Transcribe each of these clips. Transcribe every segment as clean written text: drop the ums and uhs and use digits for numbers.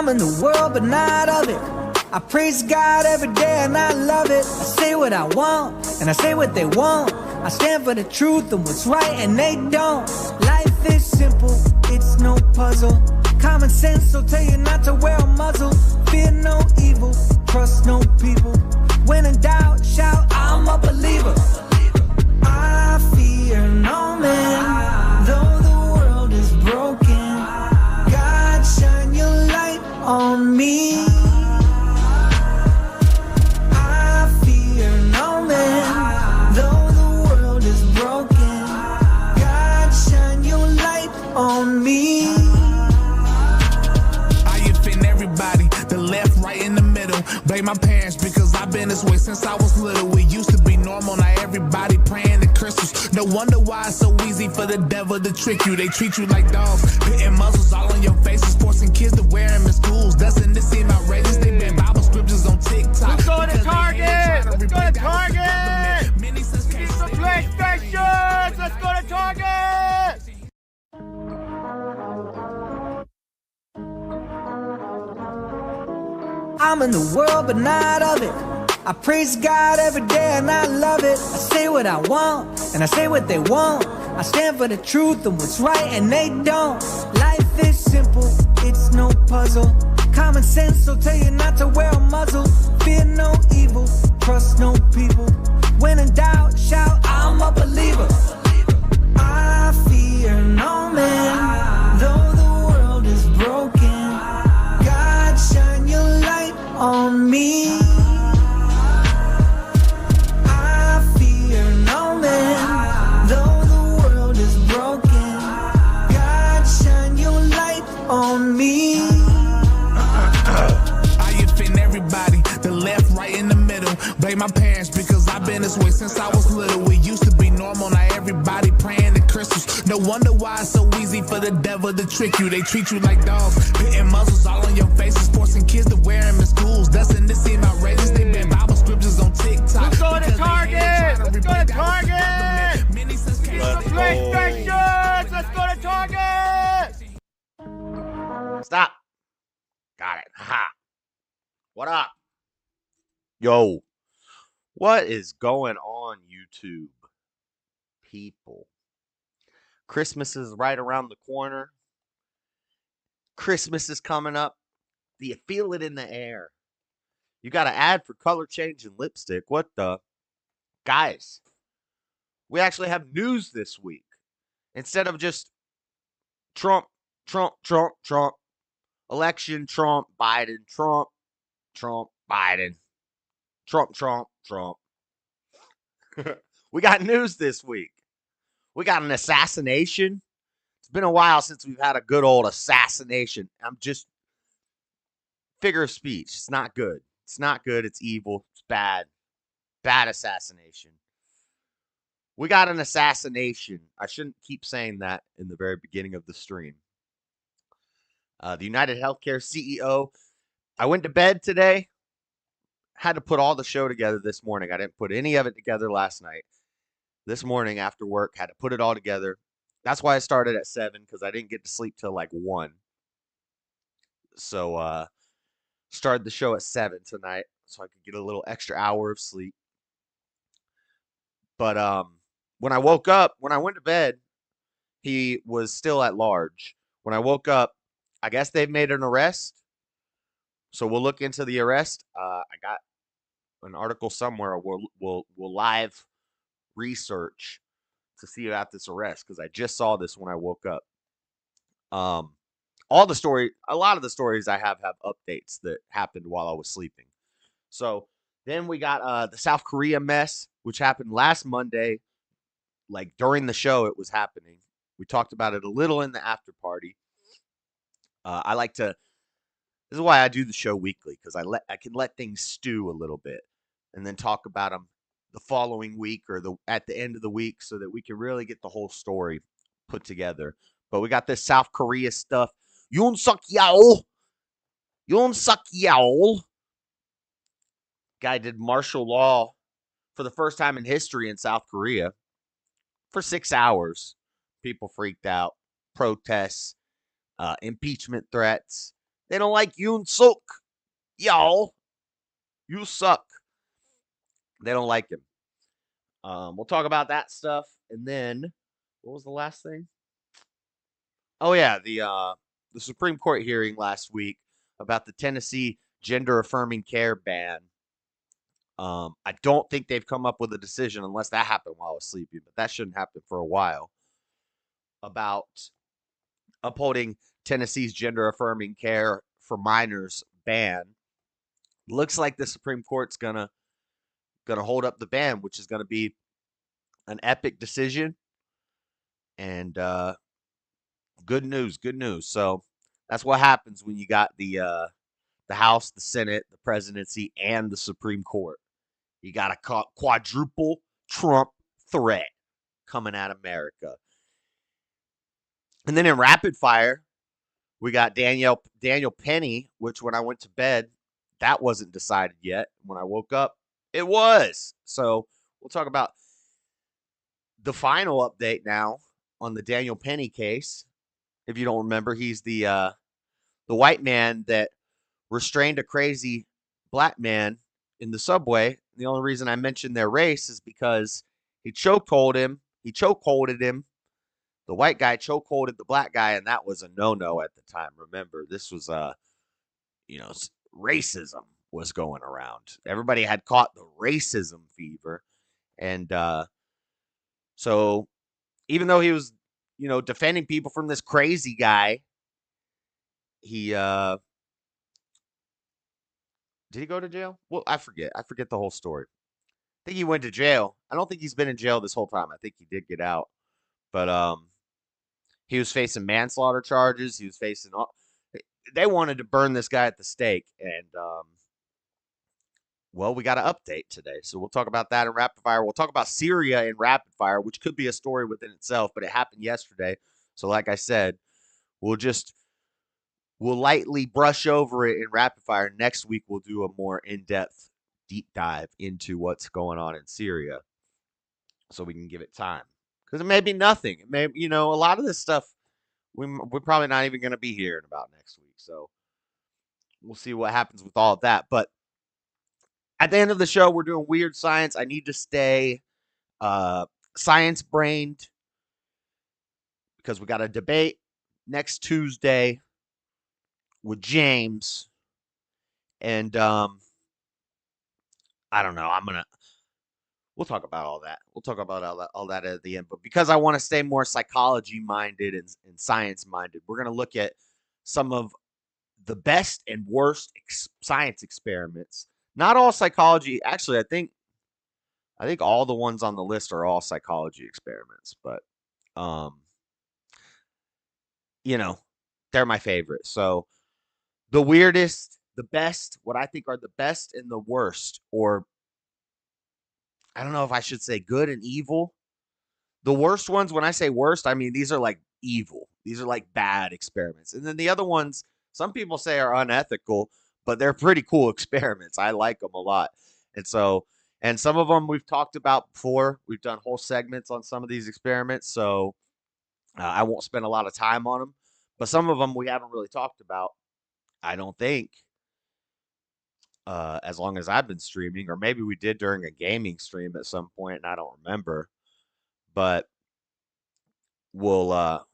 I'm in the world, but not of it. I praise God every day and I love it. I say what I want and I say what they want. I stand for the truth and what's right and they don't. Life is simple, it's no puzzle. Common sense will tell you not to wear a muzzle. Fear no evil, trust no people. When in doubt, shout, I'm a believer. I fear no man, though the world is broken. God, shine your light on me. I fear no man, though the world is broken. God, shine your light on me. I offend everybody, the left, right, in the middle. Blame my parents because I've been this way since I was little. It used to be normal, now everybody praying to crystals. No wonder why it's so easy for the devil to trick you. They treat you like dogs, putting muzzles all on your faces, forcing kids to wear them in schools. Doesn't this seem outrageous? They ban Bible scriptures on TikTok. Let's go to Target! Let's go to Target! Get some PlayStations! Let's go to Target! I'm in the world, but not of it. I praise God every day and I love it. I say what I want and I say what they want. I stand for the truth and what's right and they don't. Life is simple, it's no puzzle. Common sense will tell you not to wear a muzzle. Fear no evil, trust no people. When in doubt, shout, I'm a believer. I fear no man, though the world is broken. God, shine your light on me. I fear no man, though the world is broken. God, shine your light on me. I offend everybody, the left, right, in the middle. Blame my parents because I've been this way since I was little. It used to be normal, now everybody praying to crystals. No wonder why it's so easy for the devil to trick you. They treat you like dogs, putting muzzles all on your faces, forcing kids to wear them in schools. Doesn't this seem outrageous? They ban Bible scriptures on TikTok. Let's go to Target! Let's go to Target! Get some PlayStations! Let's go to Target! Stop. Got it. Ha. What up? Yo. What is going on, YouTube? People. Christmas is right around the corner. Christmas is coming up. Do you feel it in the air? You got an ad for color change and lipstick. What the? Guys, we actually have news this week. Instead of just Trump, Trump, Trump, Trump, election, Trump, Biden, Trump, Trump, Biden, Trump, Trump, Trump. We got news this week. We got an assassination. It's been a while since we've had a good old assassination. I'm just figure of speech. It's not good. It's not good. It's evil. It's bad. Bad assassination. We got an assassination. I shouldn't keep saying that in the very beginning of the stream. The United Healthcare CEO. I went to bed today. Had to put all the show together this morning. I didn't put any of it together last night. This morning after work, had to put it all together. That's why I started at 7, because I didn't get to sleep till like 1. So started the show at 7 tonight so I could get a little extra hour of sleep. But when I woke up, when I went to bed, he was still at large. When I woke up, I guess they've made an arrest. So we'll look into the arrest. I got an article somewhere. We'll live research to see about this arrest, because I just saw this when I woke up. A lot of the stories I have updates that happened while I was sleeping. So then we got the South Korea mess, which happened last Monday. Like during the show, it was happening. We talked about it a little in the after party. This is why I do the show weekly, because I can let things stew a little bit and then talk about them the following week or at the end of the week, so that we can really get the whole story put together. But we got this South Korea stuff. Yoon Suk-yeol guy did martial law for the first time in history in South Korea for 6 hours. People freaked out, protests, impeachment threats. They don't like Yoon Suk. Y'all, you suck. They don't like him. We'll talk about that stuff. And then, what was the last thing? Oh yeah, the Supreme Court hearing last week about the Tennessee gender affirming care ban. I don't think they've come up with a decision unless that happened while I was sleeping, but that shouldn't happen for a while. About upholding Tennessee's gender affirming care for minors ban. Looks like the Supreme Court's gonna hold up the ban, which is gonna be an epic decision. And good news, good news. So that's what happens when you got the House, the Senate, the presidency, and the Supreme Court. You got a quadruple Trump threat coming at America. And then in rapid fire, we got Daniel Penny, which when I went to bed, that wasn't decided yet. When I woke up, it was. So we'll talk about the final update now on the Daniel Penny case. If you don't remember, he's the white man that restrained a crazy black man in the subway. The only reason I mentioned their race is because he chokeholded him. The white guy chokeholded the black guy, and that was a no-no at the time. Remember, this was racism was going around. Everybody had caught the racism fever, and so even though he was, defending people from this crazy guy, he did he go to jail? Well, I forget. I forget the whole story. I think he went to jail. I don't think he's been in jail this whole time. I think he did get out, but he was facing manslaughter charges. He was facing all. They wanted to burn this guy at the stake, and well, we got an update today, so we'll talk about that in rapid fire. We'll talk about Syria in rapid fire, which could be a story within itself, but it happened yesterday. So, like I said, we'll lightly brush over it in rapid fire. Next week, we'll do a more in-depth, deep dive into what's going on in Syria, so we can give it time. Because it may be nothing. It may, a lot of this stuff, we're probably not even going to be here in about next week. So we'll see what happens with all of that. But at the end of the show, we're doing weird science. I need to stay science-brained because we got a debate next Tuesday with James. And I don't know. We'll talk about all that. We'll talk about all that at the end. But because I want to stay more psychology-minded and science-minded, we're going to look at some of the best and worst science experiments. Not all psychology. Actually, I think all the ones on the list are all psychology experiments. But, they're my favorite. So the weirdest, the best, what I think are the best and the worst, or I don't know if I should say good and evil. The worst ones, when I say worst, I mean these are like evil. These are like bad experiments. And then the other ones, some people say are unethical, but they're pretty cool experiments. I like them a lot. And some of them we've talked about before. We've done whole segments on some of these experiments, so I won't spend a lot of time on them. But some of them we haven't really talked about, I don't think. As long as I've been streaming, or maybe we did during a gaming stream at some point, and I don't remember. But we'll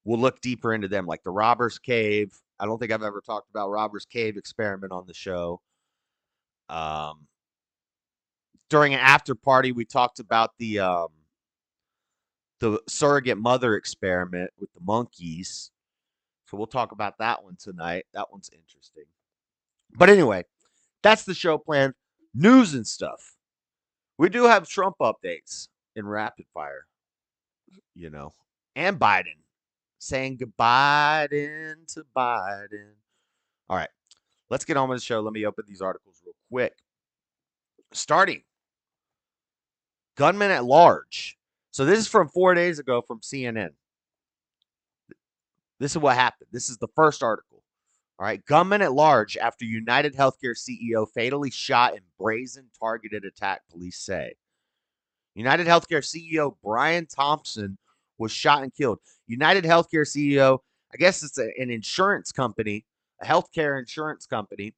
look deeper into them, like the Robbers Cave. I don't think I've ever talked about Robbers Cave experiment on the show. During an after party, we talked about the surrogate mother experiment with the monkeys. So we'll talk about that one tonight. That one's interesting. But anyway, that's the show plan. News and stuff. We do have Trump updates in rapid fire, and Biden saying goodbye to Biden. All right, let's get on with the show. Let me open these articles real quick. Starting, gunman at large. So this is from 4 days ago from CNN. This is what happened. This is the first article. All right, gunman at large after United Healthcare CEO fatally shot in brazen targeted attack, police say. United Healthcare CEO Brian Thompson was shot and killed. United Healthcare CEO, I guess it's an insurance company, a healthcare insurance company.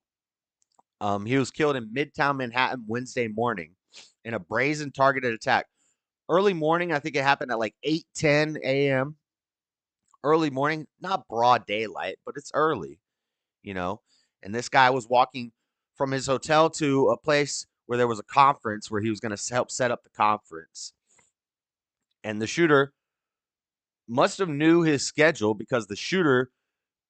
He was killed in Midtown Manhattan Wednesday morning in a brazen targeted attack. Early morning, I think it happened at like 8:10 a.m. Early morning, not broad daylight, but it's early, you know. And this guy was walking from his hotel to a place where there was a conference where he was going to help set up the conference. And the shooter must have knew his schedule because the shooter,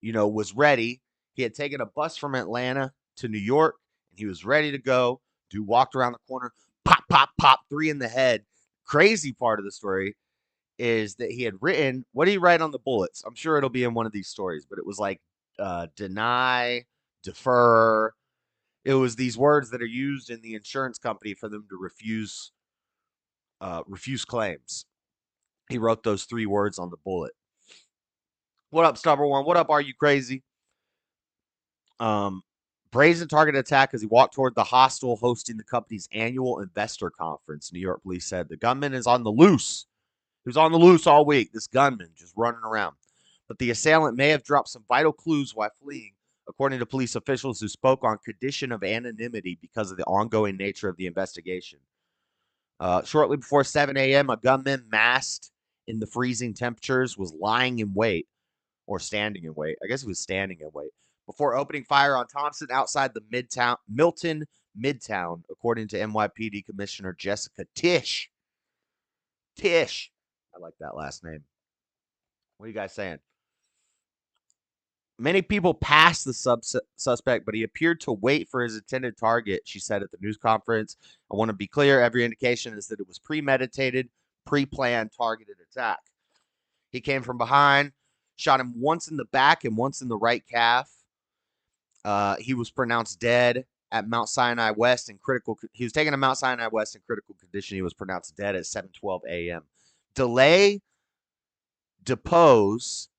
was ready. He had taken a bus from Atlanta to New York and he was ready to go. Dude walked around the corner, pop, pop, pop, 3 in the head. Crazy part of the story is that he had written, what did he write on the bullets? I'm sure it'll be in one of these stories, but it was like deny, defer. It was these words that are used in the insurance company for them to refuse claims. He wrote those 3 words on the bullet. What up, Stubborn One? What up, Are You Crazy? Brazen target attack as he walked toward the hostel hosting the company's annual investor conference. New York police said the gunman is on the loose. He was on the loose all week. This gunman just running around. But the assailant may have dropped some vital clues while fleeing, according to police officials who spoke on condition of anonymity because of the ongoing nature of the investigation. Shortly before 7 a.m., a gunman masked in the freezing temperatures was lying in wait, or standing in wait. I guess he was standing in wait, before opening fire on Thompson outside the Milton Midtown, according to NYPD Commissioner Jessica Tisch. Tisch. I like that last name. What are you guys saying? Many people passed the suspect, but he appeared to wait for his intended target, she said at the news conference. I want to be clear, every indication is that it was premeditated, pre-planned, targeted attack. He came from behind, shot him once in the back and once in the right calf. He was pronounced dead at Mount Sinai West in critical. He was taken to Mount Sinai West in critical condition. He was pronounced dead at 7:12 a.m. Delay, depose.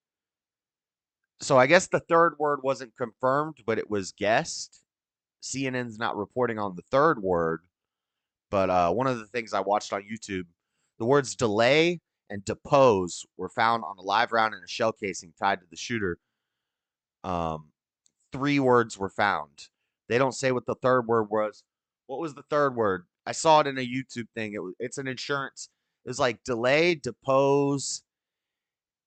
So I guess the third word wasn't confirmed, but it was guessed. CNN's not reporting on the third word, but one of the things I watched on YouTube, the words delay and depose were found on a live round in a shell casing tied to the shooter. 3 words were found. They don't say what the third word was. What was the third word? I saw it in a YouTube thing. It's an insurance. It was like delay, depose,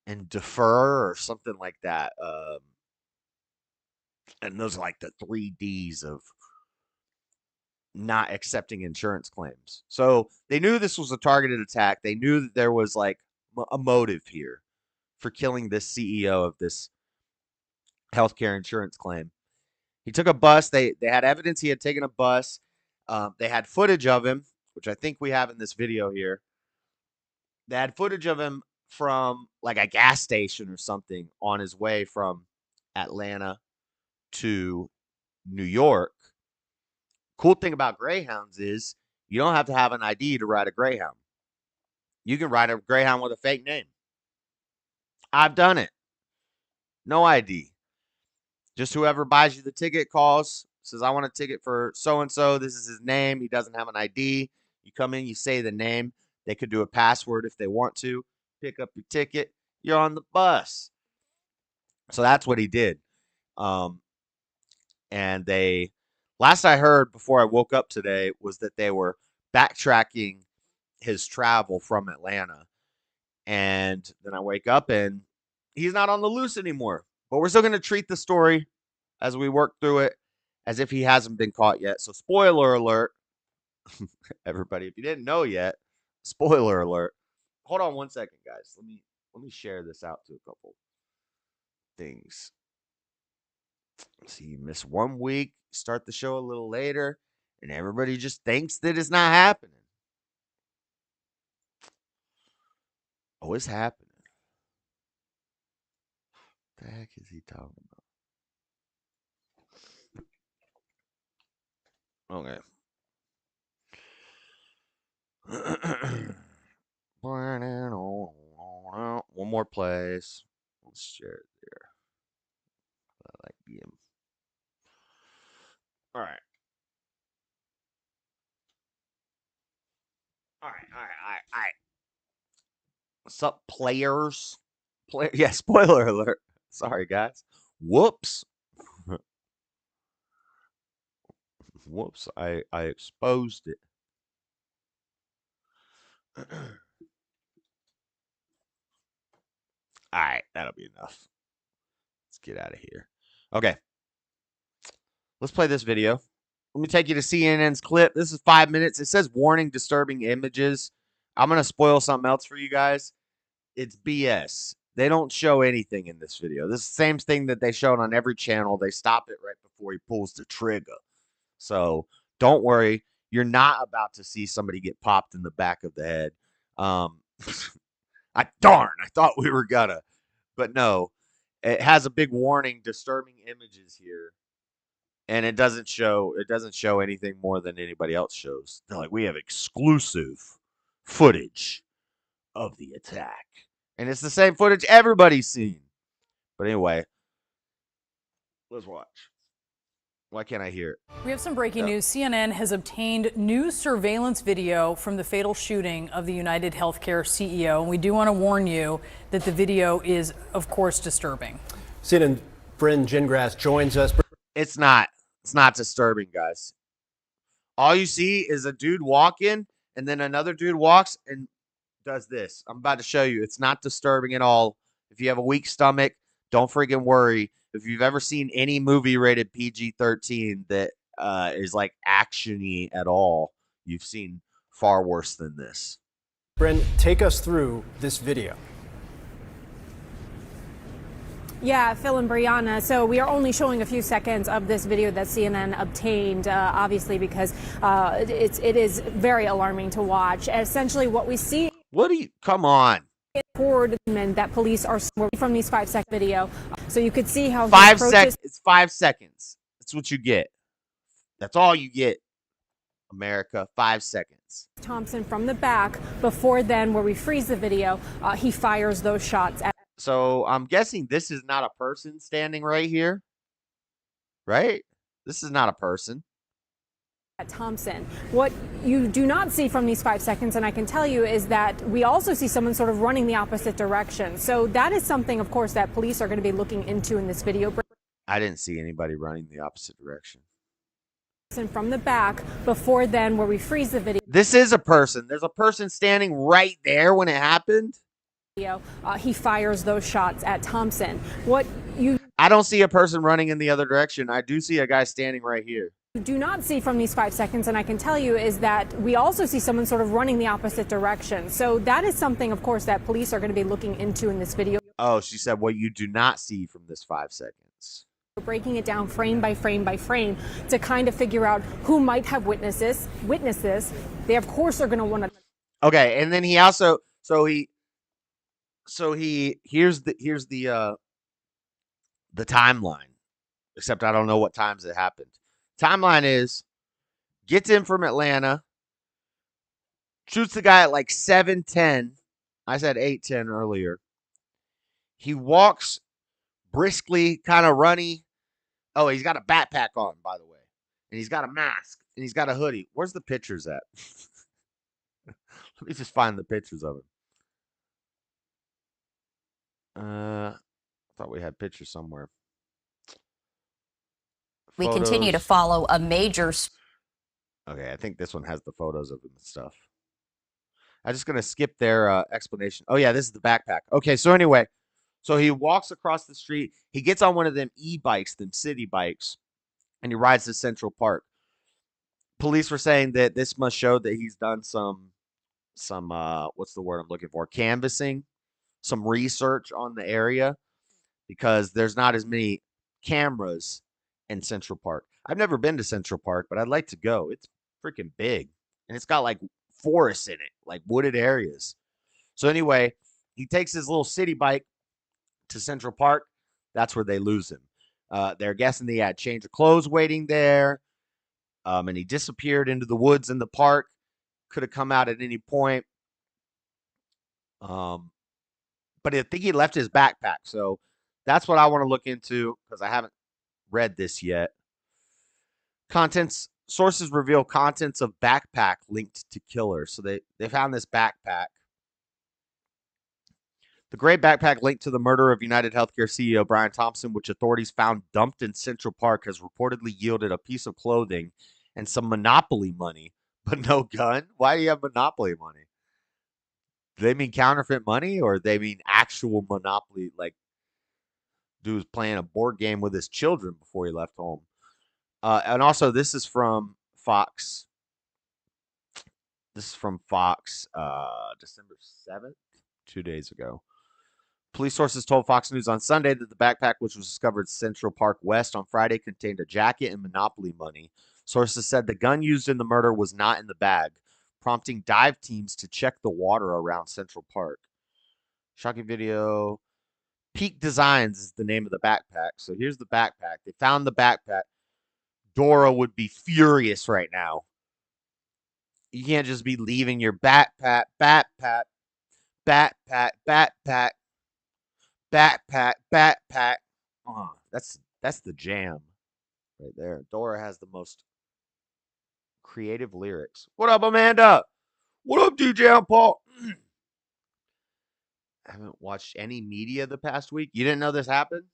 and defer or something like that. And those are like the 3 Ds of not accepting insurance claims. So they knew this was a targeted attack. They knew that there was like a motive here for killing this CEO of this healthcare insurance claim. He took a bus. They had evidence he had taken a bus. They had footage of him, which I think we have in this video here. They had footage of him from like a gas station or something on his way from Atlanta to New York. Cool thing about Greyhounds is you don't have to have an ID to ride a Greyhound. You can ride a Greyhound with a fake name. I've done it. No ID. Just whoever buys you the ticket calls, says, I want a ticket for so-and-so. This is his name. He doesn't have an ID. You come in, you say the name. They could do a password if they want to. Pick up your ticket. You're on the bus. So that's what he did. And they, last I heard before I woke up today, was that they were backtracking his travel from Atlanta. And then I wake up and he's not on the loose anymore. But we're still going to treat the story as we work through it as if he hasn't been caught yet. So spoiler alert, everybody, if you didn't know yet, spoiler alert. Hold on one second, guys. Let me share this out to a couple things. See, you miss 1 week, start the show a little later, and everybody just thinks that it's not happening. Oh, it's happening. What the heck is he talking about? Okay. One more place. Let's share it there. I like him. All right. All right. What's up, players? Yeah, spoiler alert. Sorry, guys. Whoops. Whoops, I exposed it. All right, that'll be enough. Let's get out of here. Okay. Let's play this video. Let me take you to CNN's clip. This is 5 minutes. It says warning, disturbing images. I'm going to spoil something else for you guys. It's BS. They don't show anything in this video. This is the same thing that they showed on every channel. They stop it right before he pulls the trigger. So don't worry. You're not about to see somebody get popped in the back of the head. I thought we were gonna. But no. It has a big warning, disturbing images here. And it doesn't show anything more than anybody else shows. They're like, we have exclusive footage of the attack. And it's the same footage everybody's seen. But anyway, let's watch. Why can't I hear it? We have some breaking news. CNN has obtained new surveillance video from the fatal shooting of the United Healthcare CEO. And we do want to warn you that the video is, of course, disturbing. CNN Bryn Gingras joins us. It's not disturbing, guys. All you see is a dude walk in, and then another dude walks and does this. I'm about to show you. It's not disturbing at all. If you have a weak stomach, don't freaking worry. If you've ever seen any movie rated PG-13 that is like action-y at all, you've seen far worse than this. Bryn, take us through this video. Yeah, Phil and Brianna. So we are only showing a few seconds of this video that CNN obtained, obviously, because it is very alarming to watch. Essentially, what we see. Come on. That police are from these 5-second video. So you could see how 5 seconds. It's 5 seconds. That's what you get. That's all you get, America. 5 seconds. Thompson from the back. Before then, where we freeze the video, he fires those shots at. So I'm guessing this is not a person standing right here, right? This is not a person. Thompson. What you do not see from these 5 seconds, and I can tell you, is that we also see someone sort of running the opposite direction. So that is something, of course, that police are going to be looking into in this video. I didn't see anybody running the opposite direction. From the back, before then, where we freeze the video. This is a person. There's a person standing right there when it happened. He fires those shots at Thompson. I don't see a person running in the other direction. I do see a guy standing right here. You do not see from these 5 seconds, and I can tell you, is that we also see someone sort of running the opposite direction. So that is something, of course, that police are going to be looking into in this video. Oh, she said what you do not see from this 5 seconds. We're breaking it down frame by frame by frame to kind of figure out who might have witnessed this. They, of course, are going to want to. Okay, and then he also here's the timeline, except I don't know what times it happened. Timeline is gets in from Atlanta, shoots the guy at like 7:10. I said 8:10 earlier. He walks briskly, kind of runny. Oh, he's got a backpack on, by the way, and he's got a mask and he's got a hoodie. Where's the pictures at? Let me just find the pictures of him. I thought we had pictures somewhere. We continue to follow a major. Okay, I think this one has the photos of him and stuff. I'm just going to skip their explanation. Oh, yeah, this is the backpack. Okay, so anyway, so he walks across the street. He gets on one of them e-bikes, them city bikes, and he rides to Central Park. Police were saying that this must show that he's done some what's the word I'm looking for? Canvassing, some research on the area, because there's not as many cameras in Central Park. I've never been to Central Park, but I'd like to go. It's freaking big, and it's got like forests in it, like wooded areas. So anyway, he takes his little city bike to Central Park. That's where they lose him. They're guessing he had change of clothes waiting there, and he disappeared into the woods in the park. Could have come out at any point. But I think he left his backpack. So that's what I want to look into, because I haven't read this yet. Sources reveal contents of backpack linked to killer. So they found this backpack. The gray backpack linked to the murder of United Healthcare CEO Brian Thompson, which authorities found dumped in Central Park, has reportedly yielded a piece of clothing and some Monopoly money, but no gun? Why do you have Monopoly money? Do they mean counterfeit money, or they mean actual Monopoly? Like, dude was playing a board game with his children before he left home. And also, this is from Fox. This is from Fox, December 7th, 2 days ago. Police sources told Fox News on Sunday that the backpack, which was discovered Central Park West on Friday, contained a jacket and Monopoly money. Sources said the gun used in the murder was not in the bag, prompting dive teams to check the water around Central Park. Shocking video. Peak Designs is the name of the backpack. So here's the backpack. They found the backpack. Dora would be furious right now. You can't just be leaving your backpack. That's the jam right there. Dora has the most creative lyrics. What up, Amanda? What up, DJ and Paul? I haven't watched any media the past week. You didn't know this happened?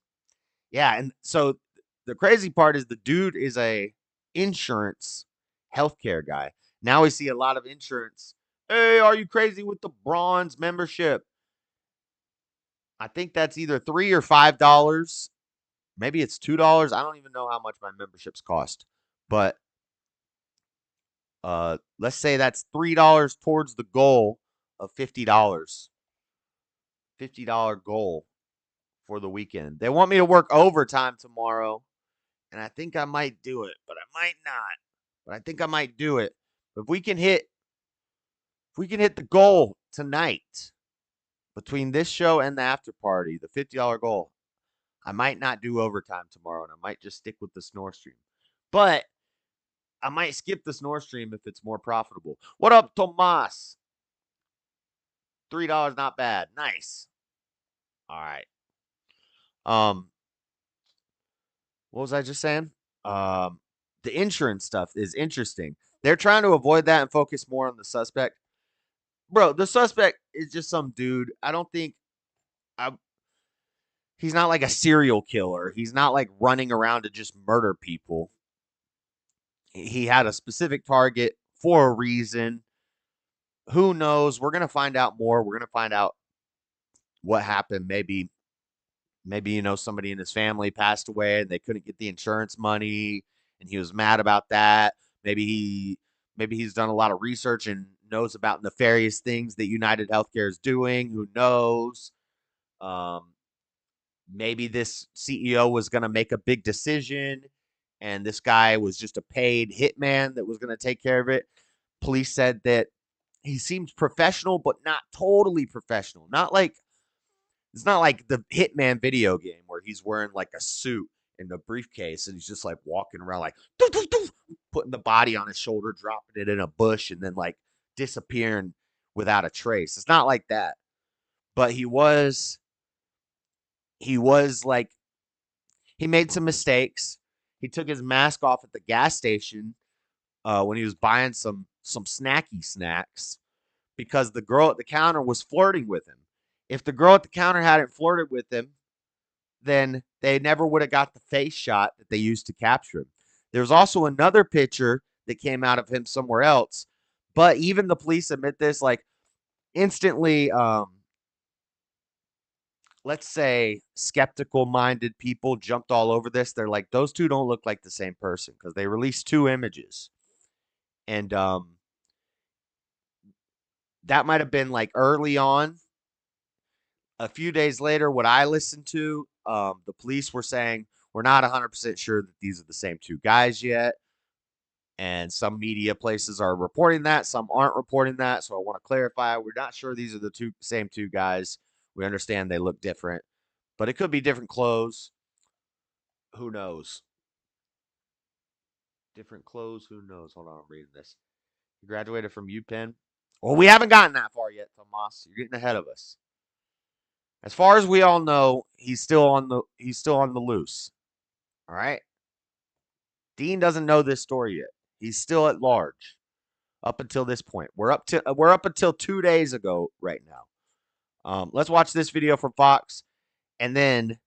Yeah, and so the crazy part is the dude is a insurance healthcare guy. Now we see a lot of insurance. Hey, are you crazy with the bronze membership? I think that's either $3 or $5. Maybe it's $2. I don't even know how much my memberships cost. But let's say that's $3 towards the goal of $50. $50 goal for the weekend. They want me to work overtime tomorrow, and I think I might do it, but I might not. But I think I might do it. But if we can hit the goal tonight between this show and the after party, the $50 goal, I might not do overtime tomorrow, and I might just stick with the snore stream. But I might skip the snore stream if it's more profitable. What up, Tomas? $3, not bad. Nice. All right. What was I just saying? The insurance stuff is interesting. They're trying to avoid that and focus more on the suspect. Bro, the suspect is just some dude. I don't think he's not like a serial killer. He's not like running around to just murder people. He had a specific target for a reason. Who knows? We're going to find out more. We're going to find out what happened. Maybe, somebody in his family passed away and they couldn't get the insurance money and he was mad about that. Maybe he's done a lot of research and knows about nefarious things that United Healthcare is doing. Who knows? Maybe this CEO was going to make a big decision and this guy was just a paid hitman that was going to take care of it. Police said that he seemed professional, but not totally professional. It's not like the Hitman video game where he's wearing like a suit and a briefcase and he's just like walking around like doo, doo, doo, putting the body on his shoulder, dropping it in a bush, and then like disappearing without a trace. It's not like that. But he was like, he made some mistakes. He took his mask off at the gas station when he was buying some snacky snacks because the girl at the counter was flirting with him. If the girl at the counter hadn't flirted with him, then they never would have got the face shot that they used to capture him. There's also another picture that came out of him somewhere else, but even the police admit this, like instantly, let's say skeptical-minded people jumped all over this. They're like, those two don't look like the same person because they released 2 images. And that might have been like early on. A few days later, what I listened to, the police were saying, we're not 100% sure that these are the same 2 guys yet. And some media places are reporting that. Some aren't reporting that. So I want to clarify. We're not sure these are the same 2 guys. We understand they look different. But it could be different clothes. Who knows? Different clothes. Who knows? Hold on. I'm reading this. You graduated from UPenn. Well, we haven't gotten that far yet, Tomas. You're getting ahead of us. As far as we all know, he's still on the loose. All right. Dean doesn't know this story yet. He's still at large up until this point. We're up until 2 days ago right now. Let's watch this video from Fox, and then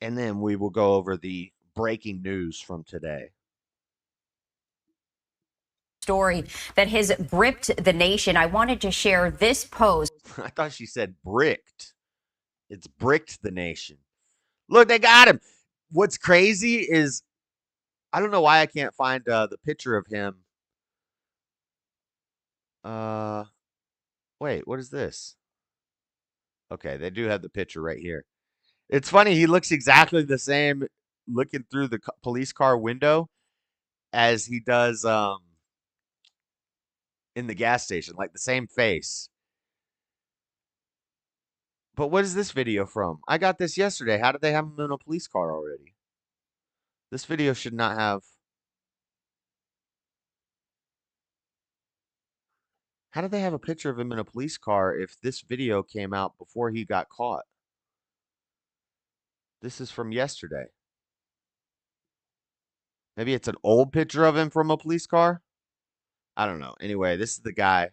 we will go over the breaking news from today. Story that has gripped the nation. I wanted to share this post. I thought she said bricked. It's bricked the nation. Look, they got him. What's crazy is I don't know why I can't find the picture of him. Wait, what is this? Okay, they do have the picture right here. It's funny. He looks exactly the same looking through the police car window as he does in the gas station, like the same face. But what is this video from? I got this yesterday. How did they have him in a police car already? This video should not have. How did they have a picture of him in a police car if this video came out before he got caught? This is from yesterday. Maybe it's an old picture of him from a police car? I don't know. Anyway, this is the guy.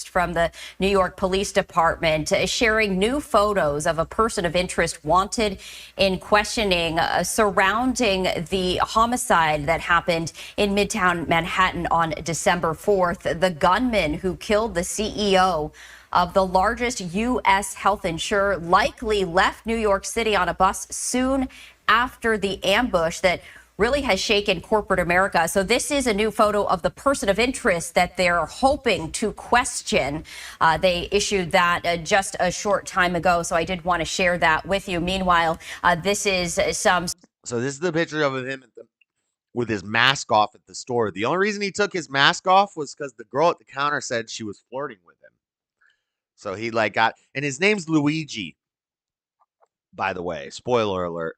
From the New York Police Department sharing new photos of a person of interest wanted in questioning surrounding the homicide that happened in Midtown Manhattan on December 4th. The gunman who killed the CEO of the largest U.S. health insurer likely left New York City on a bus soon after the ambush that really has shaken corporate America. So this is a new photo of the person of interest that they're hoping to question. They issued that just a short time ago, so I did want to share that with you. Meanwhile, this is some. So this is the picture of him with his mask off at the store. The only reason he took his mask off was because the girl at the counter said she was flirting with him. So he and his name's Luigi, by the way. Spoiler alert.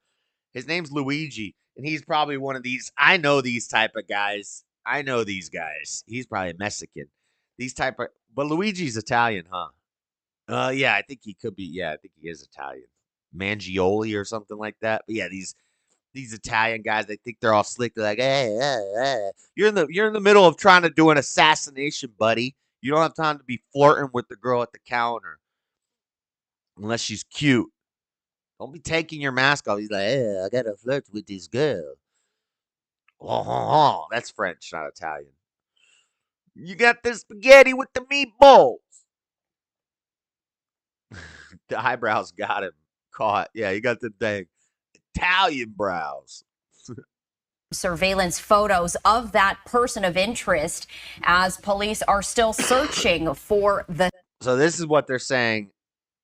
His name's Luigi. And he's probably one of these. I know these type of guys. I know these guys. He's probably Mexican. But Luigi's Italian, huh? Yeah, I think he could be. Yeah, I think he is Italian. Mangioli or something like that. But yeah, these Italian guys, they think they're all slick. They're like, hey. You're in the middle of trying to do an assassination, buddy. You don't have time to be flirting with the girl at the counter unless she's cute. Don't be taking your mask off. He's like, hey, I gotta flirt with this girl. Oh, that's French, not Italian. You got the spaghetti with the meatballs. The eyebrows got him caught. Yeah, you got the dang Italian brows. Surveillance photos of that person of interest as police are still searching for the. So this is what they're saying.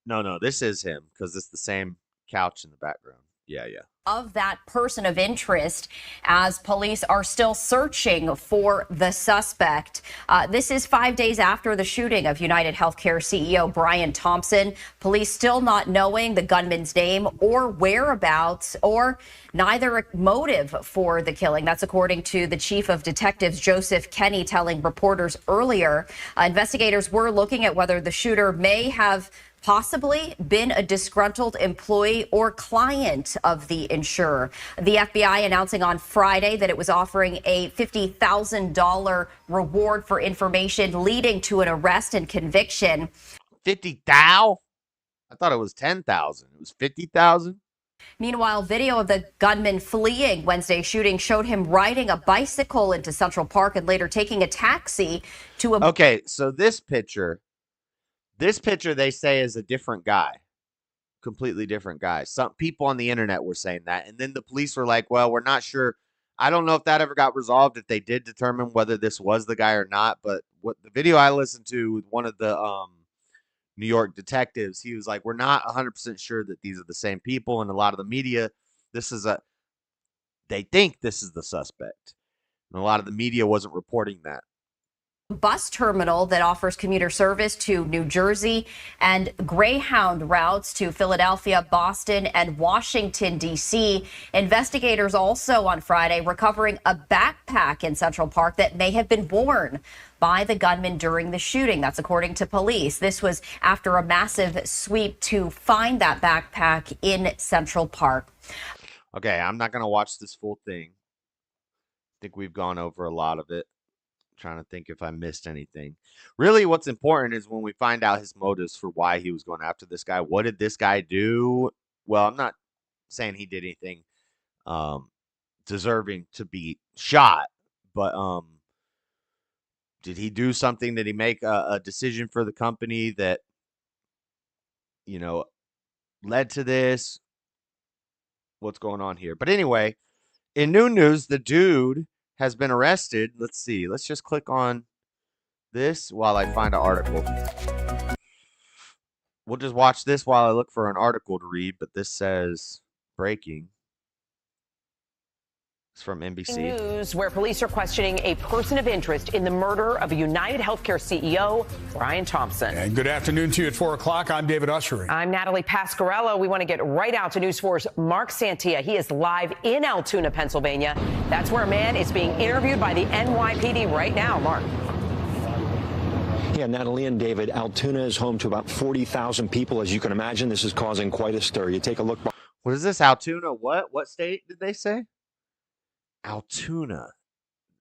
No, this is him because it's the same couch in the background. Yeah. Of that person of interest as police are still searching for the suspect. This is 5 days after the shooting of United Healthcare CEO Brian Thompson. Police still not knowing the gunman's name or whereabouts or neither a motive for the killing. That's according to the chief of detectives, Joseph Kenny, telling reporters earlier. Investigators were looking at whether the shooter may have possibly been a disgruntled employee or client of the insurer. The FBI announcing on Friday that it was offering a $50,000 reward for information leading to an arrest and conviction. 50,000? I thought it was 10,000. It was 50,000. Meanwhile, video of the gunman fleeing Wednesday's shooting showed him riding a bicycle into Central Park and later taking a taxi to a. Okay, so this picture they say is a different guy. Completely different guy. Some people on the internet were saying that. And then the police were like, well, we're not sure. I don't know if that ever got resolved, if they did determine whether this was the guy or not. But what the video I listened to with one of the New York detectives, he was like, we're not 100% sure that these are the same people. And a lot of the media, they think this is the suspect. And a lot of the media wasn't reporting that. Bus terminal that offers commuter service to New Jersey and Greyhound routes to Philadelphia, Boston, and Washington, D.C. Investigators also on Friday recovering a backpack in Central Park that may have been worn by the gunman during the shooting. That's according to police. This was after a massive sweep to find that backpack in Central Park. Okay, I'm not going to watch this full thing. I think we've gone over a lot of it. Trying to think if I missed anything. Really, what's important is when we find out his motives for why he was going after this guy. What did this guy do? Well, I'm not saying he did anything deserving to be shot, but Did he do something? Did he make a decision for the company that, you know, led to this? What's going on here? But anyway, in new news, the dude has been arrested. Let's see. Let's just click on this while I find an article. We'll just watch this while I look for an article to read, but this says breaking. It's from NBC. News where police are questioning a person of interest in the murder of a United Healthcare CEO, Brian Thompson. And good afternoon to you at 4 o'clock. I'm David Ushery. I'm Natalie Pasquarello. We want to get right out to News 4's Mark Santia. He is live in Altoona, Pennsylvania. That's where a man is being interviewed by the NYPD right now. Mark. Yeah, Natalie and David, Altoona is home to about 40,000 people. As you can imagine, this is causing quite a stir. You take a look. What is this? Altoona? What state did they say? Altoona.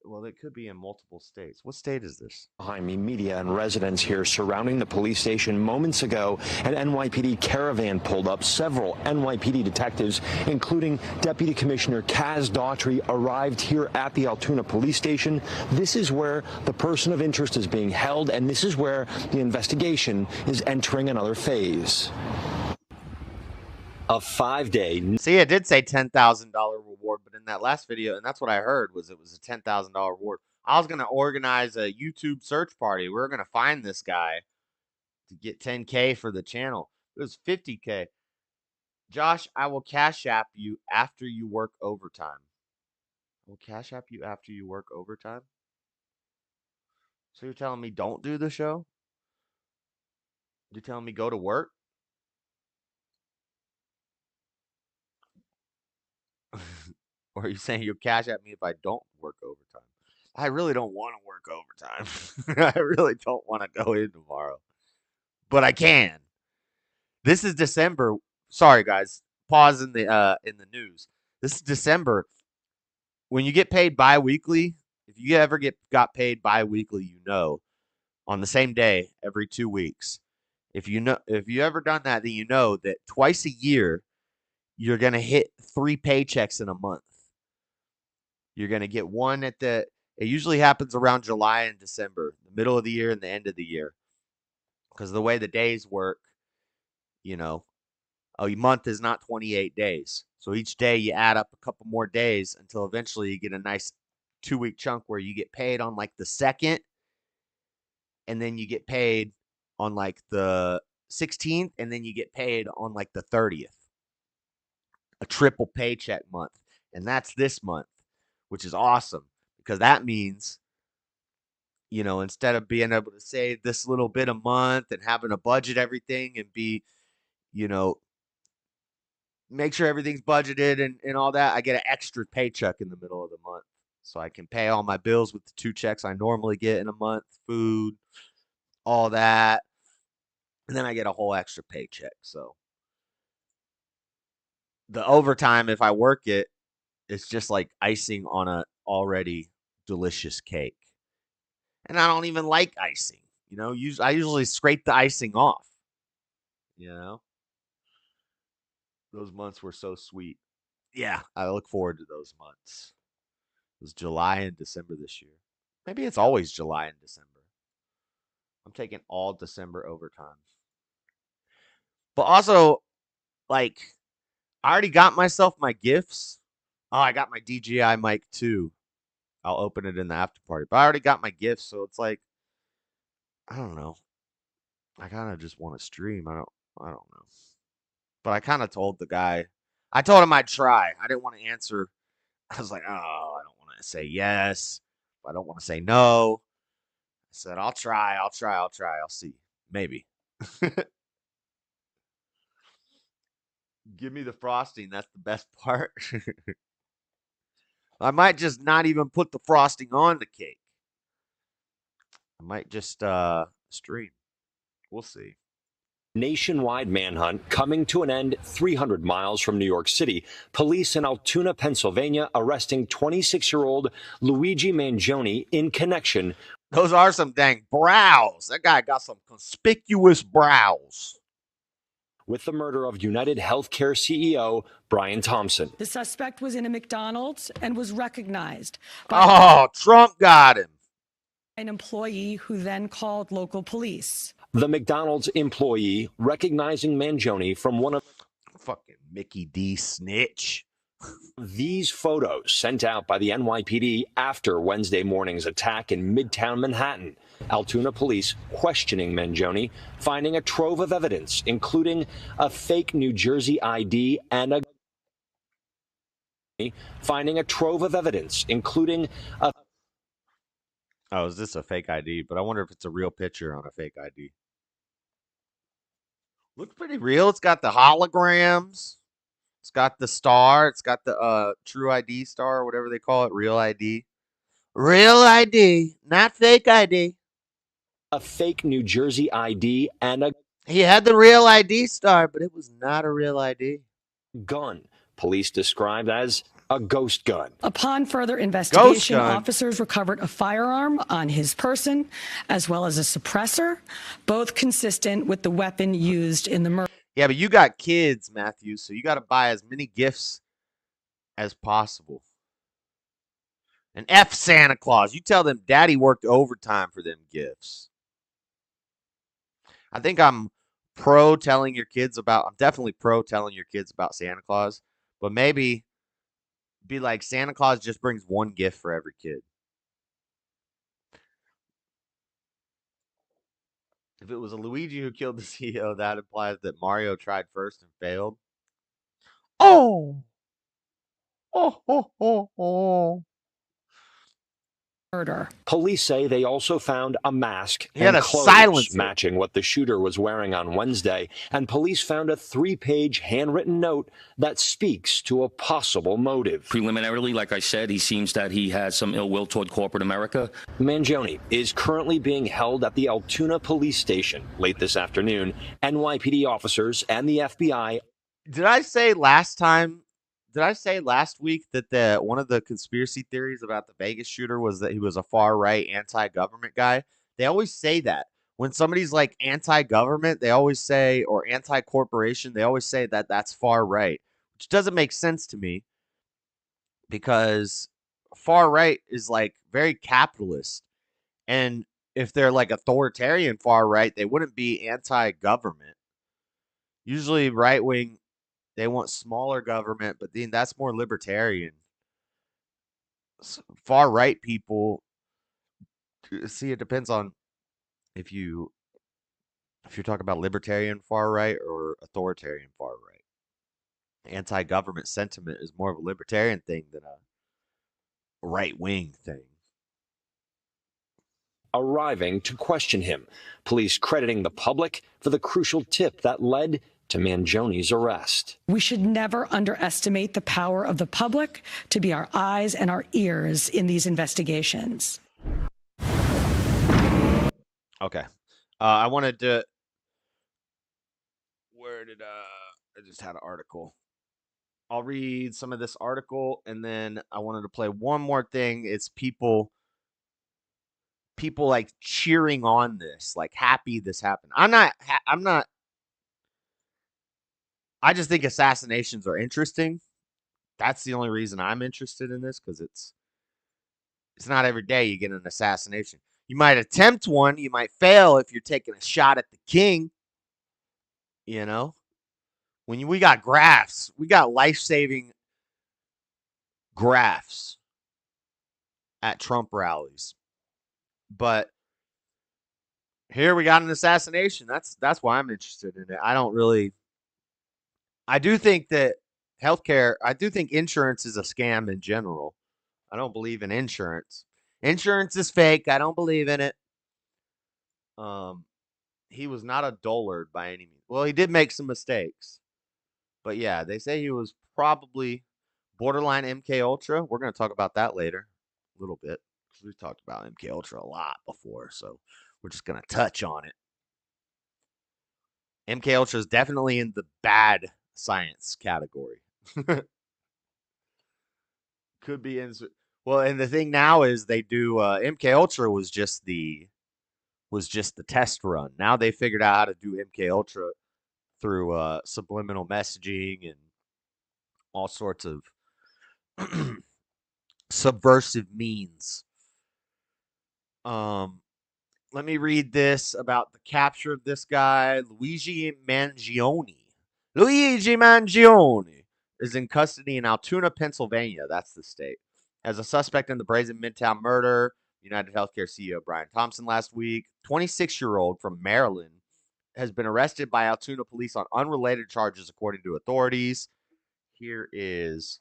Well, it could be in multiple states. What state is this? Behind me, media and residents here surrounding the police station. Moments ago, an NYPD caravan pulled up. Several NYPD detectives, including Deputy Commissioner Kaz Daughtry, arrived here at the Altoona police station. This is where the person of interest is being held, and this is where the investigation is entering another phase. A 5-day. See, it did say $10,000 reward, but in that last video, and that's what I heard, was it was a $10,000 reward. I was going to organize a YouTube search party. We were going to find this guy to get 10K for the channel. It was 50K. Josh, I will cash app you after you work overtime. I will cash app you after you work overtime? So you're telling me don't do the show? You're telling me go to work? Or are you saying you'll cash at me if I don't work overtime? I really don't want to work overtime. I really don't want to go in tomorrow. But I can. This is December. Sorry, guys. Pause in the news. This is December. When you get paid bi-weekly, if you ever got paid bi-weekly, you know, on the same day every 2 weeks. If you ever done that, then you know that twice a year you're going to hit 3 paychecks in a month. You're going to get one it usually happens around July and December, the middle of the year and the end of the year. Because of the way the days work, you know, a month is not 28 days. So each day you add up a couple more days until eventually you get a nice 2-week chunk where you get paid on like the 2nd. And then you get paid on like the 16th. And then you get paid on like the 30th. A triple paycheck month. And that's this month, which is awesome because that means, you know, instead of being able to save this little bit a month and having to budget everything and be, you know, make sure everything's budgeted and all that, I get an extra paycheck in the middle of the month. So I can pay all my bills with the 2 checks I normally get in a month, food, all that. And then I get a whole extra paycheck. So the overtime, if I work it, it's just like icing on a already delicious cake. And I don't even like icing. You know, I usually scrape the icing off. You know? Those months were so sweet. Yeah, I look forward to those months. It was July and December this year. Maybe it's always July and December. I'm taking all December overtime. But also, like, I already got myself my gifts. Oh, I got my DJI mic too. I'll open it in the after party. But I already got my gifts, so it's like, I don't know. I kind of just want to stream. I don't know. But I kind of told the guy, I told him I'd try. I didn't want to answer. I was like, oh, I don't want to say yes. I don't want to say no. I said, I'll try. I'll see. Maybe. Give me the frosting. That's the best part. I might just not even put the frosting on the cake. I might just stream. We'll see. Nationwide manhunt coming to an end 300 miles from New York City. Police in Altoona, Pennsylvania, arresting 26-year-old Luigi Mangione in connection. Those are some dang brows. That guy got some conspicuous brows. With the murder of United Healthcare CEO Brian Thompson. The suspect was in a McDonald's and was recognized. Oh, Trump got him. An employee who then called local police. The McDonald's employee recognizing Mangione from one of Fucking Mickey D snitch. these photos sent out by the NYPD after Wednesday morning's attack in Midtown Manhattan. Altoona police questioning Mangione, finding a trove of evidence, including a fake New Jersey ID and a Oh, is this a fake ID? But I wonder if it's a real picture on a fake ID. Looks pretty real. It's got the holograms. It's got the star. It's got the true ID star, or whatever they call it. Real ID. Real ID, not fake ID. a fake New Jersey ID and a He had the real ID star, but it was not a real ID. gun. Police described as a ghost gun. Upon further investigation, gun. officers recovered a firearm on his person, as well as a suppressor, both consistent with the weapon used in the murder. Yeah, but you got kids, Matthew, so you got to buy as many gifts as possible. And F Santa Claus. You tell them Daddy worked overtime for them gifts. I think I'm definitely pro telling your kids about Santa Claus, but maybe be like Santa Claus just brings one gift for every kid. If it was a Luigi who killed the CEO, that implies that Mario tried first and failed. Oh! Oh. Murder. Police say they also found a mask He had and a clothes silencer. matching what the shooter was wearing on Wednesday, and police found a 3-page handwritten note that speaks to a possible motive. Preliminarily, like I said, he seems that he has some ill will toward corporate America. Mangione is currently being held at the Altoona police station. Late this afternoon, NYPD officers and the FBI. Did I say last week that one of the conspiracy theories about the Vegas shooter was that he was a far-right anti-government guy? They always say that. When somebody's like anti-government, they always say, or anti-corporation, they always say that that's far-right, which doesn't make sense to me because far-right is like very capitalist. And if they're like authoritarian far-right, they wouldn't be anti-government. Usually right-wing, they want smaller government, but then that's more libertarian. Far right people, see, it depends on if you're talking about libertarian far right or authoritarian far right. Anti-government sentiment is more of a libertarian thing than a right-wing thing. Arriving to question him, police crediting the public for the crucial tip that led to Mangione's arrest. We should never underestimate the power of the public to be our eyes and our ears in these investigations. Okay. I wanted to... I just had an article. I'll read some of this article, and then I wanted to play one more thing. It's people like cheering on this, like happy this happened. I just think assassinations are interesting. That's the only reason I'm interested in this, because it's not every day you get an assassination. You might attempt one. You might fail if you're taking a shot at the king. You know? We got grafts. We got life-saving grafts at Trump rallies. But here we got an assassination. That's why I'm interested in it. I do think that I do think insurance is a scam in general. I don't believe in insurance. Insurance is fake. I don't believe in it. He was not a dullard by any means. Well, he did make some mistakes. But yeah, they say he was probably borderline MK Ultra. We're going to talk about that later a little bit. We've talked about MK Ultra a lot before, so we're just going to touch on it. MK Ultra is definitely in the bad science category. Could be in. Well, and the thing now is they do MK Ultra was just the test run. Now they figured out how to do MK Ultra through subliminal messaging and all sorts of subversive means. Let me read this about the capture of this guy, Luigi Mangione. Luigi Mangione is in custody in Altoona, Pennsylvania. That's the state. As a suspect in the brazen Midtown murder, United Healthcare CEO Brian Thompson last week, 26-year-old from Maryland, has been arrested by Altoona police on unrelated charges, according to authorities. Here is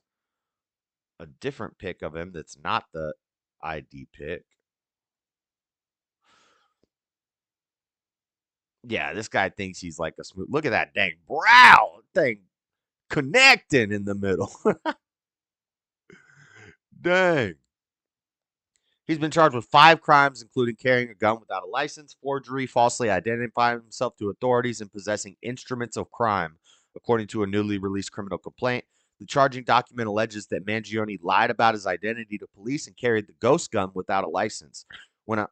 a different pic of him that's not the ID pic. Yeah, this guy thinks he's like a smooth. Look at that dang brow thing connecting in the middle. Dang. He's been charged with 5 crimes, including carrying a gun without a license, forgery, falsely identifying himself to authorities, and possessing instruments of crime, according to a newly released criminal complaint. The charging document alleges that Mangione lied about his identity to police and carried the ghost gun without a license.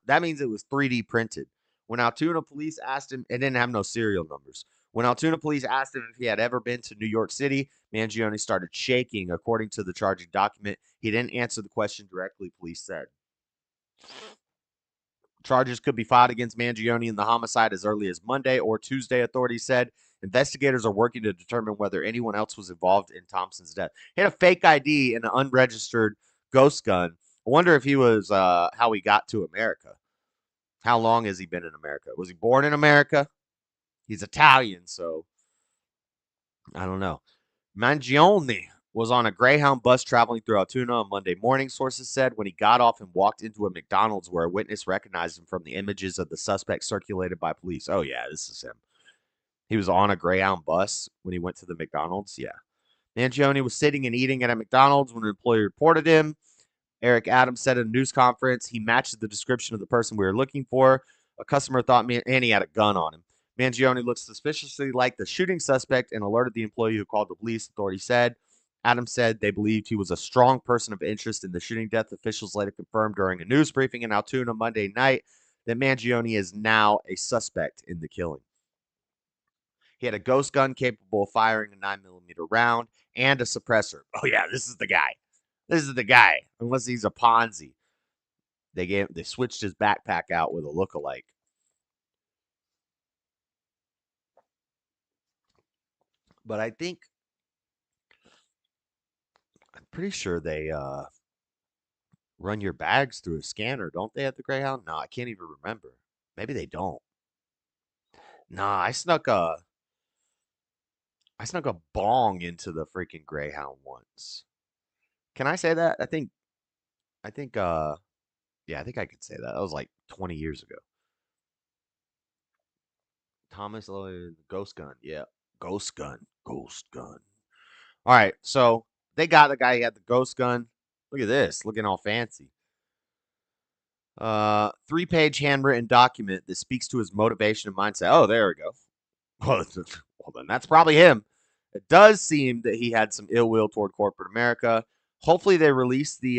That means it was 3D printed. When Altoona police asked him, it didn't have no serial numbers. When Altoona police asked him if he had ever been to New York City, Mangione started shaking, according to the charging document. He didn't answer the question directly, police said. Charges could be filed against Mangione in the homicide as early as Monday or Tuesday, authorities said. Investigators are working to determine whether anyone else was involved in Thompson's death. He had a fake ID and an unregistered ghost gun. I wonder if he was how he got to America. How long has he been in America? Was he born in America? He's Italian, so I don't know. Mangione was on a Greyhound bus traveling through Altoona on Monday morning, sources said, when he got off and walked into a McDonald's where a witness recognized him from the images of the suspect circulated by police. Oh, yeah, this is him. He was on a Greyhound bus when he went to the McDonald's. Yeah. Mangione was sitting and eating at a McDonald's when an employee reported him. Eric Adams said in a news conference, he matched the description of the person we were looking for. A customer thought and he had a gun on him. Mangione looked suspiciously like the shooting suspect and alerted the employee who called the police, authorities said. Adams said they believed he was a strong person of interest in the shooting death. Officials later confirmed during a news briefing in Altoona Monday night that Mangione is now a suspect in the killing. He had a ghost gun capable of firing a 9mm round and a suppressor. Oh, yeah, this is the guy. This is the guy, unless he's a Ponzi. They switched his backpack out with a lookalike. But I'm pretty sure they run your bags through a scanner, don't they, at the Greyhound? No, I can't even remember. Maybe they don't. Nah, I snuck a bong into the freaking Greyhound once. Can I say that? I think I think I could say that. That was like 20 years ago. Thomas Lloyd, ghost gun. Yeah. Ghost gun. Ghost gun. All right. So they got the guy who had the ghost gun. Look at this. Looking all fancy. 3-page handwritten document that speaks to his motivation and mindset. Oh, there we go. Well, then that's probably him. It does seem that he had some ill will toward corporate America. Hopefully they release the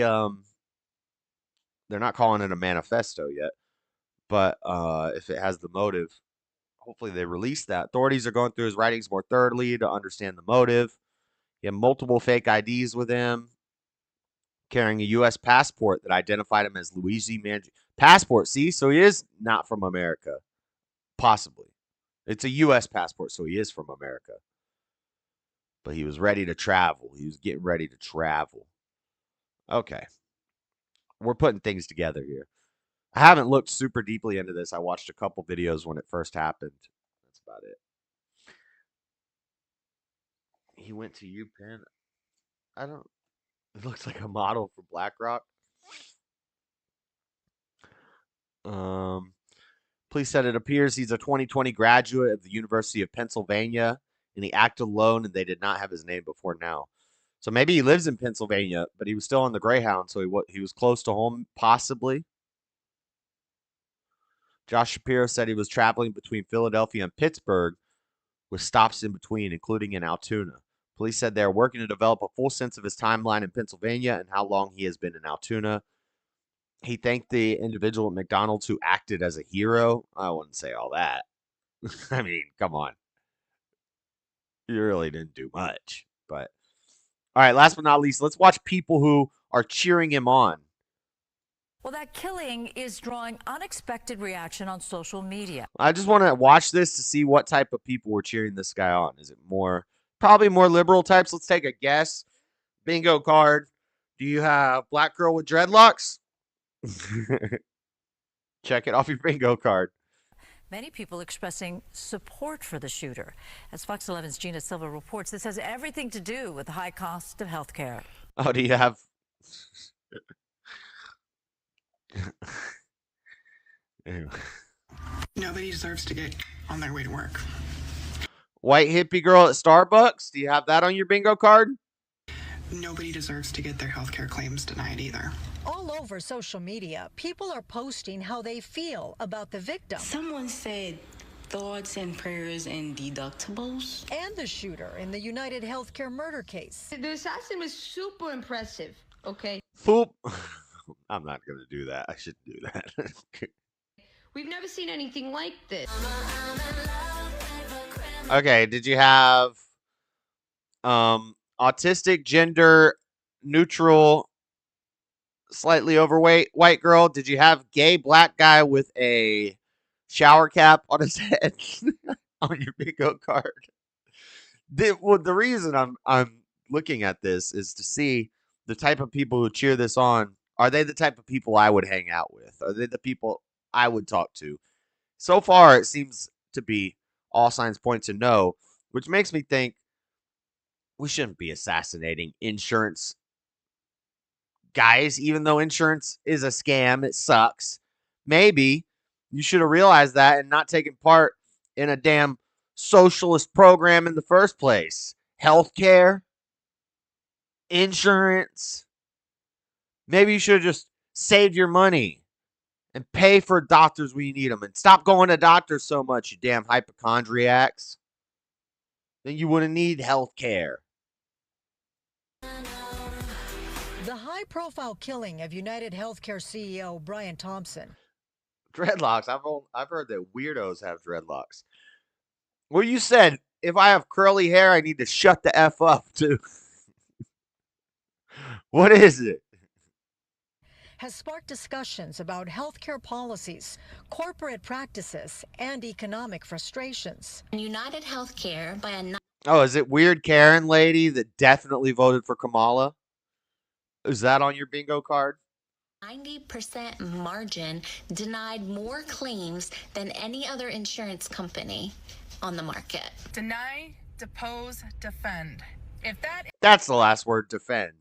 they're not calling it a manifesto yet, but if it has the motive, hopefully they release that. Authorities are going through his writings more thoroughly to understand the motive. He had multiple fake IDs with him, carrying a U.S. passport that identified him as Luigi Mangione. Passport, see? So he is not from America. Possibly. It's a U.S. passport, so he is from America. But he was ready to travel. He was getting ready to travel. Okay. We're putting things together here. I haven't looked super deeply into this. I watched a couple videos when it first happened. That's about it. He went to UPenn. It looks like a model for BlackRock. Police said it appears he's a 2020 graduate of the University of Pennsylvania, and he acted alone, and they did not have his name before now. So maybe he lives in Pennsylvania, but he was still on the Greyhound, so he was close to home, possibly. Josh Shapiro said he was traveling between Philadelphia and Pittsburgh with stops in between, including in Altoona. Police said they are working to develop a full sense of his timeline in Pennsylvania and how long he has been in Altoona. He thanked the individual at McDonald's who acted as a hero. I wouldn't say all that. I mean, come on. You really didn't do much. But, all right, last but not least, let's watch people who are cheering him on. Well, that killing is drawing unexpected reaction on social media. I just want to watch this to see what type of people were cheering this guy on. Is it probably more liberal types? Let's take a guess. Bingo card. Do you have black girl with dreadlocks? Check it off your bingo card. Many people expressing support for the shooter. As Fox 11's Gina Silva reports, this has everything to do with the high cost of health care. Oh, do you have... Anyway. Nobody deserves to get on their way to work. White hippie girl at Starbucks. Do you have that on your bingo card? Nobody deserves to get their healthcare claims denied either. All over social media, people are posting how they feel about the victim. Someone said thoughts and prayers and deductibles. And the shooter in the United Healthcare murder case. The assassin was super impressive, okay? Foop. I'm not going to do that. I shouldn't do that. We've never seen anything like this. Okay, did you have autistic, gender neutral, slightly overweight white girl? Did you have gay black guy with a shower cap on his head on your bingo card? The reason I'm looking at this is to see the type of people who cheer this on. Are they the type of people I would hang out with? Are they the people I would talk to? So far, it seems to be all signs point to no, which makes me think we shouldn't be assassinating insurance guys, even though insurance is a scam. It sucks. Maybe you should have realized that and not taken part in a damn socialist program in the first place. Healthcare, insurance. Maybe you should have just saved your money and pay for doctors when you need them and stop going to doctors so much, you damn hypochondriacs. Then you wouldn't need health care. The high-profile killing of United Healthcare CEO Brian Thompson. Dreadlocks. I've heard that weirdos have dreadlocks. Well, you said if I have curly hair, I need to shut the F up, too. What is it? Has sparked discussions about healthcare policies, corporate practices, and economic frustrations. United Healthcare by a... Oh, is it weird Karen lady that definitely voted for Kamala? Is that on your bingo card? 90% margin denied more claims than any other insurance company on the market. Deny, depose, defend. If that's the last word, defend.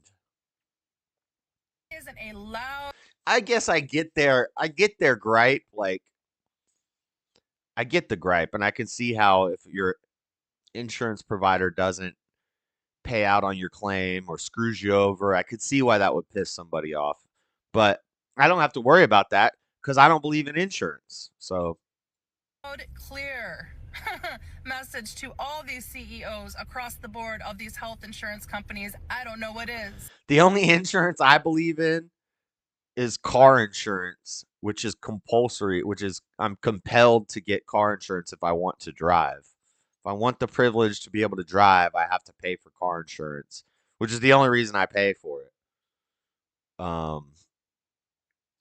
Isn't a loud... I guess I get their gripe. Like, I get the gripe, and I can see how if your insurance provider doesn't pay out on your claim or screws you over, I could see why that would piss somebody off. But I don't have to worry about that because I don't believe in insurance. So, clear message to all these CEOs across the board of these health insurance companies. I don't know what is. The only insurance I believe in is car insurance, which is compulsory, which is I'm compelled to get car insurance if I want to drive. If I want the privilege to be able to drive, I have to pay for car insurance, which is the only reason I pay for it.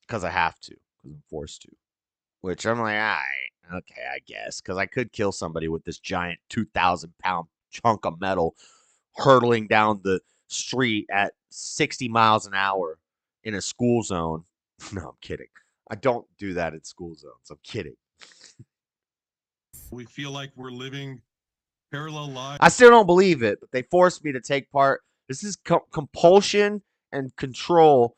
Because I have to, because I'm forced to. Which I'm like, all right, okay, I guess. Because I could kill somebody with this giant 2,000-pound chunk of metal hurtling down the street at 60 miles an hour in a school zone. No, I'm kidding. I don't do that in school zones. I'm kidding. We feel like we're living parallel lives. I still don't believe it, but they forced me to take part. This is compulsion and control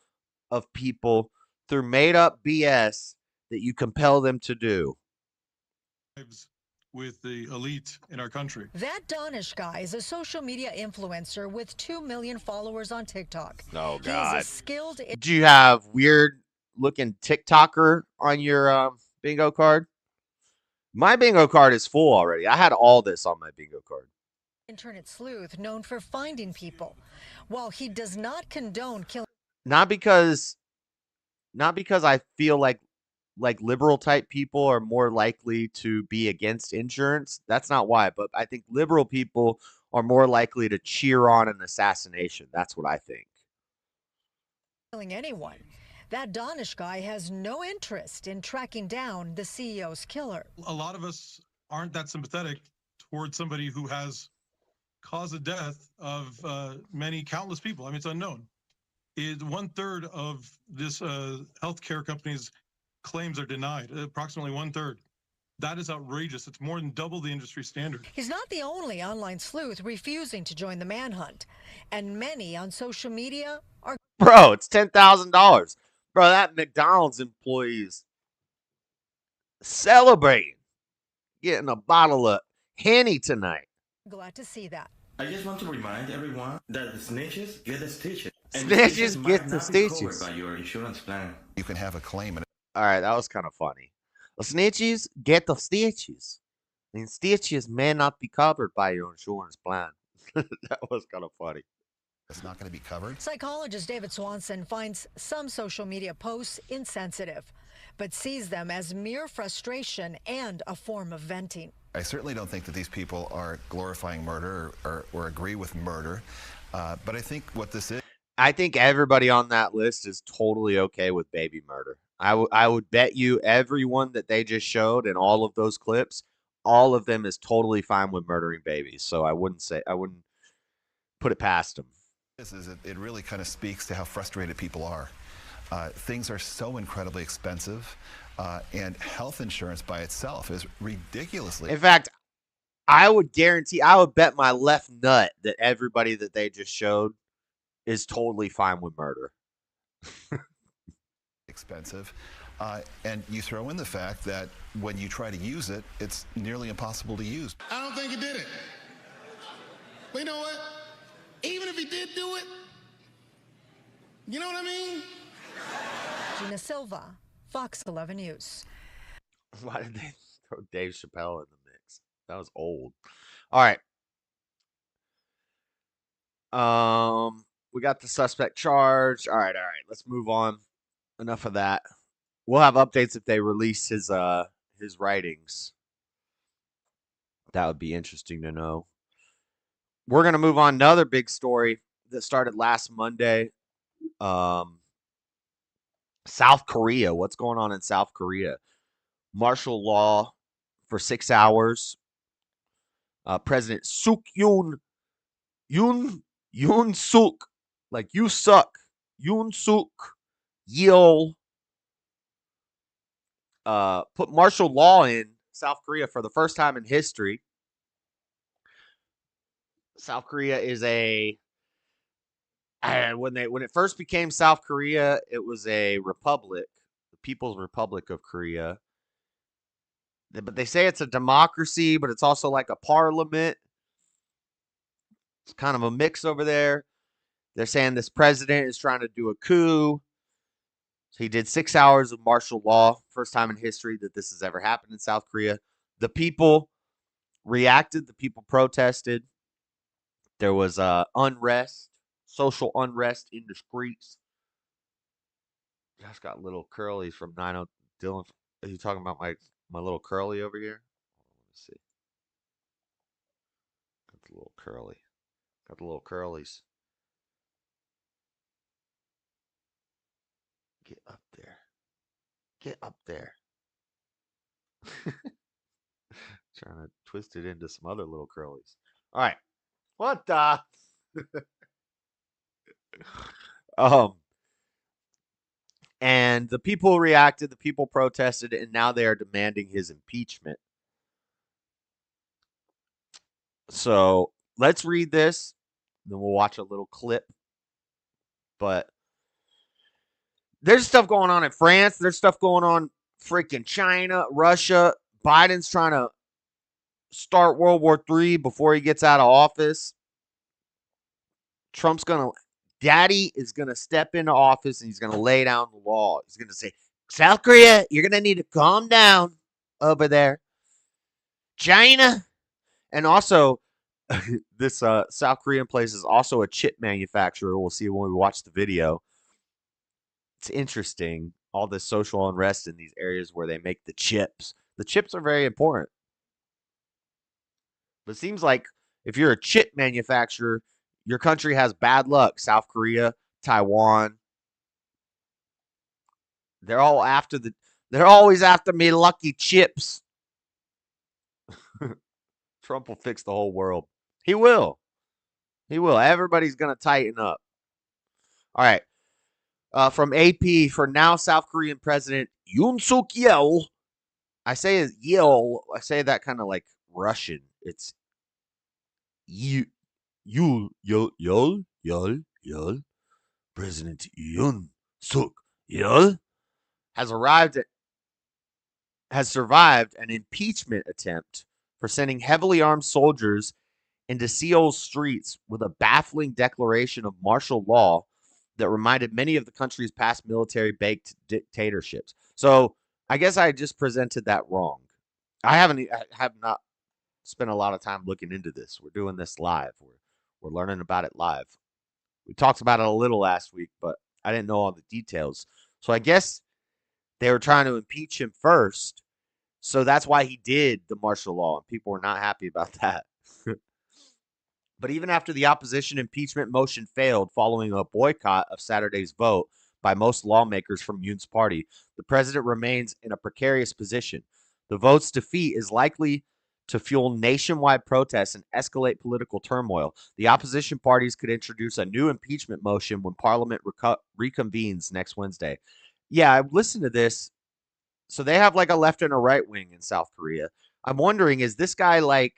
of people through made-up BS that you compel them to do. With the elite in our country. That Donish guy is a social media influencer with 2 million followers on TikTok. Oh, God. He's a skilled... Do you have weird-looking TikToker on your bingo card? My bingo card is full already. I had all this on my bingo card. Internet sleuth known for finding people. While he does not condone killing... Not because I feel like liberal type people are more likely to be against insurance. That's not why, but I think liberal people are more likely to cheer on an assassination. That's what I think. Killing anyone. That Danish guy has no interest in tracking down the CEO's killer. A lot of us aren't that sympathetic towards somebody who has caused the death of many countless people. I mean, it's unknown. 1/3 of this healthcare company's claims are denied, approximately 1/3. That is outrageous. It's more than double the industry standard. He's not the only online sleuth refusing to join the manhunt, and many on social media are... Bro, it's $10,000. Bro, that McDonald's employee's celebrating getting a bottle of Henny tonight. glad to see that. I just want to remind everyone that the snitches get the stitches. And Snitches get the might not be stitches. covered by your insurance plan. You can have a claim. All right, that was kind of funny. The snitches get the stitches. And stitches may not be covered by your insurance plan. That was kind of funny. It's not going to be covered. Psychologist David Swanson finds some social media posts insensitive, but sees them as mere frustration and a form of venting. I certainly don't think that these people are glorifying murder or agree with murder, but I think what this is... I think everybody on that list is totally okay with baby murder. I would bet you everyone that they just showed in all of those clips, all of them is totally fine with murdering babies. So I wouldn't put it past them. It really kind of speaks to how frustrated people are. Things are so incredibly expensive, and health insurance by itself is ridiculously... In fact, I would bet my left nut that everybody that they just showed is totally fine with murder. Expensive. And you throw in the fact that when you try to use it, it's nearly impossible to use. I don't think he did it. But you know what? Even if he did do it, you know what I mean? Gina Silva, Fox 11 News. Why did they throw Dave Chappelle in the mix? That was old. All right. We got the suspect charged. All right. Let's move on. Enough of that. We'll have updates if they release his writings. That would be interesting to know. We're going to move on. Another big story that started last Monday. South Korea. What's going on in South Korea? Martial law for 6 hours. President Yoon Suk, like you suck. Yoon Suk Yeol put martial law in South Korea for the first time in history. South Korea is when it first became South Korea, it was a republic, the People's Republic of Korea. But they say it's a democracy, but it's also like a parliament. It's kind of a mix over there. They're saying this president is trying to do a coup. So he did 6 hours of martial law. First time in history that this has ever happened in South Korea. The people reacted. The people protested. There was unrest, social unrest in the streets. Josh got little curlies from 90. Dylan, are you talking about my little curly over here? Let me see. Got the little curly. Got the little curlies. Get up there. Get up there. Trying to twist it into some other little curlies. All right. What the? And the people reacted, the people protested, and now they are demanding his impeachment. So let's read this, then we'll watch a little clip. But there's stuff going on in France. There's stuff going on freaking China, Russia. Biden's trying to start World War III before he gets out of office. Daddy is going to step into office and he's going to lay down the law. He's going to say, South Korea, you're going to need to calm down over there. China. And also, this South Korean place is also a chip manufacturer. We'll see when we watch the video. It's interesting, all this social unrest in these areas where they make the chips. The chips are very important. But it seems like if you're a chip manufacturer, your country has bad luck. South Korea, Taiwan. They're always after me lucky chips. Trump will fix the whole world. He will. He will. Everybody's going to tighten up. All right. From AP, for now South Korean President Yoon Suk Yeol. I say Yeol. I say that kind of like Russian. It's Yeol. President Yoon Suk Yeol has survived an impeachment attempt for sending heavily armed soldiers into Seoul's streets with a baffling declaration of martial law that reminded many of the country's past military-baked dictatorships. So I guess I just presented that wrong. I have not spent a lot of time looking into this. We're doing this live. We're learning about it live. We talked about it a little last week, but I didn't know all the details. So I guess they were trying to impeach him first. So that's why he did the martial law, and people were not happy about that. But even after the opposition impeachment motion failed following a boycott of Saturday's vote by most lawmakers from Yoon's party, the president remains in a precarious position. The vote's defeat is likely to fuel nationwide protests and escalate political turmoil. The opposition parties could introduce a new impeachment motion when Parliament reconvenes next Wednesday. Yeah, I've listened to this. So they have like a left and a right wing in South Korea. I'm wondering, is this guy like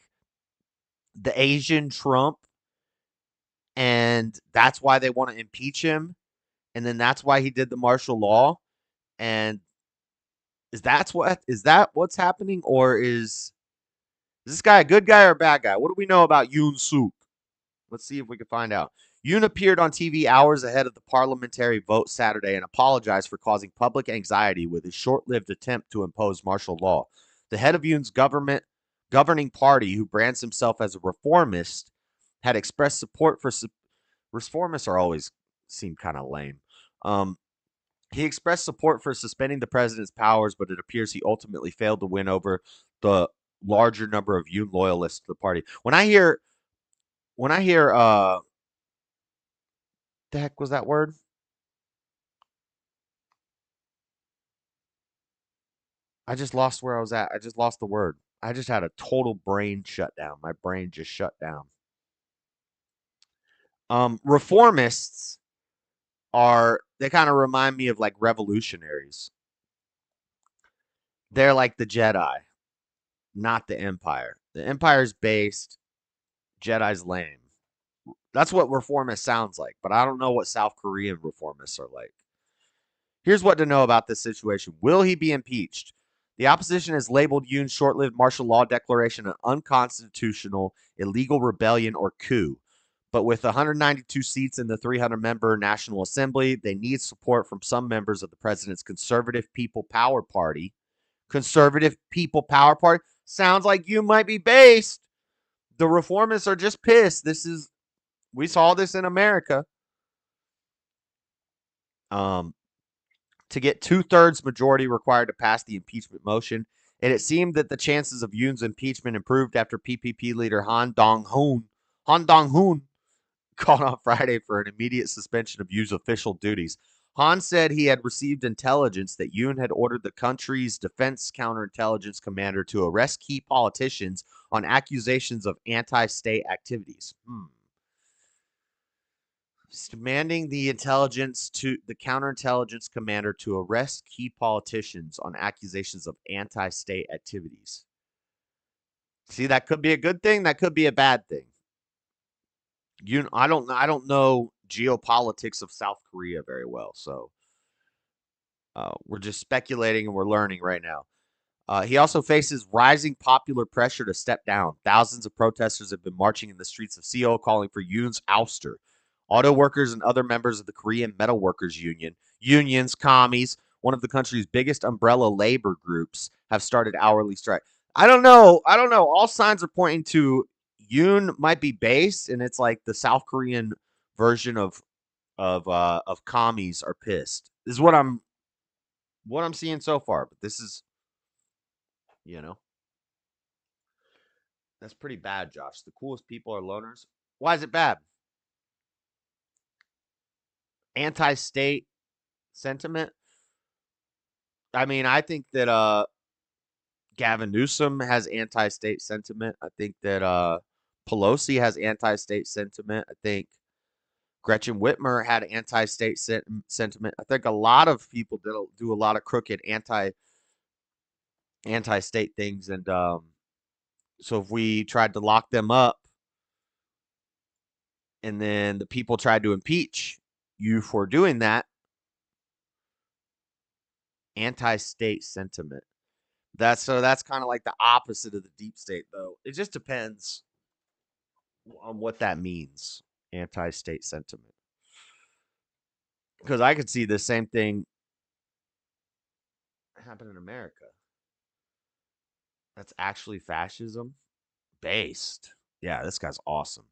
the Asian Trump? And that's why they want to impeach him? And then that's why he did the martial law? And is that what's happening? Or is this guy a good guy or a bad guy? What do we know about Yoon Suk? Let's see if we can find out. Yoon appeared on TV hours ahead of the parliamentary vote Saturday and apologized for causing public anxiety with his short-lived attempt to impose martial law. The head of Yoon's governing party, who brands himself as a reformist, had expressed support for reformists are always seem kind of lame. He expressed support for suspending the president's powers, but it appears he ultimately failed to win over the larger number of Yoon loyalists to the party. When I hear the heck was that word? I just lost where I was at. I just lost the word. I just had a total brain shutdown. My brain just shut down. Reformists they kind of remind me of like revolutionaries. They're like the Jedi, not the Empire. The Empire's based, Jedi's lame. That's what reformist sounds like, but I don't know what South Korean reformists are like. Here's what to know about this situation. Will he be impeached? The opposition has labeled Yoon's short-lived martial law declaration an unconstitutional, illegal rebellion, or coup. But with 192 seats in the 300-member National Assembly, they need support from some members of the president's Conservative People Power Party. Conservative People Power Party? Sounds like you might be based. The reformists are just pissed. We saw this in America. To get 2/3 majority required to pass the impeachment motion, and it seemed that the chances of Yoon's impeachment improved after PPP leader Han Dong-hoon called on Friday for an immediate suspension of Yoon's official duties. Han said he had received intelligence that Yoon had ordered the country's defense counterintelligence commander to arrest key politicians on accusations of anti-state activities. Demanding the counterintelligence commander to arrest key politicians on accusations of anti-state activities. See, that could be a good thing. That could be a bad thing. I don't know geopolitics of South Korea very well, so we're just speculating and we're learning right now. He also faces rising popular pressure to step down. Thousands of protesters have been marching in the streets of Seoul calling for Yoon's ouster. Auto workers and other members of the Korean Metal Workers unions, commies, one of the country's biggest umbrella labor groups, have started hourly strike. I don't know. All signs are pointing to Yoon might be based, and it's like the South Korean version of commies are pissed. This is what I'm seeing so far. But this is, that's pretty bad, Josh. The coolest people are loners. Why is it bad? Anti-state sentiment. I mean, I think that Gavin Newsom has anti-state sentiment. I think that Pelosi has anti-state sentiment. I think Gretchen Whitmer had anti-state sentiment. I think a lot of people do a lot of crooked anti-state things, and so if we tried to lock them up, and then the people tried to impeach you for doing that, anti-state sentiment. That's kind of like the opposite of the deep state, though. It just depends on what that means, anti-state sentiment. Because I could see the same thing happen in America. That's actually fascism based. Yeah, this guy's awesome.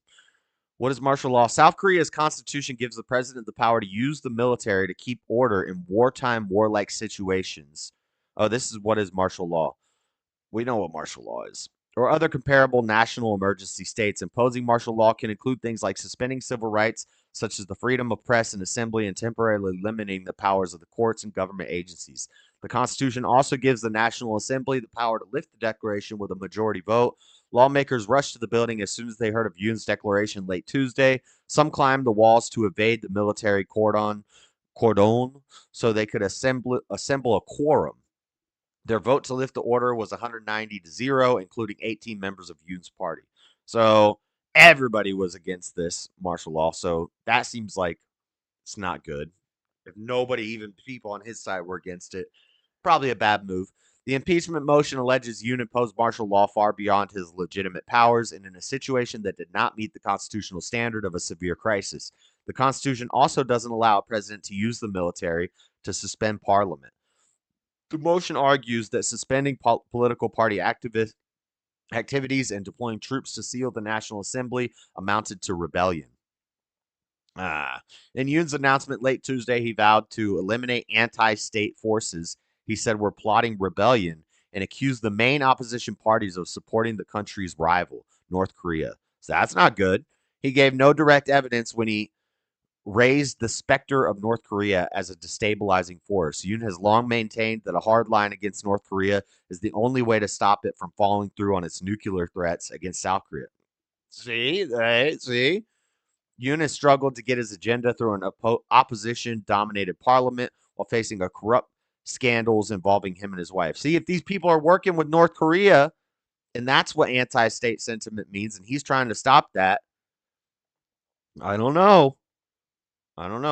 What is martial law? South Korea's constitution gives the president the power to use the military to keep order in wartime, warlike situations. Oh, this is what is martial law. We know what martial law is. Or other comparable national emergency states. Imposing martial law can include things like suspending civil rights, such as the freedom of press and assembly, and temporarily limiting the powers of the courts and government agencies. The Constitution also gives the National Assembly the power to lift the declaration with a majority vote. Lawmakers rushed to the building as soon as they heard of Yoon's declaration late Tuesday. Some climbed the walls to evade the military cordon so they could assemble a quorum. Their vote to lift the order was 190-0, including 18 members of Yoon's party. So everybody was against this martial law. So that seems like it's not good. If nobody, even people on his side, were against it, probably a bad move. The impeachment motion alleges Yoon imposed martial law far beyond his legitimate powers and in a situation that did not meet the constitutional standard of a severe crisis. The Constitution also doesn't allow a president to use the military to suspend parliament. The motion argues that suspending political party activities and deploying troops to seal the National Assembly amounted to rebellion. In Yoon's announcement late Tuesday, he vowed to eliminate anti-state forces. He said we're plotting rebellion and accused the main opposition parties of supporting the country's rival, North Korea. So that's not good. He gave no direct evidence when he raised the specter of North Korea as a destabilizing force. Yoon has long maintained that a hard line against North Korea is the only way to stop it from following through on its nuclear threats against South Korea. See? Yoon has struggled to get his agenda through an opposition-dominated parliament while facing a corrupt scandals involving him and his wife. See, if these people are working with North Korea, and that's what anti-state sentiment means, and he's trying to stop that, I don't know.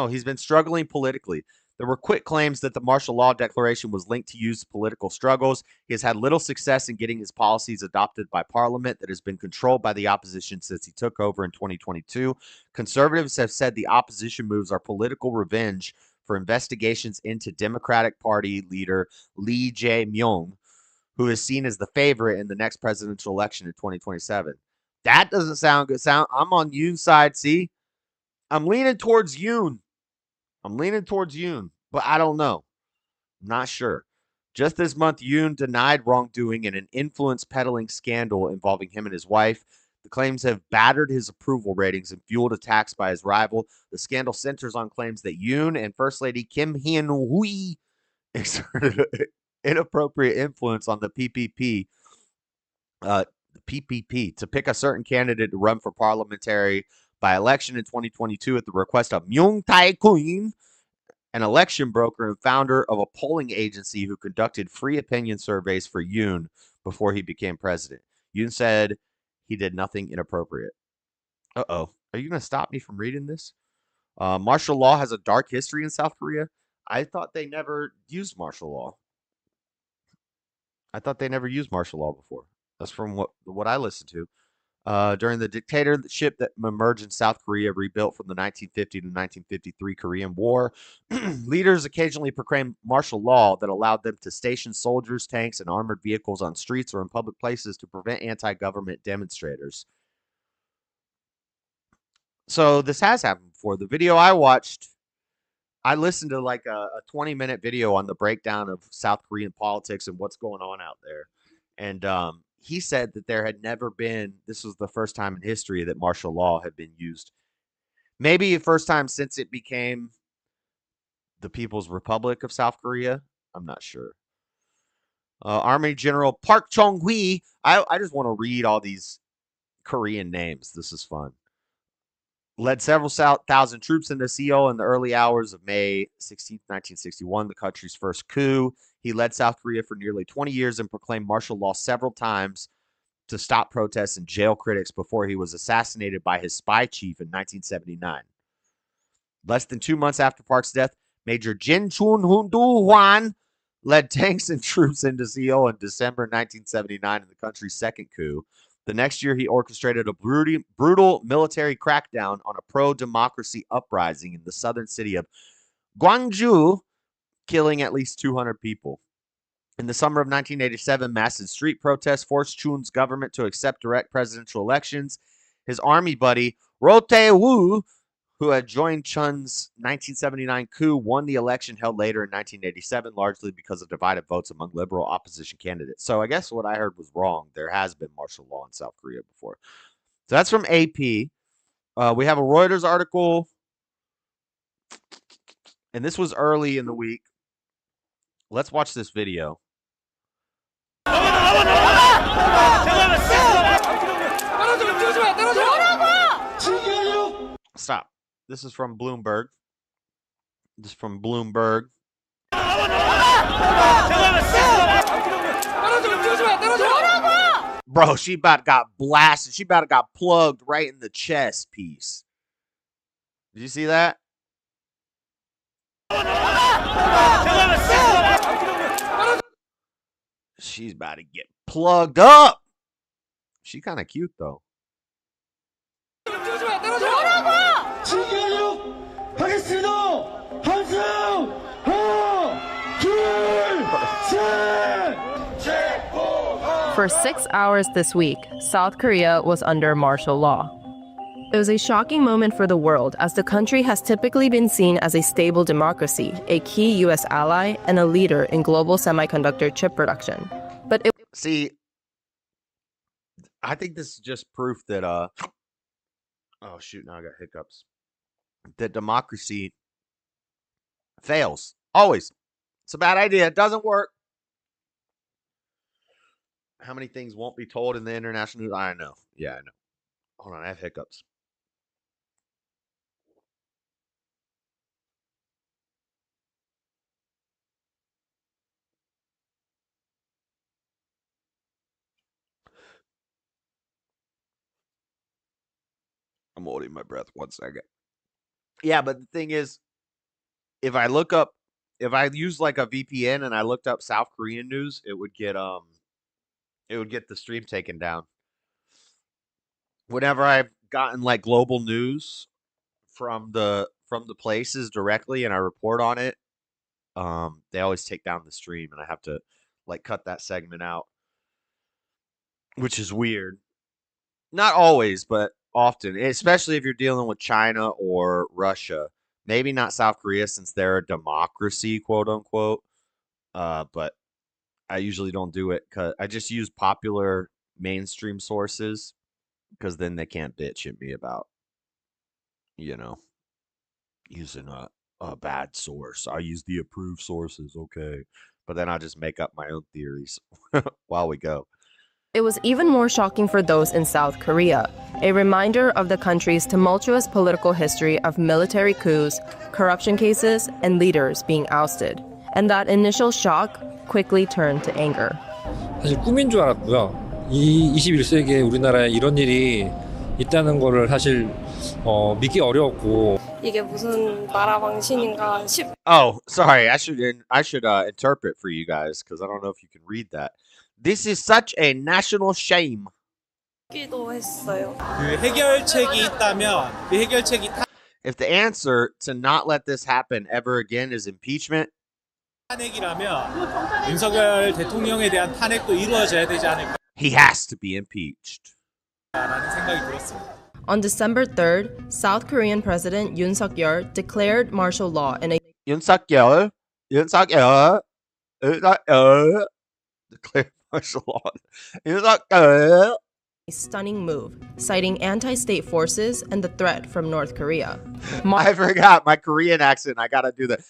He's been struggling politically. There were quick claims that the martial law declaration was linked to Yoon's political struggles. He has had little success in getting his policies adopted by parliament that has been controlled by the opposition since he took over in 2022. Conservatives have said the opposition moves are political revenge for investigations into Democratic Party leader Lee Jae-myung, who is seen as the favorite in the next presidential election in 2027. That doesn't sound good. I'm on Yoon's side, see? I'm leaning towards Yoon, but I don't know. I'm not sure. Just this month, Yoon denied wrongdoing in an influence peddling scandal involving him and his wife. The claims have battered his approval ratings and fueled attacks by his rival. The scandal centers on claims that Yoon and First Lady Kim Hyun-hui exerted inappropriate influence on the PPP to pick a certain candidate to run for parliamentary by election in 2022 at the request of Myung Tae-kun, an election broker and founder of a polling agency who conducted free opinion surveys for Yoon before he became president. Yoon said he did nothing inappropriate. Uh-oh. Are you going to stop me from reading this? Martial law has a dark history in South Korea. I thought they never used martial law. Before. That's from what I listened to. During the dictatorship that emerged in South Korea, rebuilt from the 1950 to 1953 Korean War, leaders occasionally proclaimed martial law that allowed them to station soldiers, tanks, and armored vehicles on streets or in public places to prevent anti-government demonstrators. So this has happened before. The video I watched, I listened to like a 20-minute video on the breakdown of South Korean politics and what's going on out there. And he said that there had never been, this was the first time in history that martial law had been used. Maybe the first time since it became the People's Republic of South Korea. I'm not sure. Army General Park Chung-hee. I just want to read all these Korean names. This is fun. Led several thousand troops into Seoul in the early hours of May 16, 1961, the country's first coup. He led South Korea for nearly 20 years and proclaimed martial law several times to stop protests and jail critics before he was assassinated by his spy chief in 1979. Less than 2 months after Park's death, Major Jin Chun-Hwan led tanks and troops into Seoul in December 1979 in the country's second coup. The next year, he orchestrated a brutal military crackdown on a pro-democracy uprising in the southern city of Gwangju, killing at least 200 people. In the summer of 1987, massive street protests forced Chun's government to accept direct presidential elections. His army buddy, Roh Tae-woo, who had joined Chun's 1979 coup, won the election held later in 1987, largely because of divided votes among liberal opposition candidates. So I guess what I heard was wrong. There has been martial law in South Korea before. So that's from AP. We have a Reuters article, and this was early in the week. Let's watch this video. Stop. This is from Bloomberg. Bro, she about got blasted. She about got plugged right in the chest piece. Did you see that? She's about to get plugged up. She kind of cute though. For 6 hours this week, South Korea was under martial law. It was a shocking moment for the world, as the country has typically been seen as a stable democracy, a key U.S. ally, and a leader in global semiconductor chip production. But it... See, I think this is just proof that, oh shoot, now I got hiccups. That democracy fails. Always. It's a bad idea. It doesn't work. How many things won't be told in the international news? I know. Yeah, I know. Hold on, I have hiccups. I'm holding my breath 1 second. Yeah, but the thing is, if I use like a VPN and I looked up South Korean news, it would get the stream taken down. Whenever I've gotten like global news from the places directly and I report on it, they always take down the stream and I have to like cut that segment out, which is weird. Not always, but often, especially if you're dealing with China or Russia. Maybe not South Korea since they're a democracy, quote unquote. But I usually don't do it because I just use popular mainstream sources because then they can't bitch at me about, using a bad source. I use the approved sources, okay. But then I'll just make up my own theories while we go. It was even more shocking for those in South Korea, a reminder of the country's tumultuous political history of military coups, corruption cases, and leaders being ousted. And that initial shock quickly turned to anger. 사실 꿈인 줄 알았고요. 이 21세기에 우리나라에 이런 일이 있다는 거를 사실 믿기 어려웠고. 이게 무슨 나라 방식인가 싶. Oh, sorry. I should interpret for you guys because I don't know if you can read that. This is such a national shame. 했어요. 그 해결책이 있다면 그 해결책이 If the answer to not let this happen ever again is impeachment, 탄핵이라면 윤석열 대통령에 대한 탄핵도 이루어져야 되지 않을까? He has to be impeached. 라는 생각이 들었습니다. On December 3rd, South Korean President Yoon Suk-yeol declared martial law in a Declared martial law. a stunning move, citing anti-state forces and the threat from North Korea. I forgot my Korean accent. I gotta do that.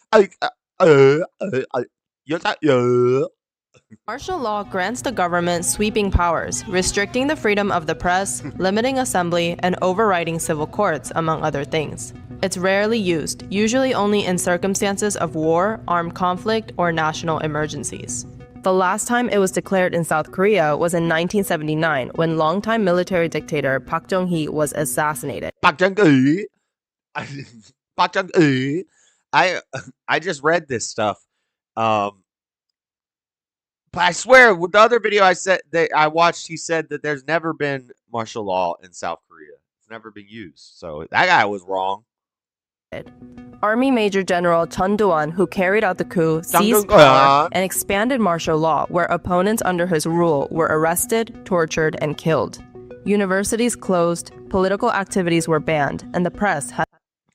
Martial law grants the government sweeping powers, restricting the freedom of the press, limiting assembly, and overriding civil courts, among other things. It's rarely used, usually only in circumstances of war, armed conflict, or national emergencies. The last time it was declared in South Korea was in 1979 when longtime military dictator Park Chung-hee was assassinated. Park Chung-hee. Park Chung-hee. I just read this stuff. But I swear, with the other video I watched, he said that there's never been martial law in South Korea. It's never been used. So that guy was wrong. Army Major General Chun Do-won, who carried out the coup, seized power and expanded martial law, where opponents under his rule were arrested, tortured, and killed. Universities closed, political activities were banned, and the press had...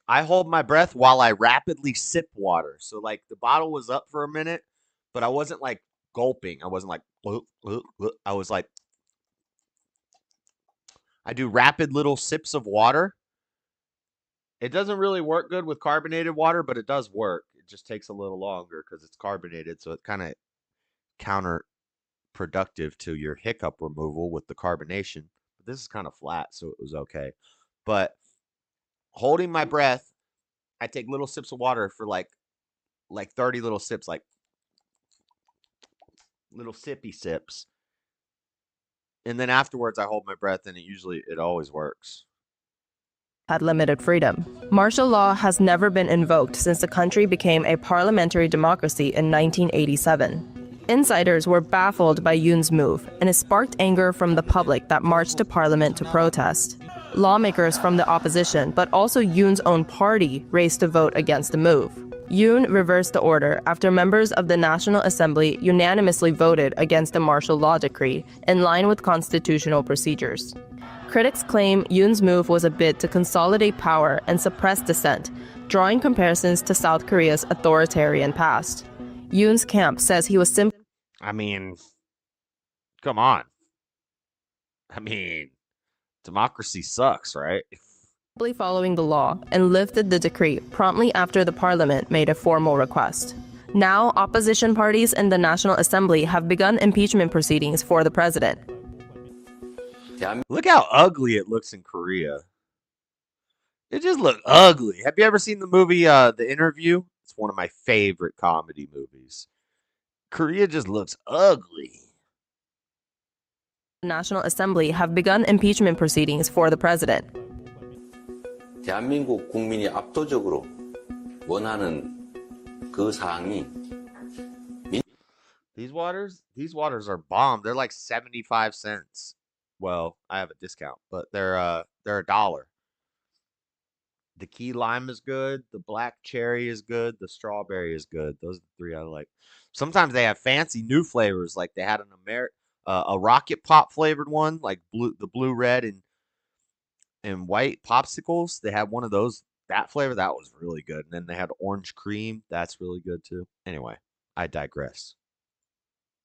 I hold my breath while I rapidly sip water. So, like, the bottle was up for a minute, but I wasn't, like, gulping. I wasn't like, I was like, I do rapid little sips of water. It doesn't really work good with carbonated water, but it does work. It just takes a little longer because it's carbonated, so it kind of counterproductive to your hiccup removal with the carbonation. But this is kind of flat, so it was okay. But holding my breath, I take little sips of water for like 30 little sips, like little sippy sips. And then afterwards I hold my breath, and it always works. Had limited freedom. Martial law has never been invoked since the country became a parliamentary democracy in 1987. Insiders were baffled by Yoon's move, and it sparked anger from the public that marched to parliament to protest. Lawmakers from the opposition, but also Yoon's own party, raced to vote against the move. Yoon reversed the order after members of the National Assembly unanimously voted against the martial law decree, in line with constitutional procedures. Critics claim Yoon's move was a bid to consolidate power and suppress dissent, drawing comparisons to South Korea's authoritarian past. Yoon's camp says he was simply... I mean, come on. I mean, democracy sucks, right? following the law and lifted the decree promptly after the parliament made a formal request. Now, opposition parties in the National Assembly have begun impeachment proceedings for the president. Look how ugly it looks in Korea. It just looked ugly. Have you ever seen the movie The Interview? It's one of my favorite comedy movies. Korea just looks ugly. The National Assembly have begun impeachment proceedings for the president. 대한민국 국민이 압도적으로 원하는 그 사항이 These waters are bomb. They're like 75 cents. Well, I have a discount, but they're $1. The key lime is good. The black cherry is good. The strawberry is good. Those are the three I like. Sometimes they have fancy new flavors, like they had a rocket pop flavored one, like the blue, red, and white popsicles. They had one of those. That flavor, that was really good. And then they had orange cream. That's really good too. Anyway, I digress.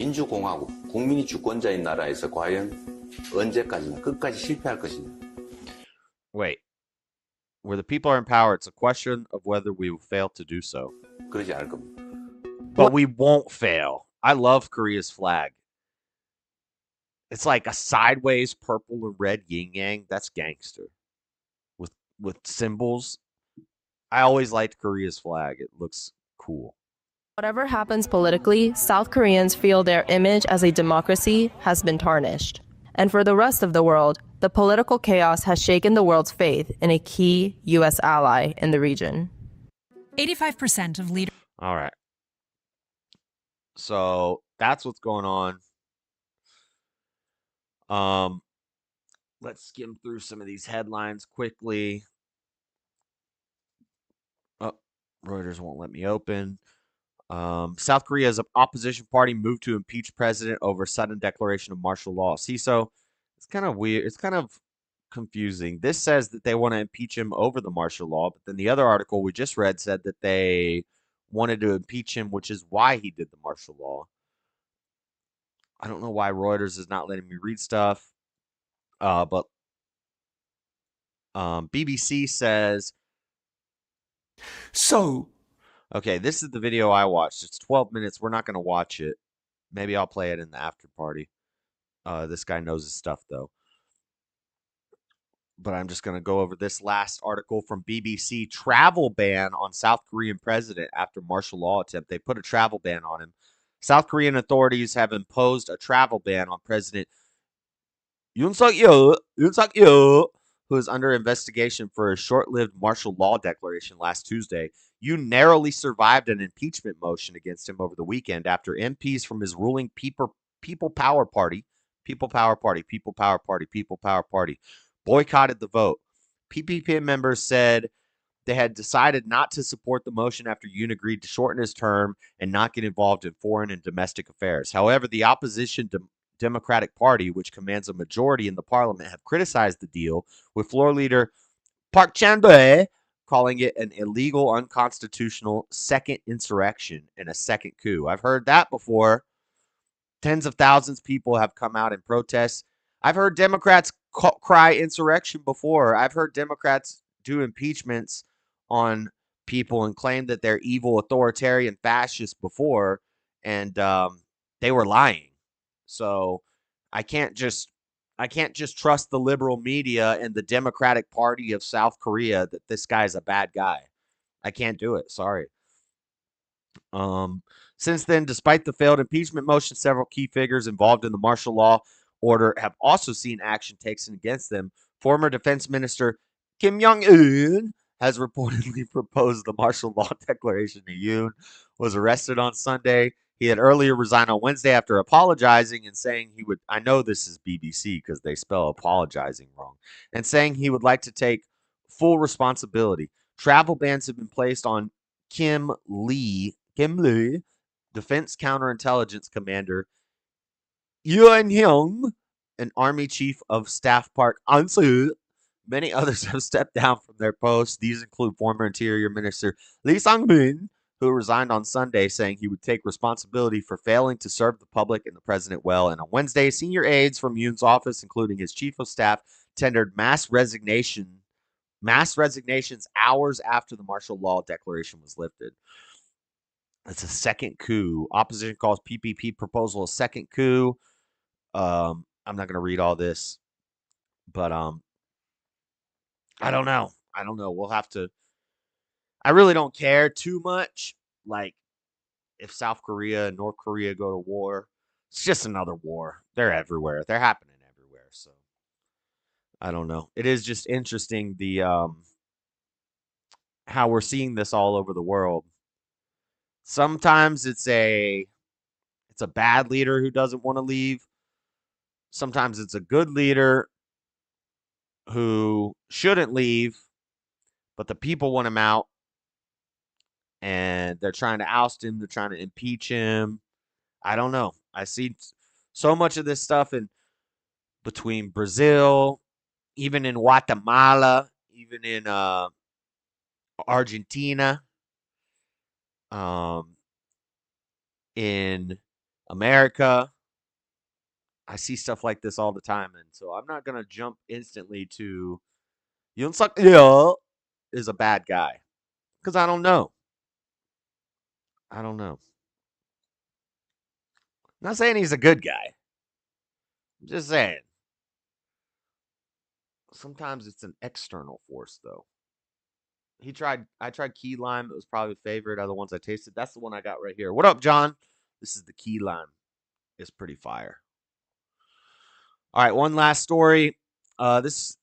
민주공화국, 국민이 주권자인 나라에서 과연 언제까지나 끝까지 실패할 것이냐. Wait. Where the people are in power, it's a question of whether we will fail to do so. 그러지 않을 겁니다. But we won't fail. I love Korea's flag. It's like a sideways purple and red yin-yang. That's gangster. With symbols. I always liked Korea's flag. It looks cool. Whatever happens politically, South Koreans feel their image as a democracy has been tarnished. And for the rest of the world, the political chaos has shaken the world's faith in a key U.S. ally in the region. 85% of leaders... All right. So that's what's going on. Let's skim through some of these headlines quickly. Oh, Reuters won't let me open. South Korea's opposition party moved to impeach president over sudden declaration of martial law. See, so it's kind of weird. It's kind of confusing. This says that they want to impeach him over the martial law, but then the other article we just read said that they wanted to impeach him, which is why he did the martial law. I don't know why Reuters is not letting me read stuff. But BBC says... So... Okay, this is the video I watched. It's 12 minutes. We're not going to watch it. Maybe I'll play it in the after party. This guy knows his stuff, though. But I'm just going to go over this last article from BBC. Travel ban on South Korean president after martial law attempt. They put a travel ban on him. South Korean authorities have imposed a travel ban on President Yoon Suk-yeol, who is under investigation for a short-lived martial law declaration last Tuesday. Yoon narrowly survived an impeachment motion against him over the weekend after MPs from his ruling People Power Party boycotted the vote. PPP members said they had decided not to support the motion after Yoon agreed to shorten his term and not get involved in foreign and domestic affairs. However, the opposition Democratic Party, which commands a majority in the parliament, have criticized the deal, with floor leader Park Chan-dui calling it an illegal, unconstitutional second insurrection and a second coup. I've heard that before. Tens of thousands of people have come out in protest. I've heard Democrats cry insurrection before. I've heard Democrats do impeachments on people and claim that they're evil, authoritarian fascists before, and they were lying. So I can't just trust the liberal media and the Democratic Party of South Korea that this guy's a bad guy. I can't do it. Sorry. Since then, despite the failed impeachment motion, several key figures involved in the martial law order have also seen action taken against them. Former Defense Minister Kim Jong-un has reportedly proposed the martial law declaration to Yoon, was arrested on Sunday. He had earlier resigned on Wednesday after apologizing and saying he would, I know this is BBC because they spell apologizing wrong, and saying he would like to take full responsibility. Travel bans have been placed on Kim Lee, Defense Counterintelligence Commander Yoon Hyung, and Army Chief of Staff Park An-soo. Many others have stepped down from their posts. These include former Interior Minister Lee Sang-min, who resigned on Sunday, saying he would take responsibility for failing to serve the public and the president well. And on Wednesday, senior aides from Yoon's office, including his chief of staff, tendered mass resignations hours after the martial law declaration was lifted. It's a second coup. Opposition calls PPP proposal a second coup. I'm not going to read all this, but I don't know. We'll have to. I really don't care too much. Like, if South Korea and North Korea go to war, it's just another war. They're everywhere. They're happening everywhere. So I don't know. It is just interesting how we're seeing this all over the world. Sometimes it's a bad leader who doesn't want to leave. Sometimes it's a good leader who shouldn't leave, but the people want him out, and they're trying to oust him. They're trying to impeach him. I don't know. I see so much of this stuff in between Brazil, even in Guatemala, even in Argentina, in America. I see stuff like this all the time, and so I'm not gonna jump instantly to Yoon Suk-yeol is a bad guy because I don't know. I'm not saying he's a good guy. I'm just saying. Sometimes it's an external force, though. I tried key lime. It was probably a favorite. Other ones I tasted. That's the one I got right here. What up, John? This is the key lime. It's pretty fire. All right, one last story. This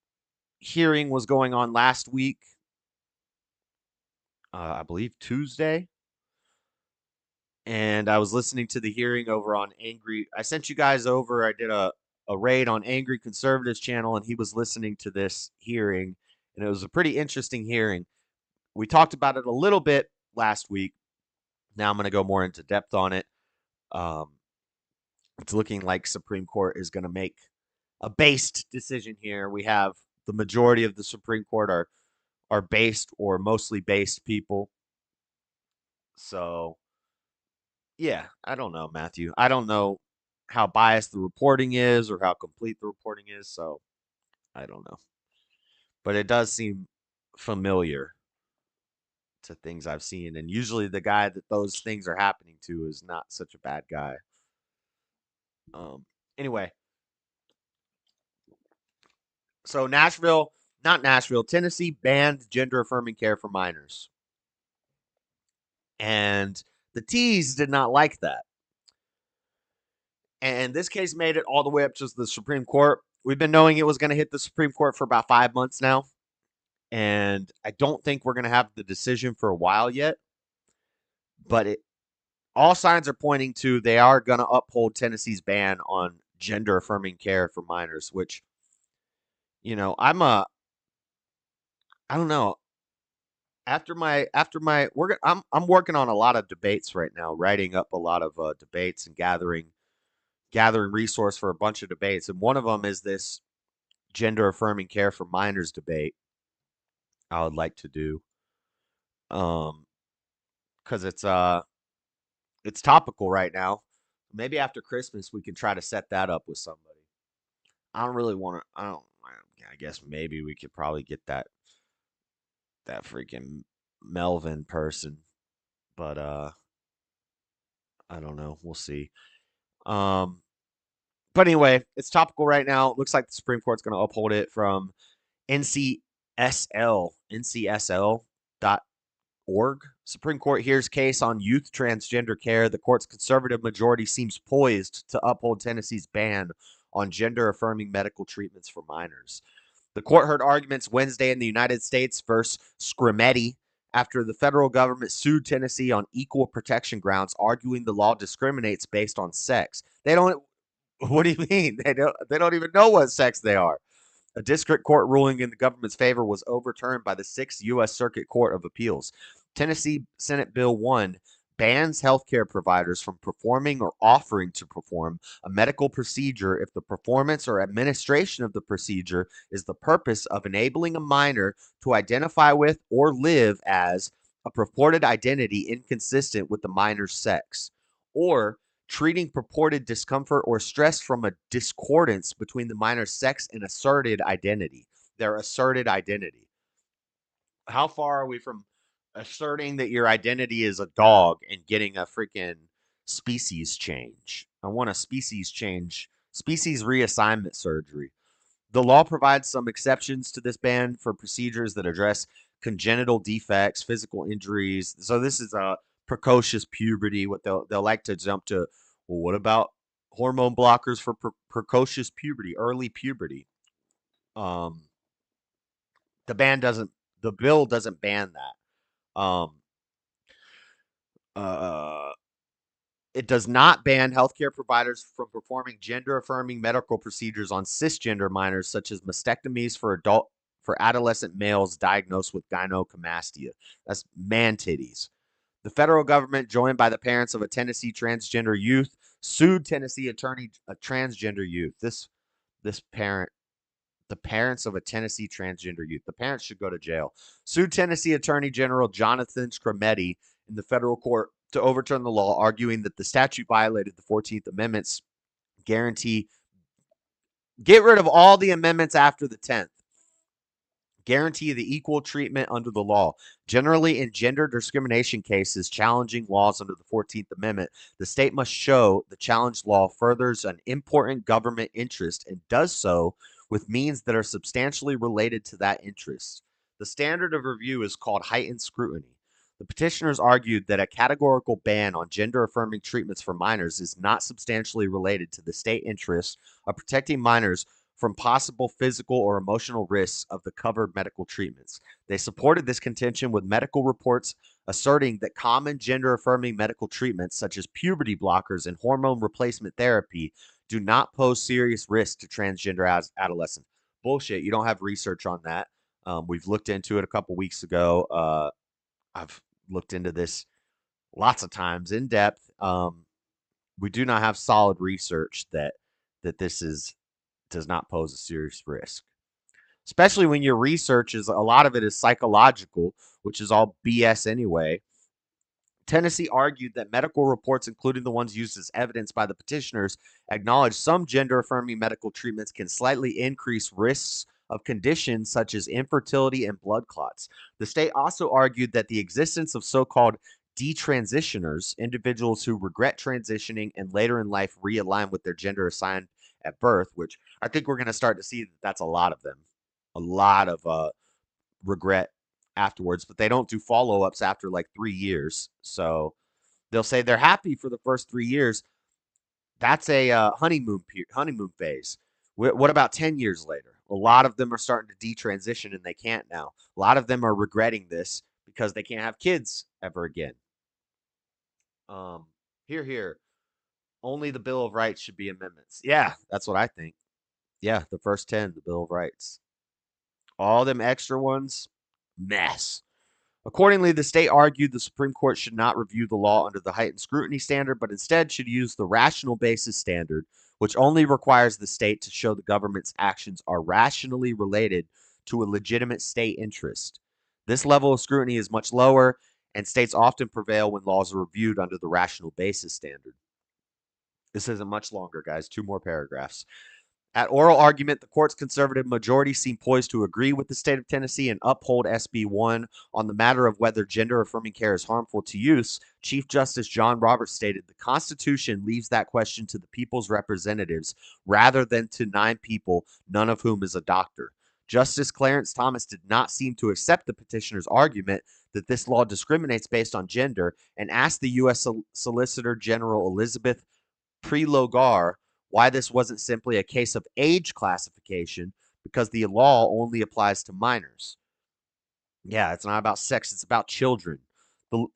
hearing was going on last week. I believe Tuesday. And I was listening to the hearing over on Angry. I sent you guys over. I did a raid on Angry Conservatives channel, and he was listening to this hearing. And it was a pretty interesting hearing. We talked about it a little bit last week. Now I'm going to go more into depth on it. It's looking like Supreme Court is going to make a based decision here. We have the majority of the Supreme Court are based or mostly based people. So, yeah, I don't know, Matthew. I don't know how biased the reporting is or how complete the reporting is. So, I don't know. But it does seem familiar to things I've seen. And usually the guy that those things are happening to is not such a bad guy. Anyway, so Tennessee banned gender affirming care for minors. And the T's did not like that. And this case made it all the way up to the Supreme Court. We've been knowing it was going to hit the Supreme Court for about 5 months now. And I don't think we're going to have the decision for a while yet. But all signs are pointing to they are going to uphold Tennessee's ban on gender affirming care for minors, which, you know, I don't know. I'm working on a lot of debates right now, writing up a lot of debates and gathering resource for a bunch of debates, and one of them is this gender affirming care for minors debate. I would like to do, because it's topical right now. Maybe after Christmas we can try to set that up with somebody. I don't really want to. I guess maybe we could probably get that freaking Melvin person, but I don't know. We'll see. But anyway, it's topical right now. It looks like the Supreme Court's going to uphold it from NCSL.org. Supreme Court hears case on youth transgender care. The court's conservative majority seems poised to uphold Tennessee's ban on gender-affirming medical treatments for minors. The court heard arguments Wednesday in the United States versus Scrimetti after the federal government sued Tennessee on equal protection grounds, arguing the law discriminates based on sex. What do you mean? They don't even know what sex they are. A district court ruling in the government's favor was overturned by the 6th U.S. Circuit Court of Appeals. Tennessee Senate Bill 1 bans healthcare providers from performing or offering to perform a medical procedure if the performance or administration of the procedure is the purpose of enabling a minor to identify with or live as a purported identity inconsistent with the minor's sex, or treating purported discomfort or stress from a discordance between the minor's sex and asserted identity. Their asserted identity. How far are we from asserting that your identity is a dog and getting a freaking species change? I want a species change, species reassignment surgery. The law provides some exceptions to this ban for procedures that address congenital defects, physical injuries. So this is a precocious puberty. What they'll like to jump to. Well, what about hormone blockers for precocious puberty, early puberty? The bill doesn't ban that. It does not ban healthcare providers from performing gender-affirming medical procedures on cisgender minors, such as mastectomies for adolescent males diagnosed with gynecomastia. That's man titties. The federal government, joined by the parents of a Tennessee transgender youth, sued Tennessee attorney a transgender youth. The parents of a Tennessee transgender youth. The parents should go to jail. Sued Tennessee Attorney General Jonathan Scrimetti in the federal court to overturn the law, arguing that the statute violated the 14th Amendment's guarantee. Get rid of all the amendments after the 10th. Guarantee the equal treatment under the law. Generally, in gender discrimination cases challenging laws under the 14th Amendment, the state must show the challenged law furthers an important government interest and does so with means that are substantially related to that interest. The standard of review is called heightened scrutiny. The petitioners argued that a categorical ban on gender-affirming treatments for minors is not substantially related to the state interest of protecting minors from possible physical or emotional risks of the covered medical treatments. They supported this contention with medical reports asserting that common gender-affirming medical treatments, such as puberty blockers and hormone replacement therapy, do not pose serious risk to transgender adolescents. Bullshit. You don't have research on that. We've looked into it a couple weeks ago. I've looked into this lots of times in depth. We do not have solid research that this does not pose a serious risk, especially when your research is, a lot of it is psychological, which is all BS anyway. Tennessee argued that medical reports, including the ones used as evidence by the petitioners, acknowledge some gender-affirming medical treatments can slightly increase risks of conditions such as infertility and blood clots. The state also argued that the existence of so-called detransitioners, individuals who regret transitioning and later in life realign with their gender assigned at birth, which I think we're going to start to see that that's a lot of them. A lot of regret afterwards, but they don't do follow-ups after like 3 years. So they'll say they're happy for the first 3 years. That's a honeymoon phase. What about 10 years later? A lot of them are starting to detransition and they can't now. A lot of them are regretting this because they can't have kids ever again. Here. Only the Bill of Rights should be amendments. Yeah, that's what I think. Yeah, the first 10, the Bill of Rights. All them extra ones, mess. Accordingly, the state argued the Supreme Court should not review the law under the heightened scrutiny standard, but instead should use the rational basis standard, which only requires the state to show the government's actions are rationally related to a legitimate state interest. This level of scrutiny is much lower, and states often prevail when laws are reviewed under the rational basis standard. This isn't much longer, guys. 2 more paragraphs. At oral argument, the court's conservative majority seemed poised to agree with the state of Tennessee and uphold SB 1 on the matter of whether gender-affirming care is harmful to use. Chief Justice John Roberts stated, "The Constitution leaves that question to the people's representatives rather than to 9 people, none of whom is a doctor." Justice Clarence Thomas did not seem to accept the petitioner's argument that this law discriminates based on gender and asked the U.S. Solicitor General Elizabeth Prelogar why this wasn't simply a case of age classification because the law only applies to minors. Yeah, it's not about sex. It's about children.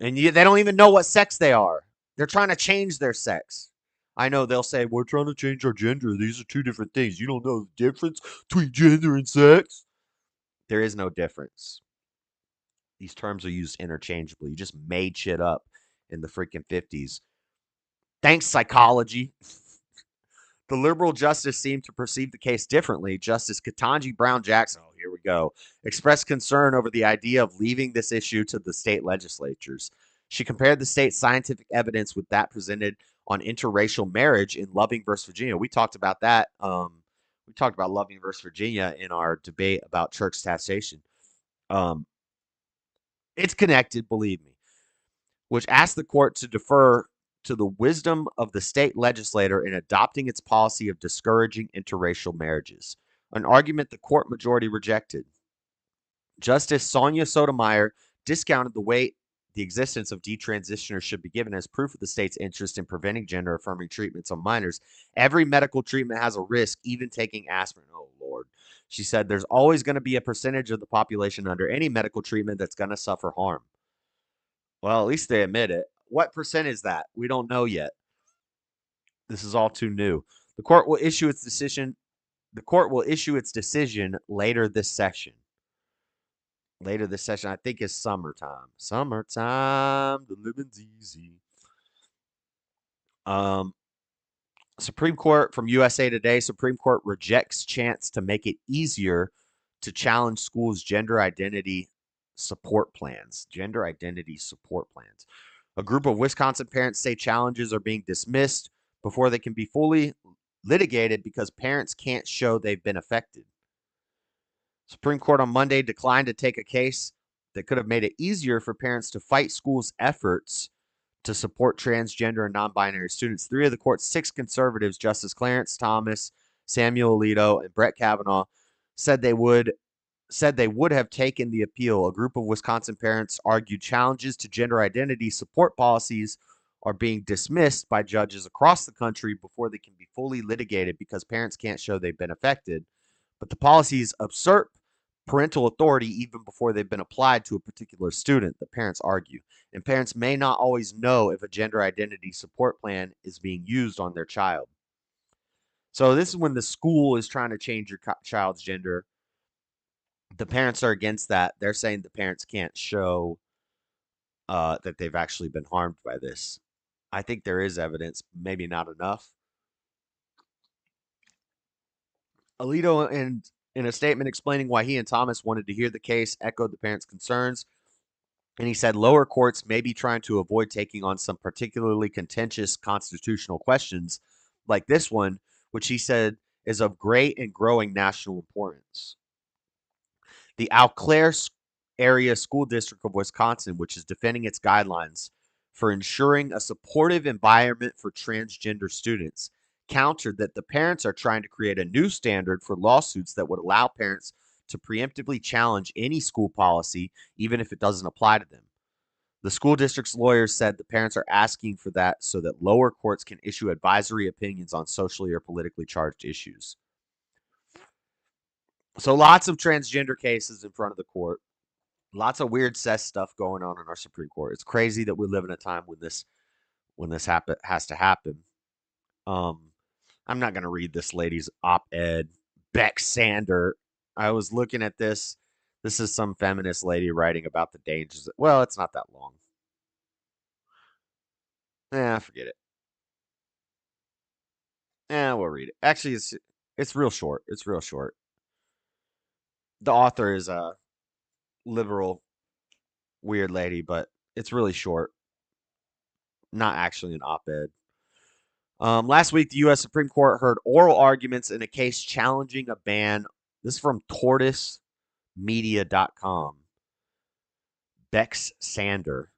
They don't even know what sex they are. They're trying to change their sex. I know they'll say, we're trying to change our gender. These are 2 different things. You don't know the difference between gender and sex? There is no difference. These terms are used interchangeably. You just made shit up in the freaking 50s. Thanks, psychology. The liberal justice seemed to perceive the case differently. Justice Ketanji Brown Jackson, here we go, expressed concern over the idea of leaving this issue to the state legislatures. She compared the state's scientific evidence with that presented on interracial marriage in Loving versus Virginia. We talked about that. We talked about Loving versus Virginia in our debate about church taxation. It's connected, believe me, which asked the court to defer to the wisdom of the state legislature in adopting its policy of discouraging interracial marriages, an argument the court majority rejected. Justice Sonia Sotomayor discounted the weight the existence of detransitioners should be given as proof of the state's interest in preventing gender-affirming treatments on minors. Every medical treatment has a risk, even taking aspirin. Oh, Lord. She said there's always going to be a percentage of the population under any medical treatment that's going to suffer harm. Well, at least they admit it. What percent is that? We don't know yet. This is all too new. The court will issue its decision. The court will issue its decision later this session. Later this session, I think, is summertime. Summertime, the living's easy. Supreme Court from USA Today. Supreme Court rejects chance to make it easier to challenge schools' gender identity support plans. Gender identity support plans. A group of Wisconsin parents say challenges are being dismissed before they can be fully litigated because parents can't show they've been affected. Supreme Court on Monday declined to take a case that could have made it easier for parents to fight schools' efforts to support transgender and non-binary students. 3 of the court's 6 conservatives, Justice Clarence Thomas, Samuel Alito, and Brett Kavanaugh, said they would have taken the appeal. A group of Wisconsin parents argued challenges to gender identity support policies are being dismissed by judges across the country before they can be fully litigated because parents can't show they've been affected. But the policies usurp parental authority even before they've been applied to a particular student, the parents argue. And parents may not always know if a gender identity support plan is being used on their child. So this is when the school is trying to change your child's gender. The parents are against that. They're saying the parents can't show that they've actually been harmed by this. I think there is evidence, maybe not enough. Alito, in a statement explaining why he and Thomas wanted to hear the case, echoed the parents' concerns. And he said lower courts may be trying to avoid taking on some particularly contentious constitutional questions like this one, which he said is of great and growing national importance. The Eau Claire area school district of Wisconsin, which is defending its guidelines for ensuring a supportive environment for transgender students, countered that the parents are trying to create a new standard for lawsuits that would allow parents to preemptively challenge any school policy, even if it doesn't apply to them. The school district's lawyers said the parents are asking for that so that lower courts can issue advisory opinions on socially or politically charged issues. So lots of transgender cases in front of the court. Lots of weird cess stuff going on in our Supreme Court. It's crazy that we live in a time when this has to happen. I'm not going to read this lady's op-ed. Beck Sander. I was looking at this. This is some feminist lady writing about the dangers. Well, it's not that long. Forget it. We'll read it. Actually, it's real short. It's real short. The author is a liberal, weird lady, but it's really short. Not actually an op-ed. Last week, the U.S. Supreme Court heard oral arguments in a case challenging a ban. This is from tortoisemedia.com. Bex Sander.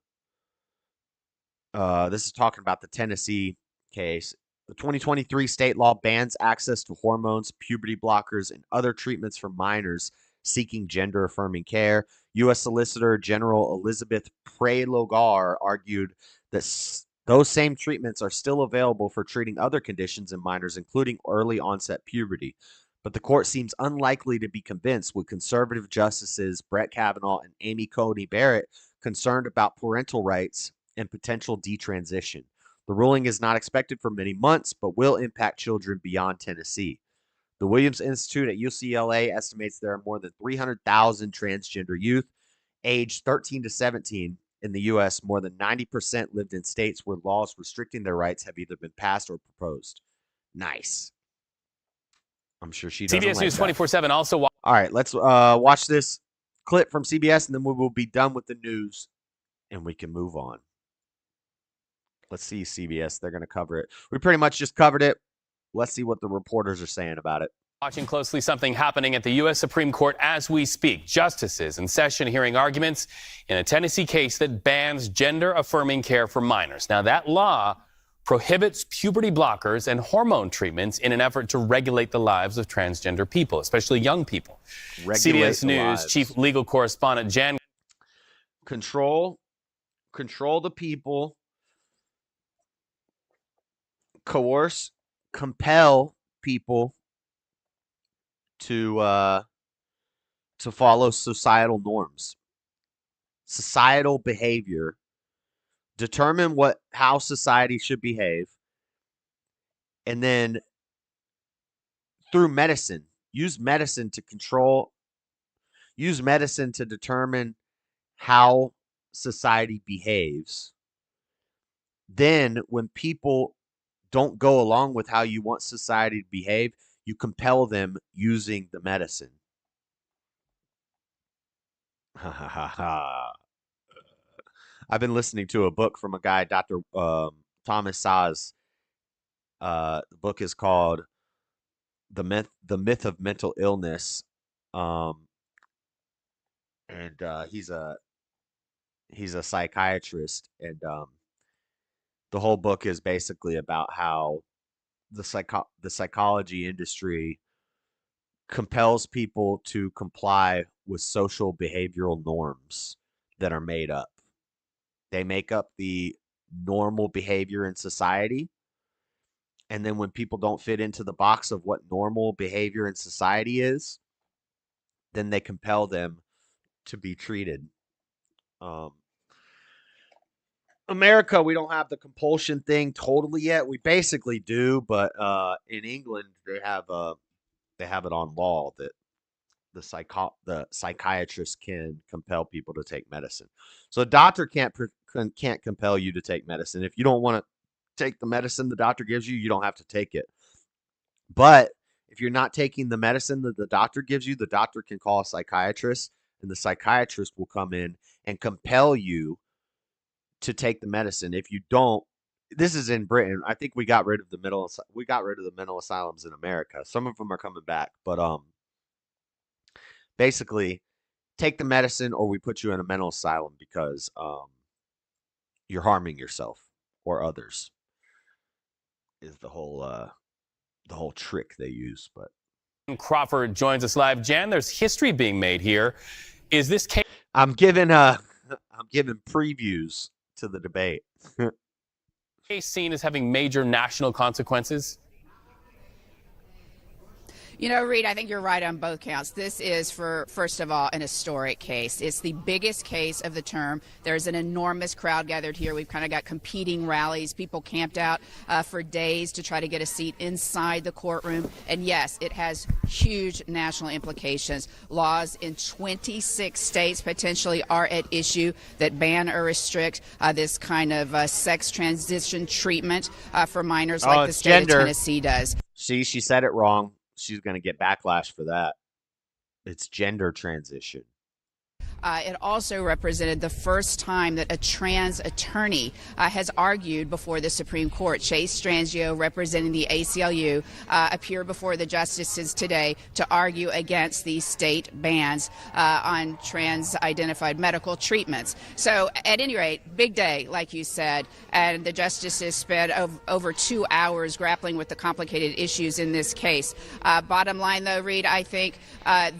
This is talking about the Tennessee case. The 2023 state law bans access to hormones, puberty blockers, and other treatments for minors seeking gender-affirming care. U.S. Solicitor General Elizabeth Prelogar argued that those same treatments are still available for treating other conditions in minors, including early onset puberty. But the court seems unlikely to be convinced, with conservative justices Brett Kavanaugh and Amy Coney Barrett concerned about parental rights and potential detransition. The ruling is not expected for many months, but will impact children beyond Tennessee. The Williams Institute at UCLA estimates there are more than 300,000 transgender youth aged 13 to 17 in the U.S. More than 90% lived in states where laws restricting their rights have either been passed or proposed. Nice. I'm sure she doesn't CBS like News that. 24/7 also. All right, let's watch this clip from CBS, and then we will be done with the news, and we can move on. Let's see CBS. They're going to cover it. We pretty much just covered it. Let's see what the reporters are saying about it. Watching closely something happening at the U.S. Supreme Court as we speak. Justices in session hearing arguments in a Tennessee case that bans gender-affirming care for minors. Now, that law prohibits puberty blockers and hormone treatments in an effort to regulate the lives of transgender people, especially young people. CBS News chief legal correspondent Jan. Control the people, coerce, compel people to follow societal norms, societal behavior, determine how society should behave, and then through medicine, use medicine to determine how society behaves. Then when people don't go along with how you want society to behave, you compel them using the medicine. I've been listening to a book from a guy, Dr. Thomas Saz. The book is called The Myth of Mental Illness. And he's a psychiatrist, and the whole book is basically about how the psychology industry compels people to comply with social behavioral norms that are made up. They make up the normal behavior in society, and then when people don't fit into the box of what normal behavior in society is, then they compel them to be treated. America, we don't have the compulsion thing totally yet. We basically do, but in England they have it on law that the psychiatrist can compel people to take medicine. So a doctor can't compel you to take medicine. If you don't want to take the medicine the doctor gives you, you don't have to take it. But if you're not taking the medicine that the doctor gives you, the doctor can call a psychiatrist, and the psychiatrist will come in and compel you to take the medicine. If you don't, this is in Britain. I think we got rid of the mental asylums in America. Some of them are coming back, but basically take the medicine or we put you in a mental asylum because you're harming yourself or others. Is the whole trick they use. But Crawford joins us live. Jan, there's history being made here. Is this case? I'm giving previews to the debate. Case seen as having major national consequences? You know, Reed, I think you're right on both counts. This is, first of all, an historic case. It's the biggest case of the term. There's an enormous crowd gathered here. We've kind of got competing rallies. People camped out for days to try to get a seat inside the courtroom. And yes, it has huge national implications. Laws in 26 states potentially are at issue that ban or restrict this kind of sex transition treatment for minors like the state of Tennessee does. See, she said it wrong. She's going to get backlash for that. It's gender transition. It also represented the first time that a trans attorney has argued before the Supreme Court. Chase Strangio, representing the ACLU, appeared before the justices today to argue against these state bans on trans-identified medical treatments. So, at any rate, big day, like you said, and the justices spent over 2 hours grappling with the complicated issues in this case. Bottom line, though, Reed, I think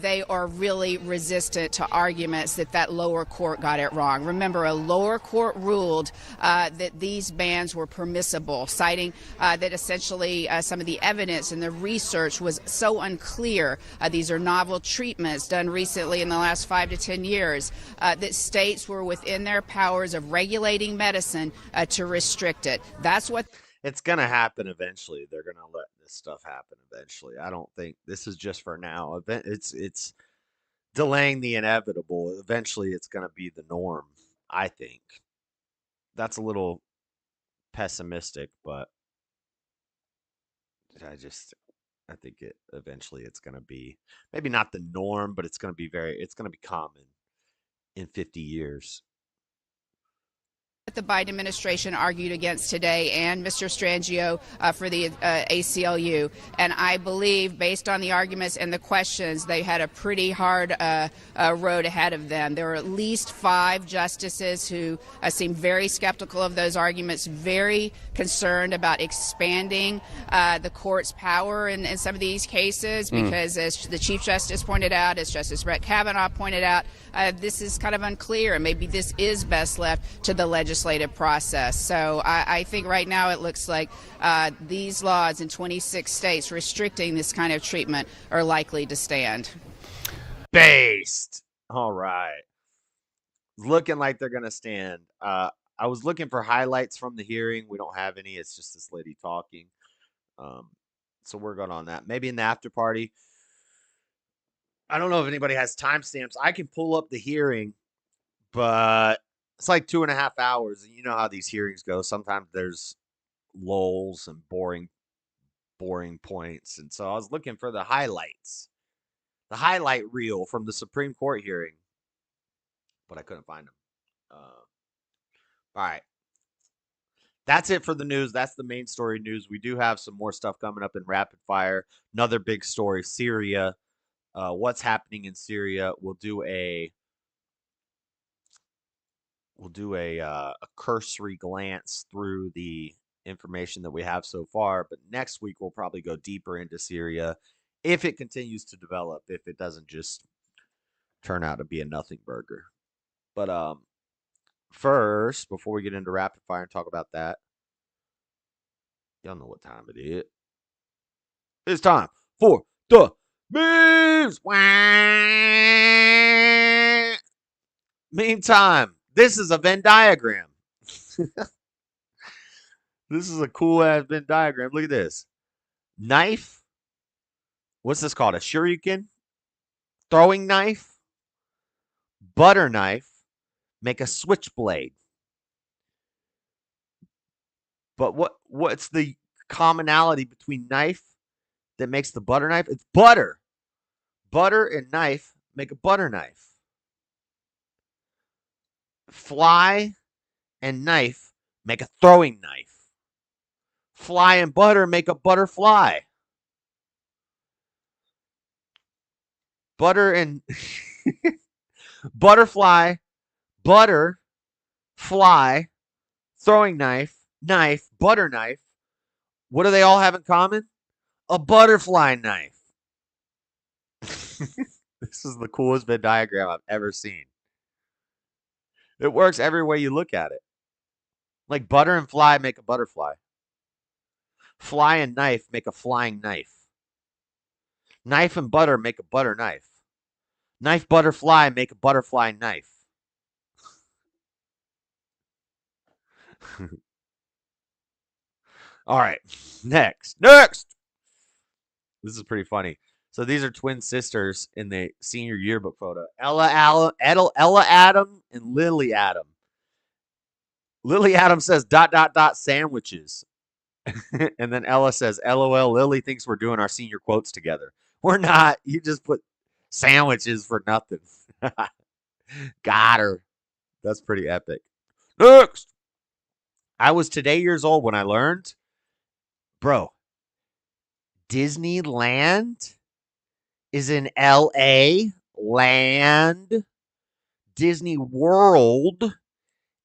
they are really resistant to arguments that lower court got it wrong. Remember, a lower court ruled that these bans were permissible, citing that essentially some of the evidence and the research was so unclear. These are novel treatments done recently in the last 5 to 10 years, that states were within their powers of regulating medicine to restrict it. That's what... It's going to happen eventually. They're going to let this stuff happen eventually. I don't think this is just for now. It's delaying the inevitable. Eventually, it's going to be the norm, I think. That's a little pessimistic, but I think eventually it's going to be maybe not the norm, but it's going to be common in 50 years. The Biden administration argued against today, and Mr. Strangio for the ACLU. And I believe, based on the arguments and the questions, they had a pretty hard road ahead of them. There were at least 5 justices who seemed very skeptical of those arguments, very concerned about expanding the court's power in some of these cases, because as the Chief Justice pointed out, as Justice Brett Kavanaugh pointed out, this is kind of unclear, and maybe this is best left to the legislative process. So I think right now it looks like these laws in 26 states restricting this kind of treatment are likely to stand. Based. All right. Looking like they're going to stand. I was looking for highlights from the hearing. We don't have any. It's just this lady talking. So we're going on that. Maybe in the after party. I don't know if anybody has timestamps. I can pull up the hearing, but it's like 2.5 hours. And you know how these hearings go. Sometimes there's lulls and boring points. And so I was looking for the highlights, the highlight reel from the Supreme Court hearing, but I couldn't find them. All right. That's it for the news. That's the main story news. We do have some more stuff coming up in rapid fire. Another big story, Syria. What's happening in Syria? We'll do a cursory glance through the information that we have so far. But next week, we'll probably go deeper into Syria if it continues to develop, if it doesn't just turn out to be a nothing burger. But first, before we get into rapid fire and talk about that, y'all know what time it is. It's time for the memes. Meantime, this is a Venn diagram. This is a cool ass Venn diagram. Look at this. Knife. What's this called? A shuriken? Throwing knife? Butter knife. Make a switchblade. But what's the commonality between knife that makes the butter knife? It's butter. Butter and knife make a butter knife. Fly and knife make a throwing knife. Fly and butter make a butterfly. Butter and butterfly, butter, fly, throwing knife, butter knife. What do they all have in common? A butterfly knife. This is the coolest Venn diagram I've ever seen. It works every way you look at it. Like butter and fly make a butterfly. Fly and knife make a flying knife. Knife and butter make a butter knife. Knife, butterfly make a butterfly knife. All right, next. This is pretty funny. So these are twin sisters in the senior yearbook photo. Ella Adam and Lily Adam. Lily Adam says ... sandwiches. And then Ella says, LOL, Lily thinks we're doing our senior quotes together. We're not. You just put sandwiches for nothing. Got her. That's pretty epic. Next. I was today years old when I learned, bro, Disneyland is in LA. Land. Disney World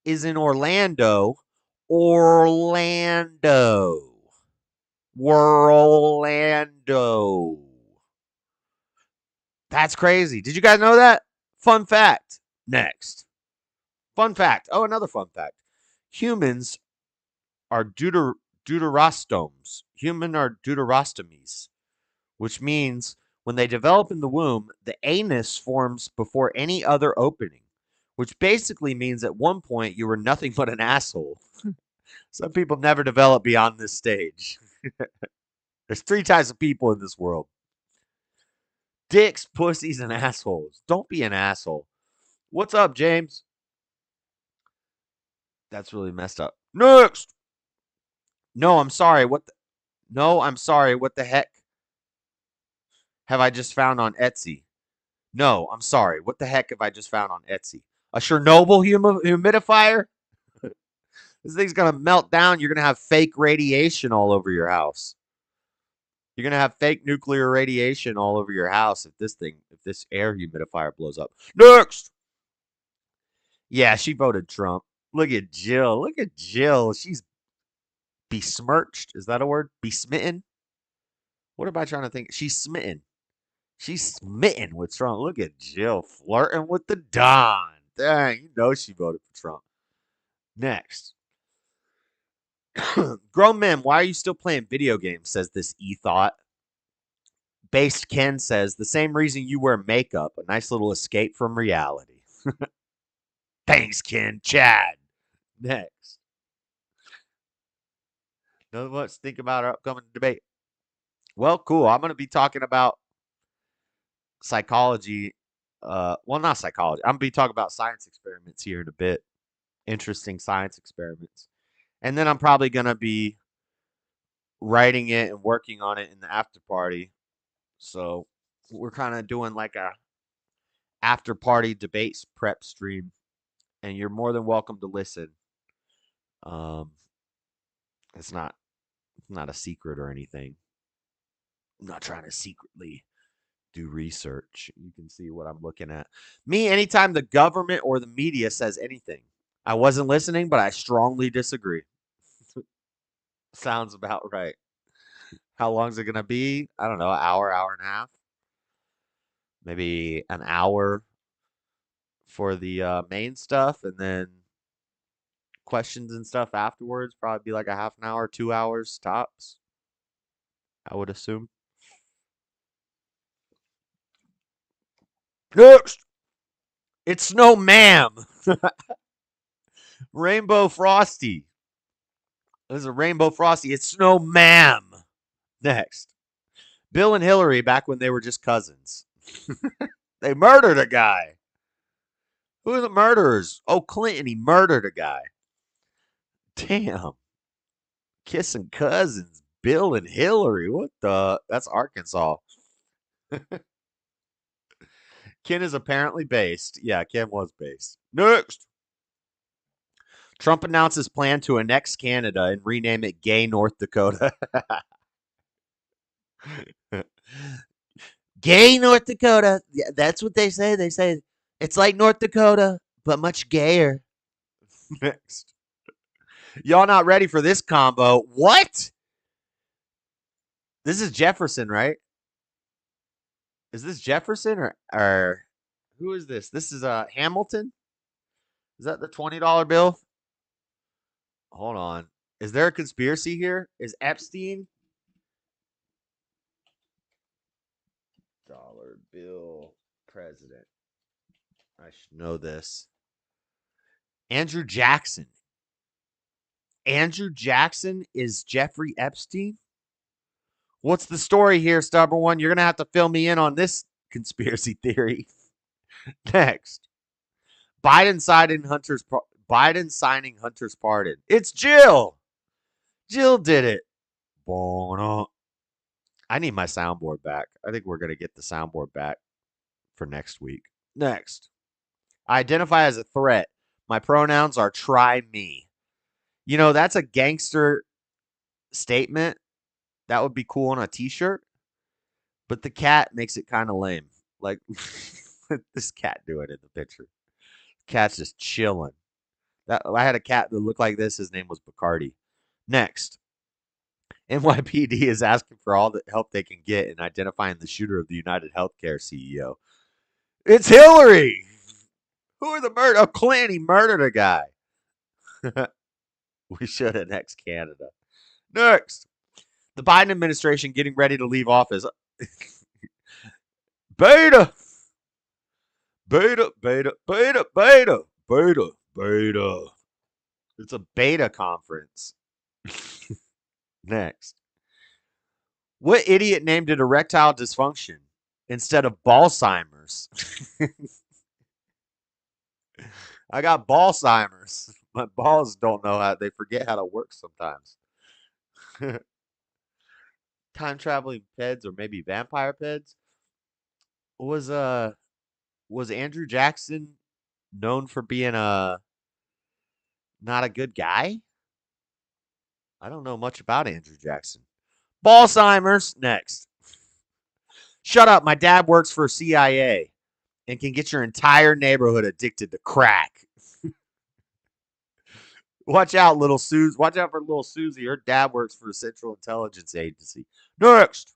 is in Orlando. Orlando. That's crazy. Did you guys know that? Fun fact. Next. Fun fact. Oh, another fun fact. Humans are deuterostomes. Human are deuterostomies, which means when they develop in the womb, the anus forms before any other opening, which basically means at one point you were nothing but an asshole. Some people never develop beyond this stage. There's 3 types of people in this world. Dicks, pussies, and assholes. Don't be an asshole. What's up, James? That's really messed up. Next. No, I'm sorry. What the heck have I just found on Etsy? No, I'm sorry. What the heck have I just found on Etsy? A Chernobyl humidifier? This thing's going to melt down. You're going to have fake radiation all over your house. You're going to have fake nuclear radiation all over your house if this air humidifier blows up. Next. Yeah, she voted Trump. Look at Jill. She's besmirched. Is that a word? Besmitten? What am I trying to think? She's smitten. She's smitten with Trump. Look at Jill flirting with the Don. Dang, you know she voted for Trump. Next. Grown men, why are you still playing video games? Says this e-thought. Based Ken says, the same reason you wear makeup. A nice little escape from reality. Thanks, Ken. Chad. Next. Nothing much to think about our upcoming debate. Well, cool. I'm going to be talking about psychology. Not psychology. I'm going to be talking about science experiments here in a bit. Interesting science experiments. And then I'm probably going to be writing it and working on it in the after party. So we're kind of doing like a after party debates prep stream. And you're more than welcome to listen. It's not a secret or anything. I'm not trying to secretly do research. You can see what I'm looking at. Me, anytime the government or the media says anything, I wasn't listening, but I strongly disagree. Sounds about right. How long is it going to be? I don't know, an hour and a half. Maybe an hour for the main stuff, and then questions and stuff afterwards. Probably be like a half an hour, 2 hours tops, I would assume. Next. It's no ma'am. Rainbow Frosty. There's a Rainbow Frosty. It's no ma'am. Next. Bill and Hillary back when they were just cousins. They murdered a guy. Who are the murderers? Oh, Clinton. He murdered a guy. Damn. Kissing cousins. Bill and Hillary. What the? That's Arkansas. Ken is apparently based. Yeah, Ken was based. Next. Trump announces plan to annex Canada and rename it Gay North Dakota. Gay North Dakota. Yeah, that's what they say. They say it's like North Dakota, but much gayer. Next. Y'all not ready for this combo. What? This is Jefferson, right? Is this Jefferson or who is this? This is Hamilton? Is that the $20 bill? Hold on. Is there a conspiracy here? Is Epstein? Dollar bill president. I should know this. Andrew Jackson. Andrew Jackson is Jeffrey Epstein? What's the story here, Stubborn One? You're going to have to fill me in on this conspiracy theory. Next. Biden signing Hunter's pardon. It's Jill. Jill did it. I need my soundboard back. I think we're going to get the soundboard back for next week. Next. I identify as a threat. My pronouns are try me. You know, that's a gangster statement. That would be cool on a t-shirt. But the cat makes it kind of lame. Like, this cat doing in the picture. Cat's just chilling. I had a cat that looked like this. His name was Bacardi. Next. NYPD is asking for all the help they can get in identifying the shooter of the United Healthcare CEO. It's Hillary! Who are the murder? Oh, Clinton, he murdered a guy. We should have next Canada. Next. The Biden administration getting ready to leave office. Beta. Beta, beta, beta, beta, beta, beta. It's a beta conference. Next. What idiot named it erectile dysfunction instead of Balzheimer's? I got Balzheimer's. My balls don't know how, they forget how to work sometimes. Time traveling peds or maybe vampire peds. Was Andrew Jackson known for being not a good guy? I don't know much about Andrew Jackson. Balzheimer's next. Shut up. My dad works for CIA and can get your entire neighborhood addicted to crack. Watch out, little Susie. Watch out for little Susie. Her dad works for the Central Intelligence Agency. Next.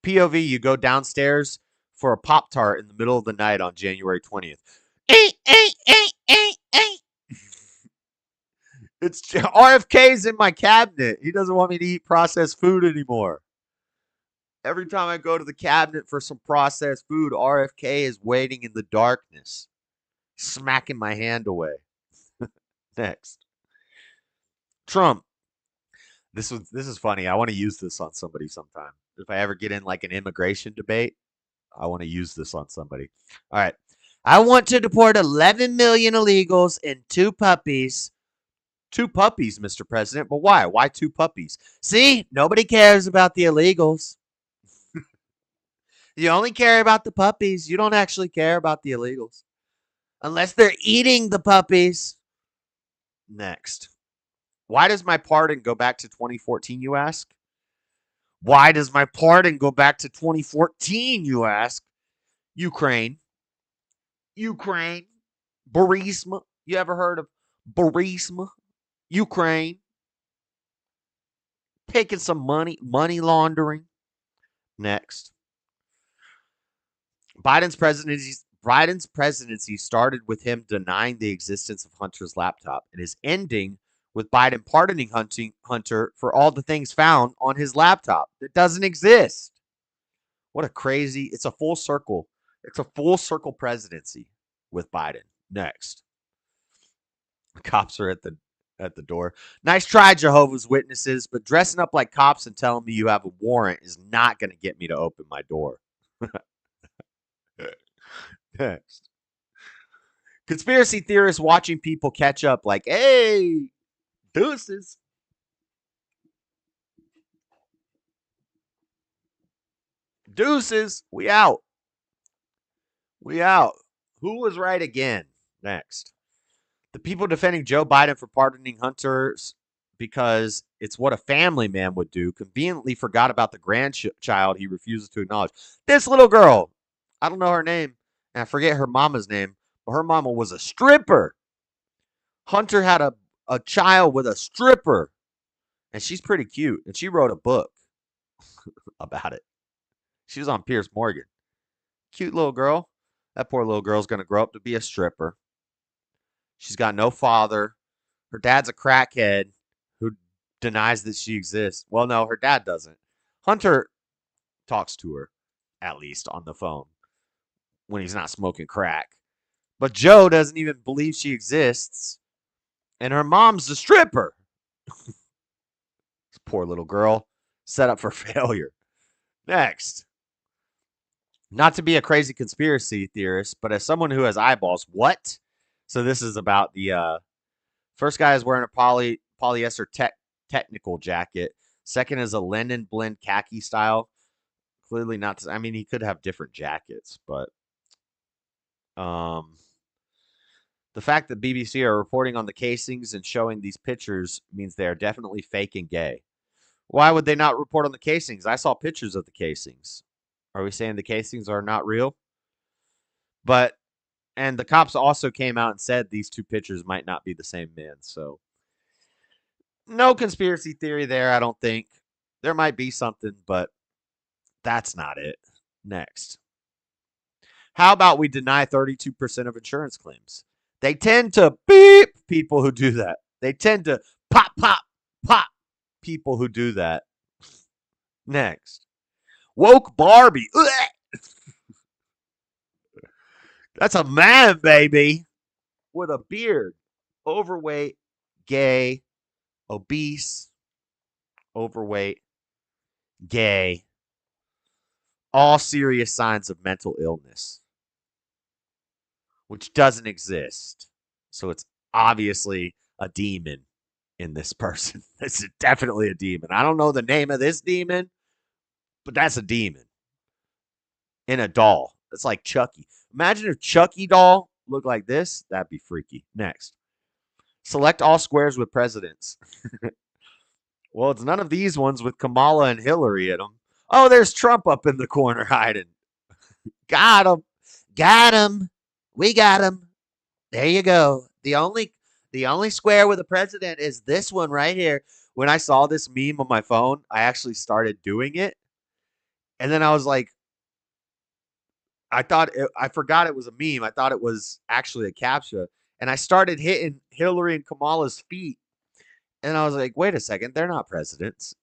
POV, you go downstairs for a Pop-Tart in the middle of the night on January 20th. It's RFK's in my cabinet. He doesn't want me to eat processed food anymore. Every time I go to the cabinet for some processed food, RFK is waiting in the darkness, smacking my hand away. Next. Trump. This is funny. I want to use this on somebody sometime. If I ever get in like an immigration debate, I want to use this on somebody. All right. I want to deport 11 million illegals and 2 puppies. 2 puppies, Mr. President. But why? Why 2 puppies? See, nobody cares about the illegals. You only care about the puppies. You don't actually care about the illegals. Unless they're eating the puppies. Next. Why does my pardon go back to 2014, you ask? Why does my pardon go back to 2014, you ask? Ukraine. Burisma. You ever heard of Burisma? Ukraine. Taking some money laundering. Next. Biden's presidency started with him denying the existence of Hunter's laptop and is ending with Biden pardoning Hunter for all the things found on his laptop that doesn't exist. What a crazy, it's a full circle. It's a full circle presidency with Biden. Next. Cops are at the door. Nice try, Jehovah's Witnesses, but dressing up like cops and telling me you have a warrant is not going to get me to open my door. Next. Conspiracy theorists watching people catch up like, hey, deuces. Deuces. We out. We out. Who was right again? Next. The people defending Joe Biden for pardoning Hunters because it's what a family man would do conveniently forgot about the grandchild he refuses to acknowledge. This little girl. I don't know her name. And I forget her mama's name. But her mama was a stripper. Hunter had a a child with a stripper. And she's pretty cute. And she wrote a book about it. She was on Piers Morgan. Cute little girl. That poor little girl's going to grow up to be a stripper. She's got no father. Her dad's a crackhead who denies that she exists. Well, no, her dad doesn't. Hunter talks to her, at least on the phone, when he's not smoking crack. But Joe doesn't even believe she exists. And her mom's a stripper. This poor little girl set up for failure. Next. Not to be a crazy conspiracy theorist, but as someone who has eyeballs, what? So this is about the first guy is wearing a polyester technical jacket. Second is a linen blend khaki style. Clearly not. I mean, he could have different jackets, but the fact that BBC are reporting on the casings and showing these pictures means they are definitely fake and gay. Why would they not report on the casings? I saw pictures of the casings. Are we saying the casings are not real? And the cops also came out and said these two pictures might not be the same men. So no conspiracy theory there, I don't think. There might be something, but that's not it. Next. How about we deny 32% of insurance claims? They tend to beep people who do that. They tend to pop people who do that. Next. Woke Barbie. That's a man, baby. With a beard. Overweight, gay, obese, overweight, gay. All serious signs of mental illness. Which doesn't exist. So it's obviously a demon in this person. This is definitely a demon. I don't know the name of this demon, but that's a demon. In a doll. It's like Chucky. Imagine if Chucky doll looked like this. That'd be freaky. Next. Select all squares with presidents. Well, it's none of these ones with Kamala and Hillary in them. Oh, there's Trump up in the corner hiding. Got him. Got him. We got him. There you go. The only square with a president is this one right here. When I saw this meme on my phone, I actually started doing it. And then I was like, I forgot it was a meme. I thought it was actually a CAPTCHA. And I started hitting Hillary and Kamala's feet. And I was like, wait a second, they're not presidents.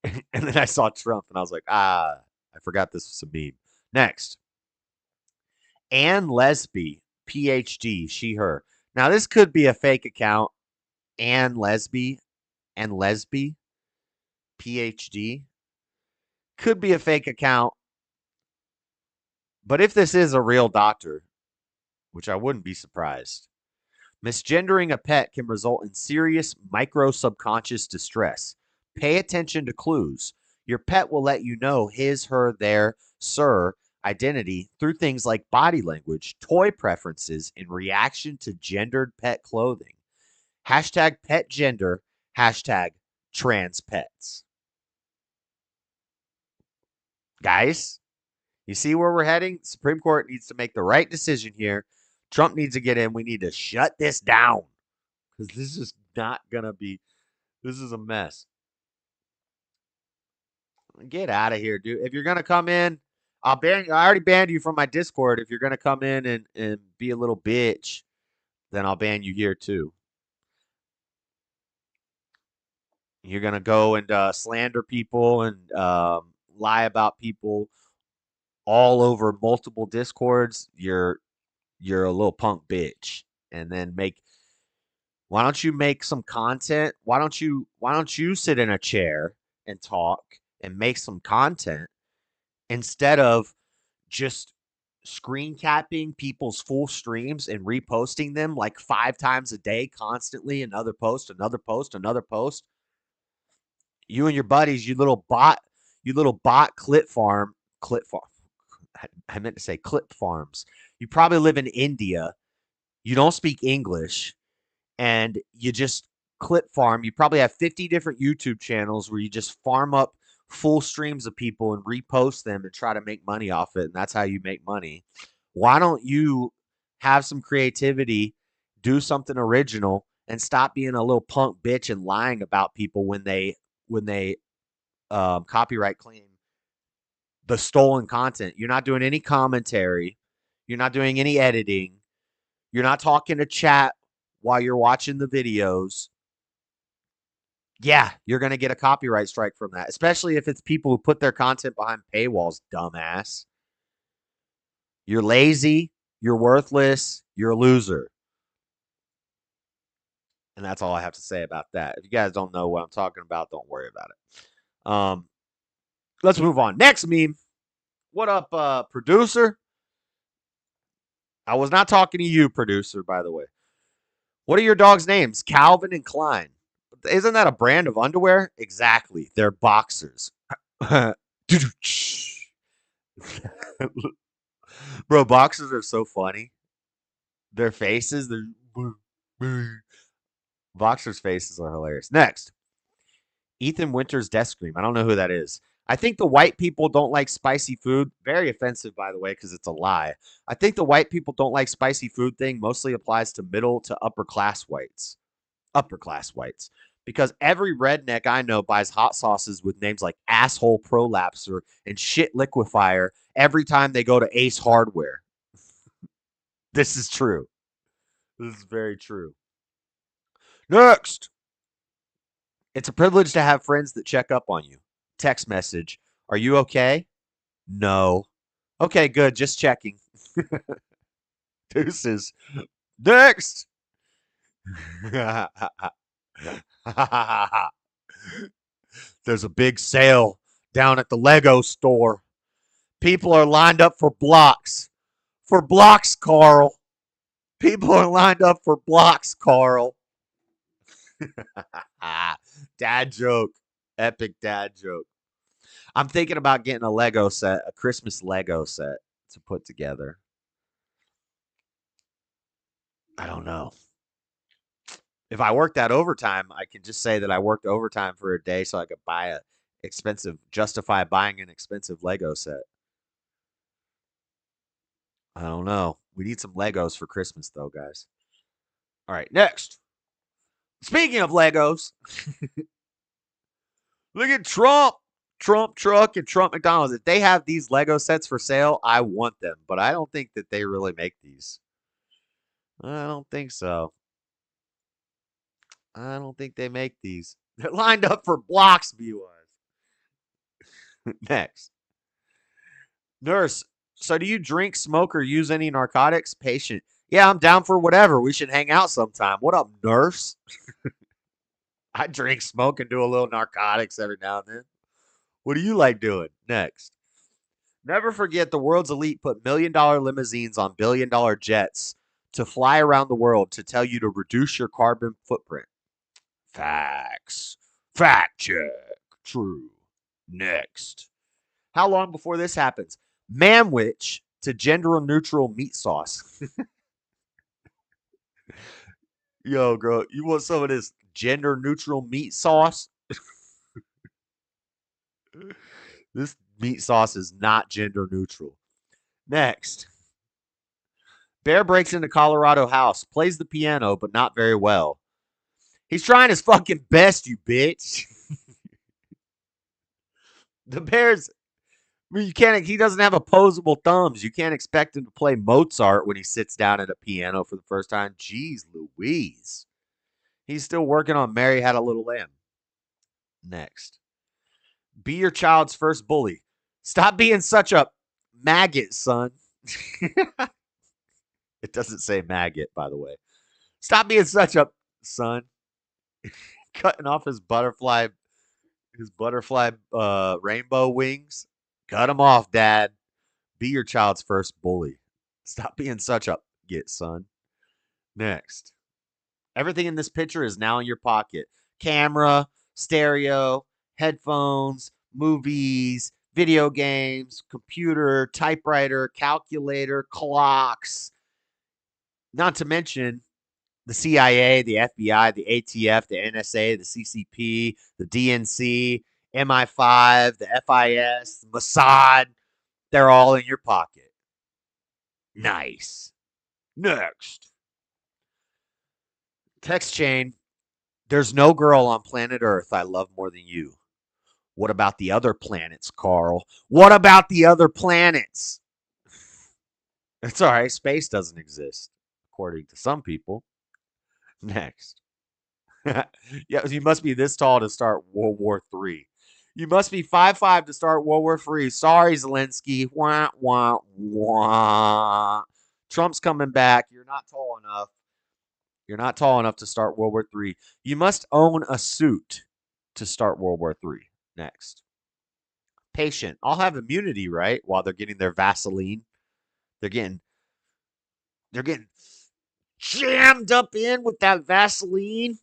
And then I saw Trump and I was like, I forgot this was a meme. Next. Ann Lesby, PhD, she, her. Now, this could be a fake account. Ann Lesby, PhD. Could be a fake account. But if this is a real doctor, which I wouldn't be surprised, misgendering a pet can result in serious micro-subconscious distress. Pay attention to clues. Your pet will let you know his, her, their, sir identity through things like body language, toy preferences, and reaction to gendered pet clothing. Hashtag pet gender, hashtag trans pets. Guys, you see where we're heading? Supreme Court needs to make the right decision here. Trump needs to get in. We need to shut this down. Because this is not going to be, this is a mess. Get out of here, dude. If you're going to come in, I'll ban you. I already banned you from my Discord. If you're going to come in and be a little bitch, then I'll ban you here too. You're going to go and slander people and lie about people all over multiple Discords. You're a little punk bitch. And then why don't you make some content? Why don't you sit in a chair and talk and make some content instead of just screen capping people's full streams and reposting them like 5 times a day constantly? Another post, another post, another post. You and your buddies, you little bot clip farm. I meant to say clip farms. You probably live in India. You don't speak English. And you just clip farm. You probably have 50 different YouTube channels where you just farm up full streams of people and repost them and try to make money off it. And that's how you make money. Why don't you have some creativity, do something original, and stop being a little punk bitch and lying about people when they copyright claim the stolen content. You're not doing any commentary. You're not doing any editing. You're not talking to chat while you're watching the videos. Yeah, you're going to get a copyright strike from that, especially if it's people who put their content behind paywalls, dumbass. You're lazy. You're worthless. You're a loser. And that's all I have to say about that. If you guys don't know what I'm talking about, don't worry about it. Let's move on. Next meme. What up, producer? I was not talking to you, producer, by the way. What are your dogs' names? Calvin and Klein. Isn't that a brand of underwear? Exactly. They're boxers. Bro, boxers are so funny. Their faces, boxers' faces are hilarious. Next, Ethan Winter's desk cream. I don't know who that is. I think the white people don't like spicy food. Very offensive, by the way, because it's a lie. I think the white people don't like spicy food thing mostly applies to middle to upper class whites. Upper class whites. Because every redneck I know buys hot sauces with names like Asshole Prolapser and Shit Liquefier every time they go to Ace Hardware. This is true. This is very true. Next. It's a privilege to have friends that check up on you. Text message. Are you okay? No. Okay, good. Just checking. Deuces. Next. There's a big sale down at the Lego store. People are lined up for blocks. For blocks, Carl. People are lined up for blocks, Carl. Dad joke. Epic dad joke. I'm thinking about getting a Lego set, a Christmas Lego set to put together. I don't know. If I worked that overtime, I can just say that I worked overtime for a day so I could justify buying an expensive Lego set. I don't know. We need some Legos for Christmas, though, guys. All right, next. Speaking of Legos, look at Trump. Trump truck and Trump McDonald's. If they have these Lego sets for sale, I want them. But I don't think that they really make these. I don't think so. I don't think they make these. They're lined up for blocks, viewers. Next. Nurse, so do you drink, smoke, or use any narcotics? Patient, yeah, I'm down for whatever. We should hang out sometime. What up, nurse? I drink, smoke, and do a little narcotics every now and then. What do you like doing? Next. Never forget the world's elite put $1 million limousines on $1 billion jets to fly around the world to tell you to reduce your carbon footprint. Facts. Fact check. True. Next. How long before this happens? Manwich to gender-neutral meat sauce. Yo, girl, you want some of this gender-neutral meat sauce? This meat sauce is not gender-neutral. Next. Bear breaks into Colorado house, plays the piano, but not very well. He's trying his fucking best, you bitch. The bear's... I mean, he doesn't have opposable thumbs. You can't expect him to play Mozart when he sits down at a piano for the first time. Jeez Louise. He's still working on Mary Had a Little Lamb. Next. Be your child's first bully. Stop being such a maggot, son. It doesn't say maggot, by the way. Stop being such a son. Cutting off his butterfly rainbow wings. Cut him off, Dad. Be your child's first bully. Stop being such a get, son. Next. Everything in this picture is now in your pocket. Camera, stereo, headphones, movies, video games, computer, typewriter, calculator, clocks. Not to mention the CIA, the FBI, the ATF, the NSA, the CCP, the DNC, MI5, the FIS, Mossad. They're all in your pocket. Nice. Next. Text chain. There's no girl on planet Earth I love more than you. What about the other planets, Carl? What about the other planets? It's all right. Space doesn't exist, according to some people. Next. Yeah, you must be this tall to start World War III. You must be 5'5" to start World War III. Sorry, Zelensky. Wah, wah, wah. Trump's coming back. You're not tall enough. You're not tall enough to start World War III. You must own a suit to start World War III. Next. Patient. I'll have immunity, right? While they're getting their Vaseline. They're getting jammed up in with that Vaseline.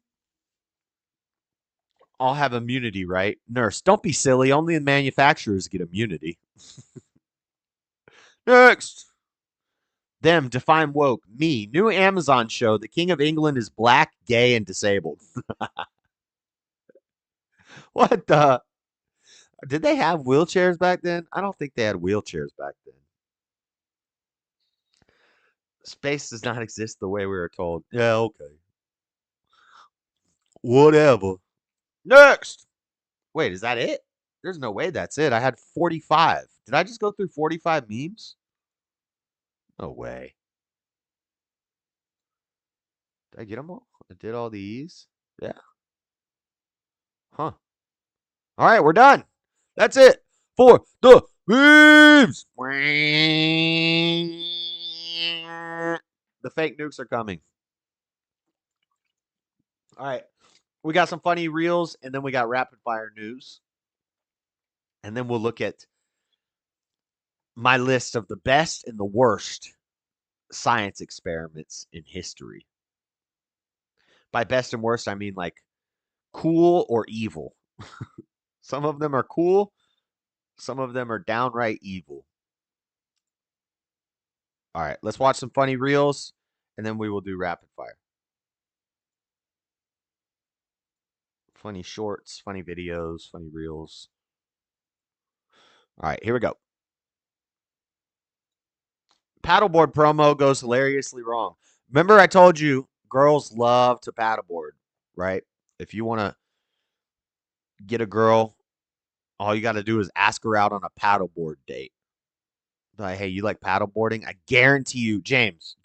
I'll have immunity, right? Nurse, don't be silly. Only the manufacturers get immunity. Next. Them, define woke. Me, new Amazon show. The King of England is black, gay, and disabled. What the? Did they have wheelchairs back then? I don't think they had wheelchairs back then. Space does not exist the way we were told. Yeah, okay. Whatever. Next. Wait, is that it? There's no way that's it. I had 45. Did I just go through 45 memes? No way. Did I get them all? I did all these? Yeah. Huh. All right, we're done. That's it for the memes. The fake nukes are coming. All right. We got some funny reels, and then we got rapid fire news. And then we'll look at my list of the best and the worst science experiments in history. By best and worst, I mean like cool or evil. Some of them are cool. Some of them are downright evil. All right, let's watch some funny reels, and then we will do rapid fire. Funny shorts, funny videos, funny reels. All right, here we go. Paddleboard promo goes hilariously wrong. Remember I told you girls love to paddleboard, right? If you want to get a girl, all you got to do is ask her out on a paddleboard date. Like, hey, you like paddleboarding? I guarantee you, James,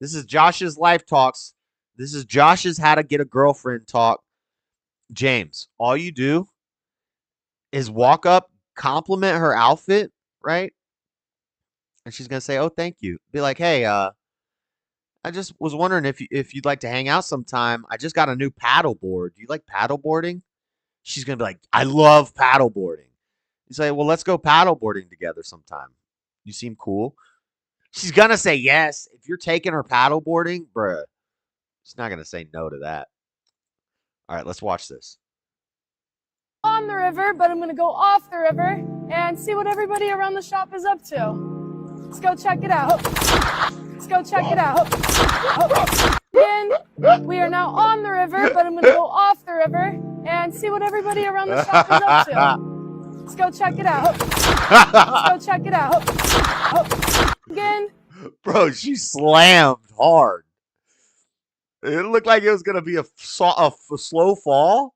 this is Josh's life talks. This is Josh's how to get a girlfriend talk. James, all you do is walk up, compliment her outfit, right? And she's going to say, oh, thank you. Be like, hey, I just was wondering if you'd like to hang out sometime. I just got a new paddleboard. Do you like paddleboarding? She's going to be like, I love paddleboarding. You say, well, let's go paddleboarding together sometime. You seem cool. She's going to say yes. If you're taking her paddleboarding, bruh, she's not going to say no to that. All right, let's watch this. On the river, but I'm going to go off the river and see what everybody around the shop is up to. Let's go check it out. Let's go check it out. And we are now on the river, but I'm going to go off the river and see what everybody around the shop is up to. Let's go check it out. Let's go check it out. Again. Bro, she slammed hard. It looked like it was going to be a slow fall.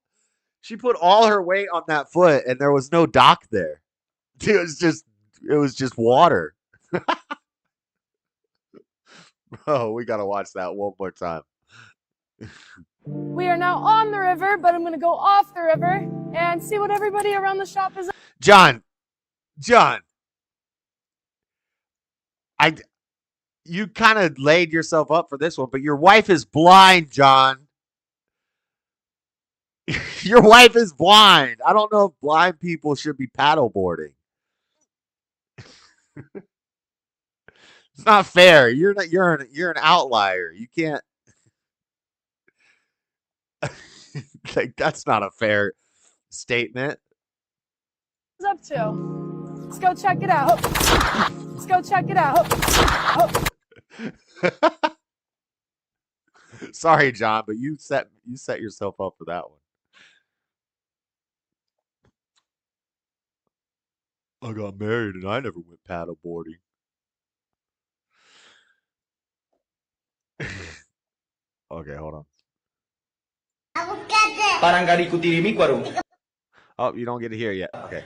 She put all her weight on that foot, and there was no dock there. It was just water. Bro, we got to watch that one more time. We are now on the river, but I'm going to go off the river and see what everybody around the shop is. John, you kind of laid yourself up for this one, but your wife is blind, John. Your wife is blind. I don't know if blind people should be paddleboarding. It's not fair. You're an outlier. You can't. Like, that's not a fair statement. Up to. Let's go check it out. Let's go check it out. Sorry, John, but you set yourself up for that one. I got married and I never went paddleboarding. Okay, hold on. Barangkali kutirimi kwaru. Oh, you don't get to hear it yet. Okay.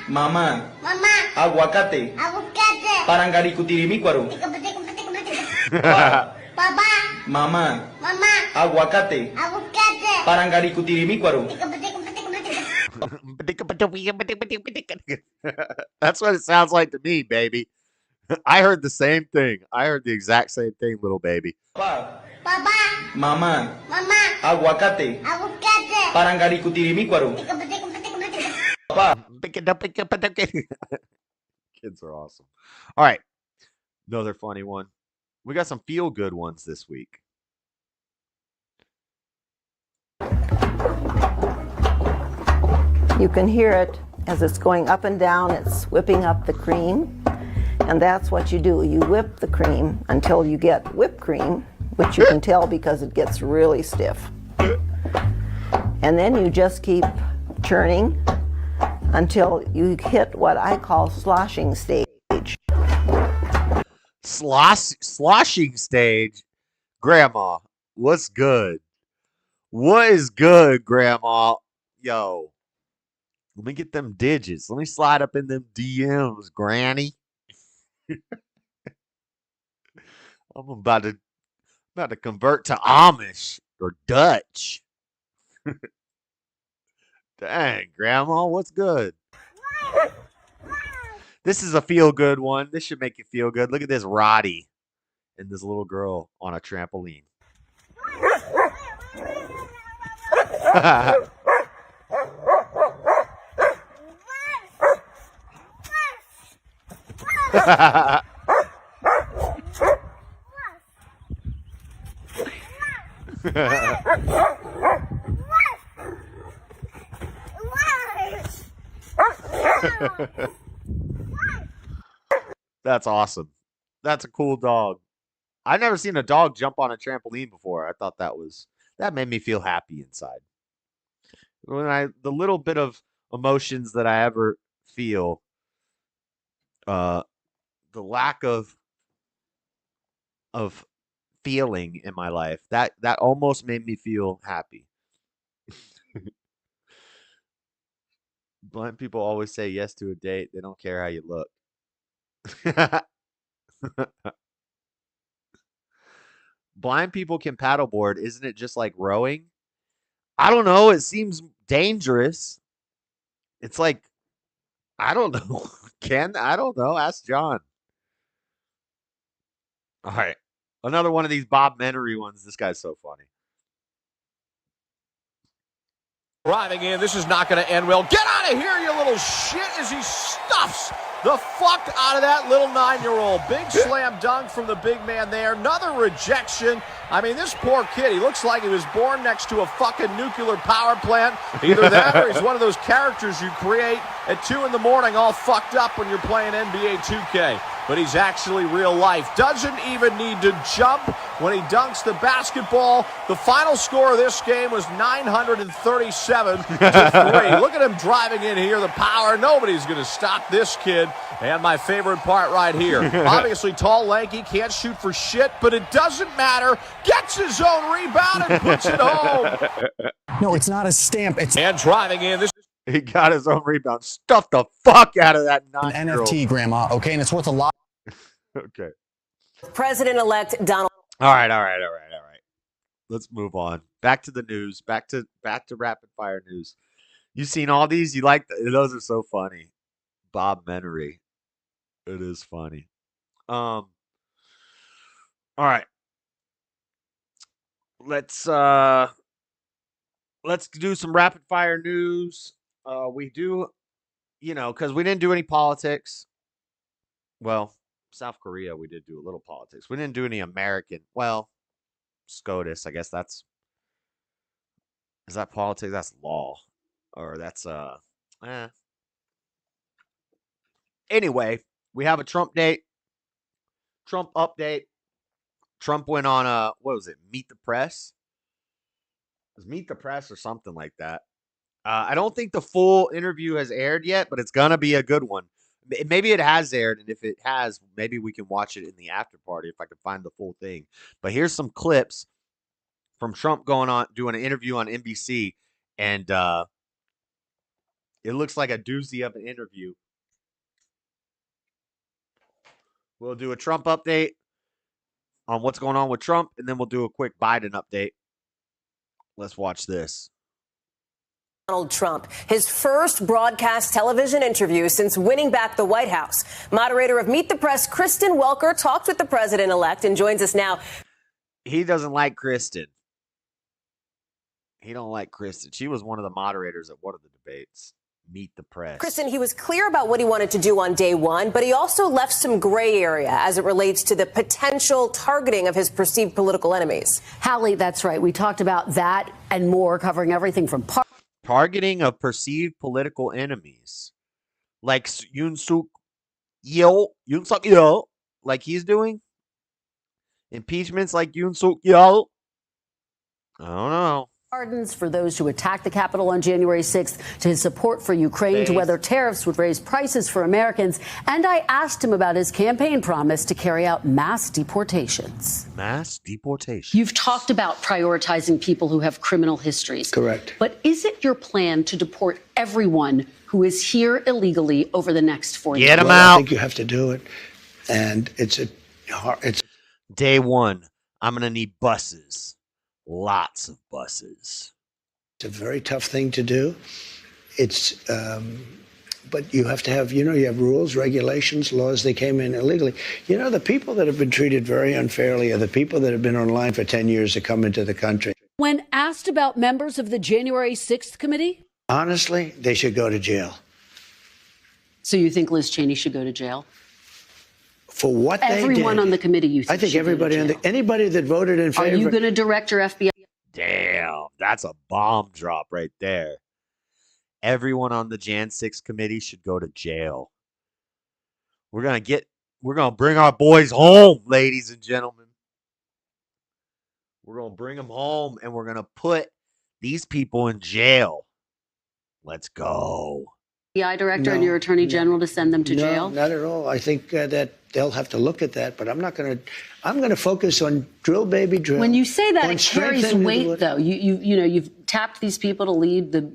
Mama. Aguacate. Barangkali kutirimi kwaru. Mama. Aguacate. Barangkali kutirimi kwaru. That's what it sounds like to me, baby. I heard the same thing. I heard the exact same thing, little baby. Mama. Aguacate. Barangkali kutirimi kwaru. Kids are awesome. All right. Another funny one. We got some feel good ones this week. You can hear it as it's going up and down. It's whipping up the cream. And that's what you do. You whip the cream until you get whipped cream, which you can tell because it gets really stiff. And then you just keep churning until you hit what I call sloshing stage. Sloshing stage? Grandma, what's good? What is good, Grandma? Yo, let me get them digits. Let me slide up in them DMs, Granny. I'm about to convert to Amish or Dutch. Dang, Grandma, what's good? This is a feel-good one. This should make you feel good. Look at this Roddy and this little girl on a trampoline. That's awesome. That's a cool dog. I've never seen a dog jump on a trampoline before. I thought that made me feel happy inside. The little bit of emotions that I ever feel, the lack of feeling in my life, that almost made me feel happy. Blind people always say yes to a date. They don't care how you look. Blind people can paddleboard. Isn't it just like rowing? I don't know. It seems dangerous. It's like, I don't know. I don't know. Ask John. All right. Another one of these Bob Menery ones. This guy's so funny. Driving in, this is not going to end well. Get out of here, you little shit, as he stuffs the fuck out of that little 9-year-old. Big slam dunk from the big man there. Another rejection. I mean, this poor kid, he looks like he was born next to a fucking nuclear power plant. Either that or he's one of those characters you create at 2 in the morning all fucked up when you're playing NBA 2K. But he's actually real life. Doesn't even need to jump when he dunks the basketball. The final score of this game was 937 to 3. Look at him driving in here, the power. Nobody's going to stop this kid. And my favorite part right here. Obviously tall, lanky, can't shoot for shit, but it doesn't matter. Gets his own rebound and puts it home. No, it's not a stamp. It's and driving in. He got his own rebound. Stuffed the fuck out of that 9-year-old. NFT, Grandma, okay? And it's worth a lot. Okay. President-elect Donald. All right. Let's move on. Back to the news. Back to rapid fire news. You seen all these? You like those? Are so funny. Bob Menery. It is funny. All right. Let's do some rapid fire news. We do, because we didn't do any politics. Well, South Korea, we did do a little politics. We didn't do any American. Well, Scotus, I guess is that politics? That's law. Or that's, Anyway, we have a Trump update. Trump went on, what was it? Meet the Press? It was Meet the Press or something like that. I don't think the full interview has aired yet, but it's going to be a good one. Maybe it has aired, and if it has, maybe we can watch it in the after party if I can find the full thing. But here's some clips from Trump doing an interview on NBC, and it looks like a doozy of an interview. We'll do a Trump update on what's going on with Trump, and then we'll do a quick Biden update. Let's watch this. Donald Trump, his first broadcast television interview since winning back the White House. Moderator of Meet the Press, Kristen Welker, talked with the president-elect and joins us now. He doesn't like Kristen. He don't like Kristen. She was one of the moderators at one of the debates. Meet the Press. Kristen, he was clear about what he wanted to do on day one, but he also left some gray area as it relates to the potential targeting of his perceived political enemies. Hallie, that's right. We talked about that and more, covering everything from targeting of perceived political enemies, like Yoon Suk Yeol, like he's doing impeachments, like Yoon Suk Yeol. I don't know. Pardons for those who attacked the Capitol on January 6th, to his support for Ukraine, to whether tariffs would raise prices for Americans. And I asked him about his campaign promise to carry out mass deportations. Mass deportation. You've talked about prioritizing people who have criminal histories. Correct. But is it your plan to deport everyone who is here illegally over the next 4 years? Get them out. I think you have to do it. And it's day one. I'm going to need buses. Lots of buses. It's a very tough thing to do. It's, but you have to have, you have rules, regulations, laws. They came in illegally. The people that have been treated very unfairly are the people that have been online for 10 years to come into the country. When asked about members of the January 6th committee? Honestly, they should go to jail. So you think Liz Cheney should go to jail? For what they did. Everyone on the committee, you think? I think everybody anybody that voted in favor. Are you going to direct your FBI? Damn, that's a bomb drop right there. Everyone on the Jan 6 committee should go to jail. We're going to bring our boys home, ladies and gentlemen. We're going to bring them home, and we're going to put these people in jail. Let's go. FBI director and your attorney general to send them to jail? Not at all. I think that they'll have to look at that, but I'm going to focus on drill, baby, drill. When you say that, it carries weight, though. You've tapped these people to lead the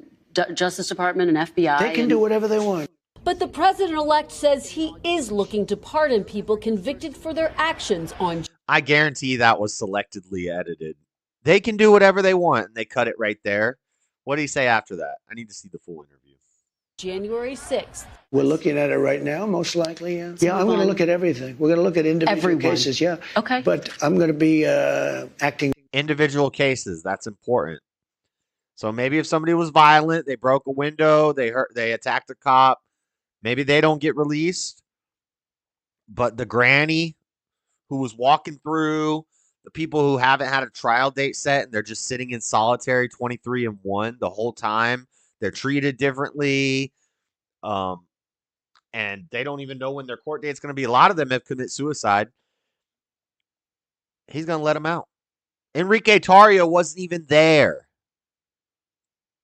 Justice Department and FBI. They can do whatever they want. But the president-elect says he is looking to pardon people convicted for their actions on. I guarantee that was selectively edited. They can do whatever they want, and they cut it right there. What do you say after that? I need to see the full interview. January 6th. We're looking at it right now, most likely, yeah. Yeah, I'm going to look at everything. We're going to look at individual cases, yeah. Okay. But I'm going to be acting. Individual cases, that's important. So maybe if somebody was violent, they broke a window, they attacked a cop, maybe they don't get released. But the granny who was walking through, the people who haven't had a trial date set and they're just sitting in solitary 23-1 the whole time, they're treated differently, and they don't even know when their court date's going to be. A lot of them have committed suicide. He's going to let them out. Enrique Tarrio wasn't even there.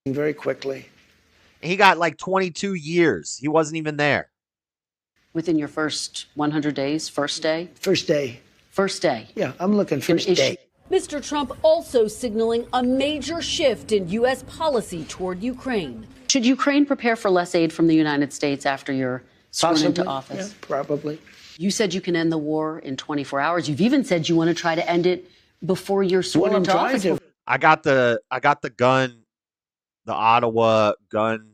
Very quickly. He got like 22 years. He wasn't even there. Within your first 100 days, first day? First day. First day. Yeah, I'm looking first day. Mr. Trump also signaling a major shift in U.S. policy toward Ukraine. Should Ukraine prepare for less aid from the United States after you're sworn into office? Yeah, probably. You said you can end the war in 24 hours. You've even said you want to try to end it before you're sworn into office. I got the gun, the Ottawa gun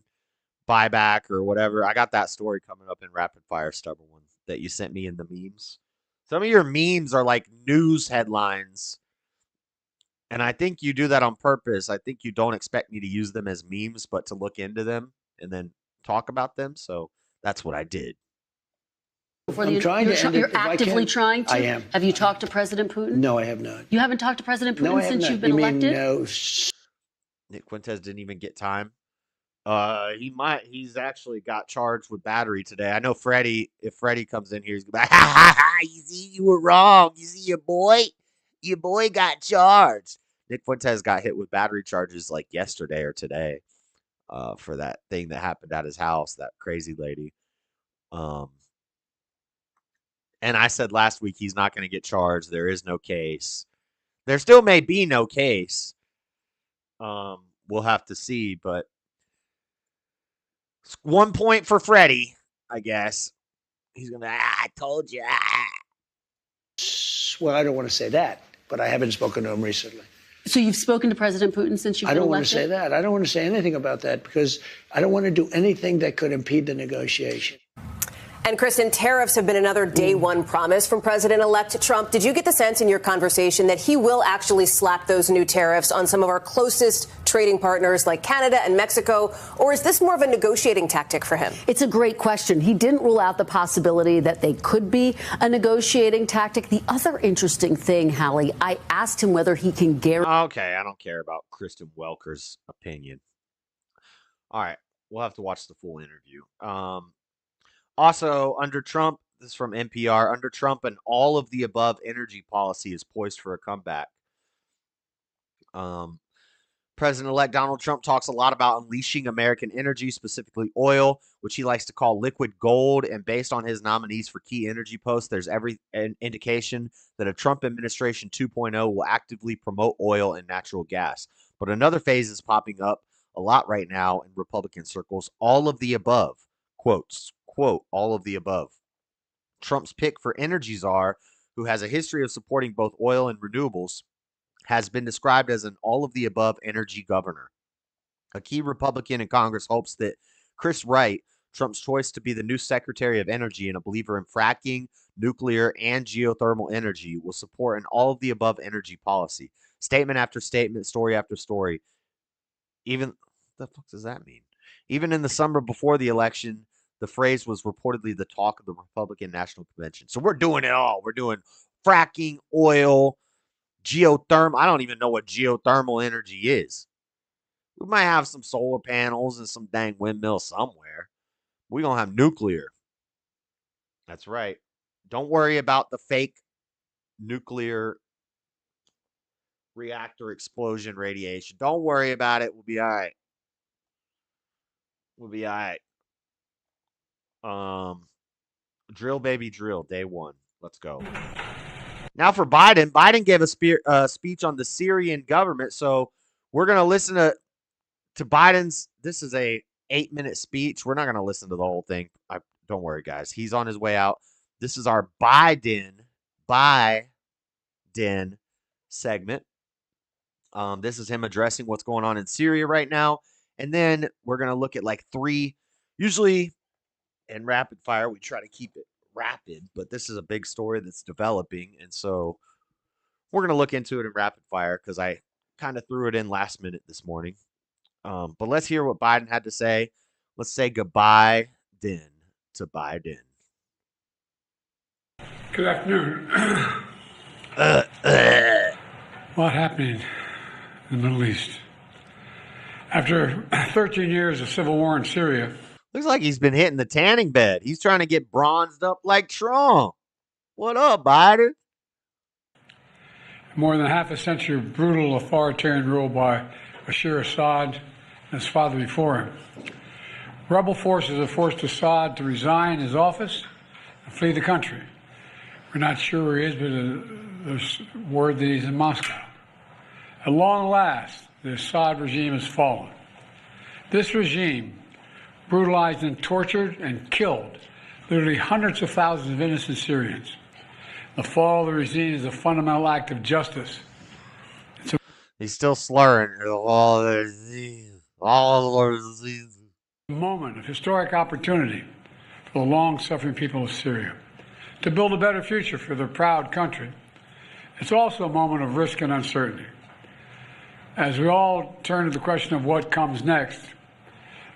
buyback or whatever. I got that story coming up in rapid fire, stubborn one that you sent me in the memes. Some of your memes are like news headlines. And I think you do that on purpose. I think you don't expect me to use them as memes, but to look into them and then talk about them. So that's what I did. You're actively trying to? I am. Have you talked to President Putin? No, I have not. You haven't talked to President Putin No, I have since not. you've been elected? No. Nick Fuentes didn't even get time. He's actually got charged with battery today. I know Freddie, if Freddie comes in here, he's going to be like, you see, you were wrong. You see, your boy got charged. Nick Fuentes got hit with battery charges like yesterday or today for that thing that happened at his house, that crazy lady. And I said last week he's not going to get charged. There is no case. There still may be no case. We'll have to see, but 1 point for Freddie, I guess. He's going to, I told you. Well, I don't want to say that, but I haven't spoken to him recently. So you've spoken to President Putin since you've been elected? I don't want to say that. I don't want to say anything about that because I don't want to do anything that could impede the negotiation. And Kristen, tariffs have been another day one promise from President-elect Trump. Did you get the sense in your conversation that he will actually slap those new tariffs on some of our closest trading partners like Canada and Mexico? Or is this more of a negotiating tactic for him? It's a great question. He didn't rule out the possibility that they could be a negotiating tactic. The other interesting thing, Hallie, I asked him whether he can guarantee. Okay, I don't care about Kristen Welker's opinion. All right, we'll have to watch the full interview. Also, under Trump, this is from NPR, under Trump, an all of the above energy policy is poised for a comeback. President-elect Donald Trump talks a lot about unleashing American energy, specifically oil, which he likes to call liquid gold. And based on his nominees for key energy posts, there's every indication that a Trump administration 2.0 will actively promote oil and natural gas. But another phase is popping up a lot right now in Republican circles, all of the above. Quotes. Quote, all of the above. Trump's pick for energy czar, who has a history of supporting both oil and renewables, has been described as an all of the above energy governor. A key Republican in Congress hopes that Chris Wright, Trump's choice to be the new Secretary of Energy and a believer in fracking, nuclear, and geothermal energy, will support an all of the above energy policy. Statement after statement, story after story. Even, what the fuck does that mean? Even in the summer before the election, the phrase was reportedly the talk of the Republican National Convention. So we're doing it all. We're doing fracking, oil, geothermal. I don't even know what geothermal energy is. We might have some solar panels and some dang windmills somewhere. We're going to have nuclear. That's right. Don't worry about the fake nuclear reactor explosion radiation. Don't worry about it. We'll be all right. We'll be all right. Drill baby drill, day one. Let's go. Now for Biden. Biden gave a speech on the Syrian government, so we're gonna listen to Biden's. This is a 8-minute speech. We're not gonna listen to the whole thing. Don't worry, guys. He's on his way out. This is our Biden segment. This is him addressing what's going on in Syria right now, and then we're gonna look at like 3. Usually in rapid fire, we try to keep it rapid, but this is a big story that's developing, and so we're going to look into it in rapid fire because I kind of threw it in last minute this morning. But let's hear what Biden had to say. Let's say goodbye then to Biden. Good afternoon. What happened in the Middle East? After 13 years of civil war in Syria, looks like he's been hitting the tanning bed. He's trying to get bronzed up like Trump. What up, Biden? More than half a century of brutal authoritarian rule by Bashar Assad and his father before him. Rebel forces have forced Assad to resign his office and flee the country. We're not sure where he is, but there's word that he's in Moscow. At long last, the Assad regime has fallen. This regime brutalized and tortured and killed literally hundreds of thousands of innocent Syrians. The fall of the regime is a fundamental act of justice. He's still slurring. All the A moment of historic opportunity for the long-suffering people of Syria to build a better future for their proud country. It's also a moment of risk and uncertainty. As we all turn to the question of what comes next,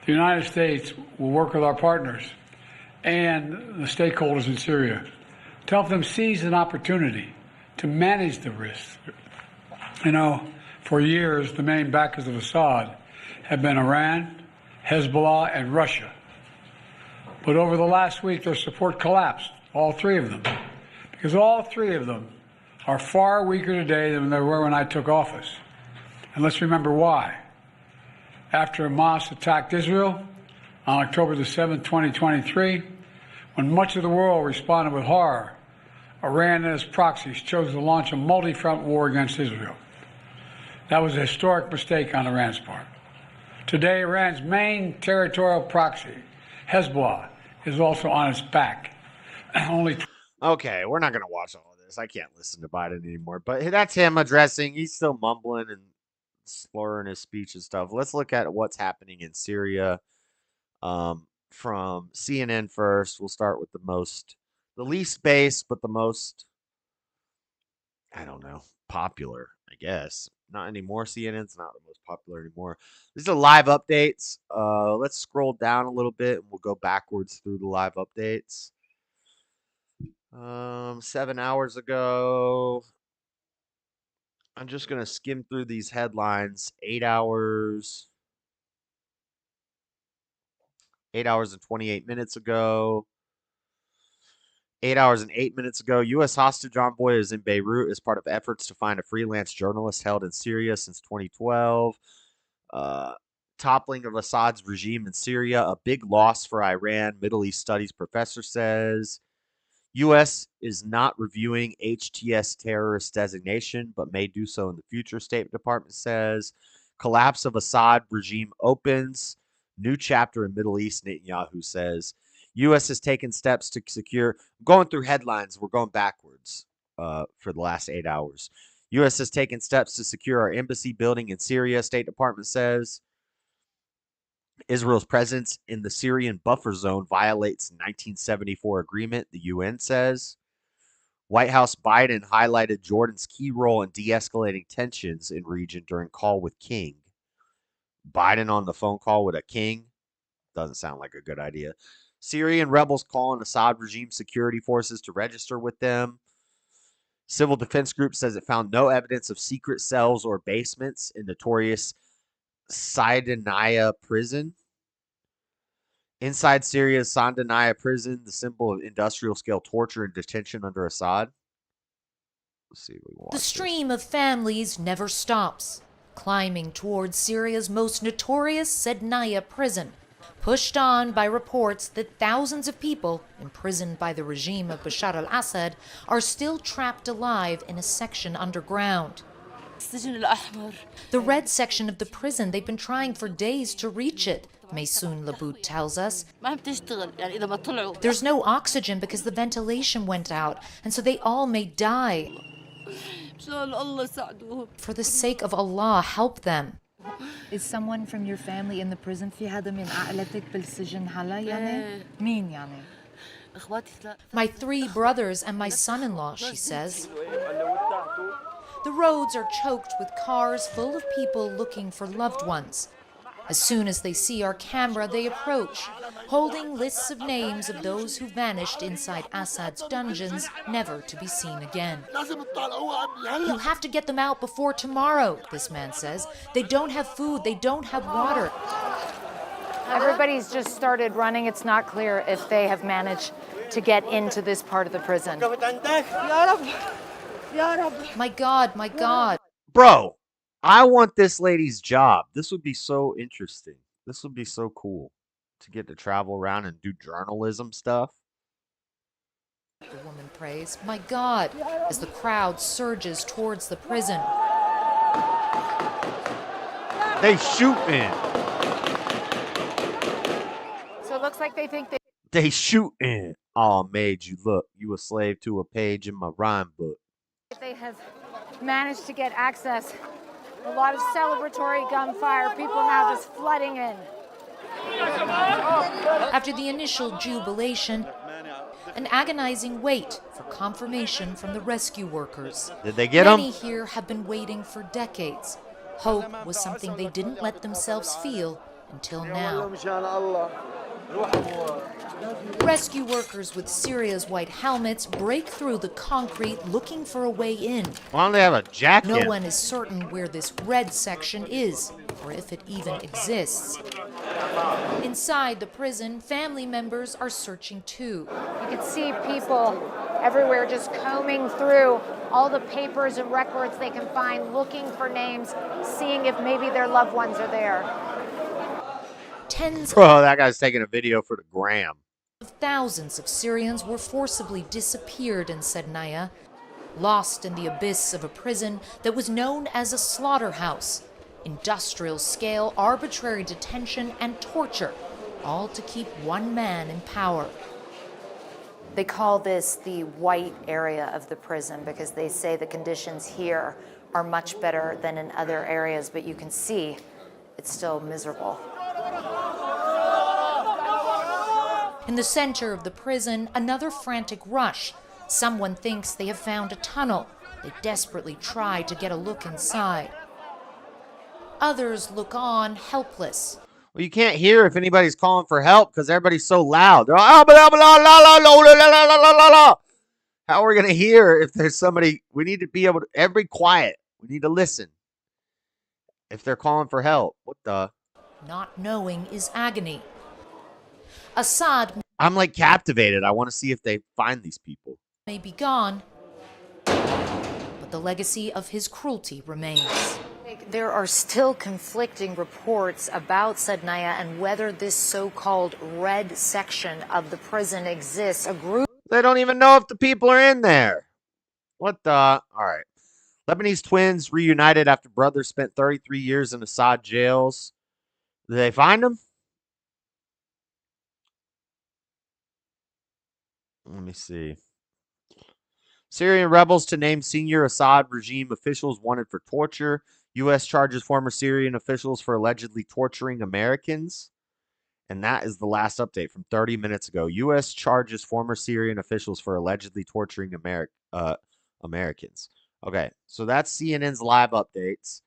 the United States will work with our partners and the stakeholders in Syria to help them seize an opportunity to manage the risks. You know, for years, the main backers of Assad have been Iran, Hezbollah, and Russia. But over the last week, their support collapsed, all 3 of them, because all 3 of them are far weaker today than they were when I took office. And let's remember why. After Hamas attacked Israel on October the 7th, 2023, when much of the world responded with horror, Iran and its proxies chose to launch a multi-front war against Israel. That was a historic mistake on Iran's part. Today, Iran's main territorial proxy, Hezbollah, is also on its back. Okay, we're not going to watch all of this. I can't listen to Biden anymore. But that's him addressing. He's still mumbling and slurring his speech and stuff. Let's look at what's happening in Syria. From CNN first. We'll start with the least base, but the most, I don't know, popular, I guess. Not anymore. CNN's not the most popular anymore. These are live updates. Let's scroll down a little bit and we'll go backwards through the live updates. 7 hours ago. I'm just going to skim through these headlines. 8 hours. 8 hours and 28 minutes ago. 8 hours and 8 minutes ago, U.S. hostage envoy is in Beirut as part of efforts to find a freelance journalist held in Syria since 2012. Toppling of Assad's regime in Syria, a big loss for Iran, Middle East Studies professor says. U.S. is not reviewing HTS terrorist designation, but may do so in the future, State Department says. Collapse of Assad regime opens. New chapter in Middle East, Netanyahu says. U.S. has taken steps to secure. Going through headlines, we're going backwards for the last 8 hours. U.S. has taken steps to secure our embassy building in Syria, State Department says. Israel's presence in the Syrian buffer zone violates 1974 agreement, the UN says. White House Biden highlighted Jordan's key role in de-escalating tensions in region during call with King. Biden on the phone call with a king? Doesn't sound like a good idea. Syrian rebels call on Assad regime security forces to register with them. Civil defense group says it found no evidence of secret cells or basements in notorious Saydinaya prison. Inside Syria's Saydinaya prison, the symbol of industrial-scale torture and detention under Assad. Let's see if we watch The stream of families never stops, climbing towards Syria's most notorious Saydinaya prison, pushed on by reports that thousands of people imprisoned by the regime of Bashar al-Assad are still trapped alive in a section underground. The red section of the prison, they've been trying for days to reach it, Maysoon Labout tells us. There's no oxygen because the ventilation went out, and so they all may die. For the sake of Allah, help them. Is someone from your family in the prison? في حدا من عائلتك بالسجن هلا يعني؟ مين يعني؟ My 3 brothers and my son-in-law, she says. The roads are choked with cars full of people looking for loved ones. As soon as they see our camera, they approach, holding lists of names of those who vanished inside Assad's dungeons, never to be seen again. You have to get them out before tomorrow, this man says. They don't have food, they don't have water. Everybody's just started running. It's not clear if they have managed to get into this part of the prison. My God, my God. Bro, I want this lady's job. This would be so interesting. This would be so cool to get to travel around and do journalism stuff. The woman prays, my God, as the crowd surges towards the prison. They shooting. So it looks like they think They shooting. Oh, made you look. You a slave to a page in my rhyme book. they have managed to get access. A lot of celebratory gunfire. People now just flooding in. After the initial jubilation, an agonizing wait for confirmation from the rescue workers. Did they get them? Many here have been waiting for decades. Hope was something they didn't let themselves feel until now. Rescue workers with Syria's white helmets break through the concrete looking for a way in. Why don't they have a jacket? No one is certain where this red section is, or if it even exists. Inside the prison, family members are searching too. You can see people everywhere just combing through all the papers and records they can find, looking for names, seeing if maybe their loved ones are there. Tens Bro, that guy's taking a video for the gram. Thousands of Syrians were forcibly disappeared in Sednaya, lost in the abyss of a prison that was known as a slaughterhouse. Industrial-scale arbitrary detention and torture, all to keep one man in power. They call this the white area of the prison because they say the conditions here are much better than in other areas, but you can see it's still miserable. In the center of the prison, another frantic rush. Someone thinks they have found a tunnel. They desperately try to get a look inside. Others look on, helpless. Well, you can't hear if anybody's calling for help because everybody's so loud. They're like, blah, blah, blah, blah, blah, blah, blah, blah. How are we going to hear if there's somebody? We need to be able to, everybody quiet. We need to listen. If they're calling for help, what the? Not knowing is agony. Assad I'm like captivated. I want to see if they find these people. may be gone, but the legacy of his cruelty remains. There are still conflicting reports about Sednaya and whether this so-called red section of the prison exists. A group. They don't even know if the people are in there. What the? All right. Lebanese twins reunited after brothers spent 33 years in Assad jails. Did they find them? Let me see. Syrian rebels to name senior Assad regime officials wanted for torture. U.S. charges former Syrian officials for allegedly torturing Americans. And that is the last update from 30 minutes ago. U.S. charges former Syrian officials for allegedly torturing Americans. Okay, so that's CNN's live updates.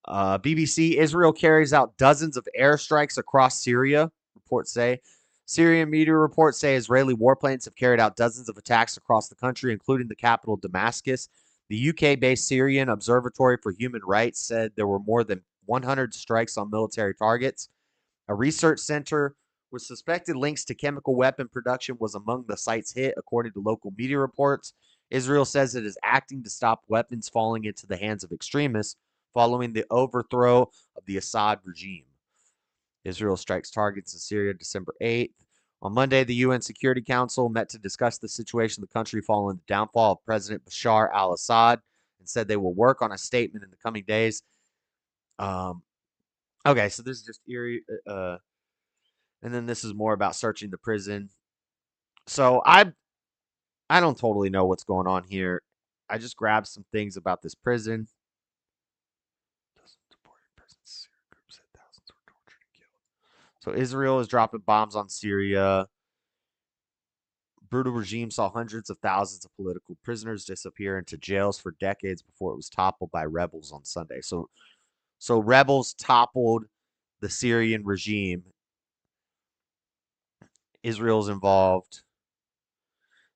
BBC, Israel carries out dozens of airstrikes across Syria, reports say. Syrian media reports say Israeli warplanes have carried out dozens of attacks across the country, including the capital Damascus. The UK-based Syrian Observatory for Human Rights said there were more than 100 strikes on military targets. A research center with suspected links to chemical weapon production was among the sites hit, according to local media reports. Israel says it is acting to stop weapons falling into the hands of extremists following the overthrow of the Assad regime. Israel strikes targets in Syria December 8th. On Monday, the UN Security Council met to discuss the situation in the country following the downfall of President Bashar al-Assad and said they will work on a statement in the coming days. Okay, so this is just eerie. And then this is more about searching the prison. So I don't totally know what's going on here. I just grabbed some things about this prison. So Israel is dropping bombs on Syria. Brutal regime saw hundreds of thousands of political prisoners disappear into jails for decades before it was toppled by rebels on Sunday. So rebels toppled the Syrian regime. Israel's involved.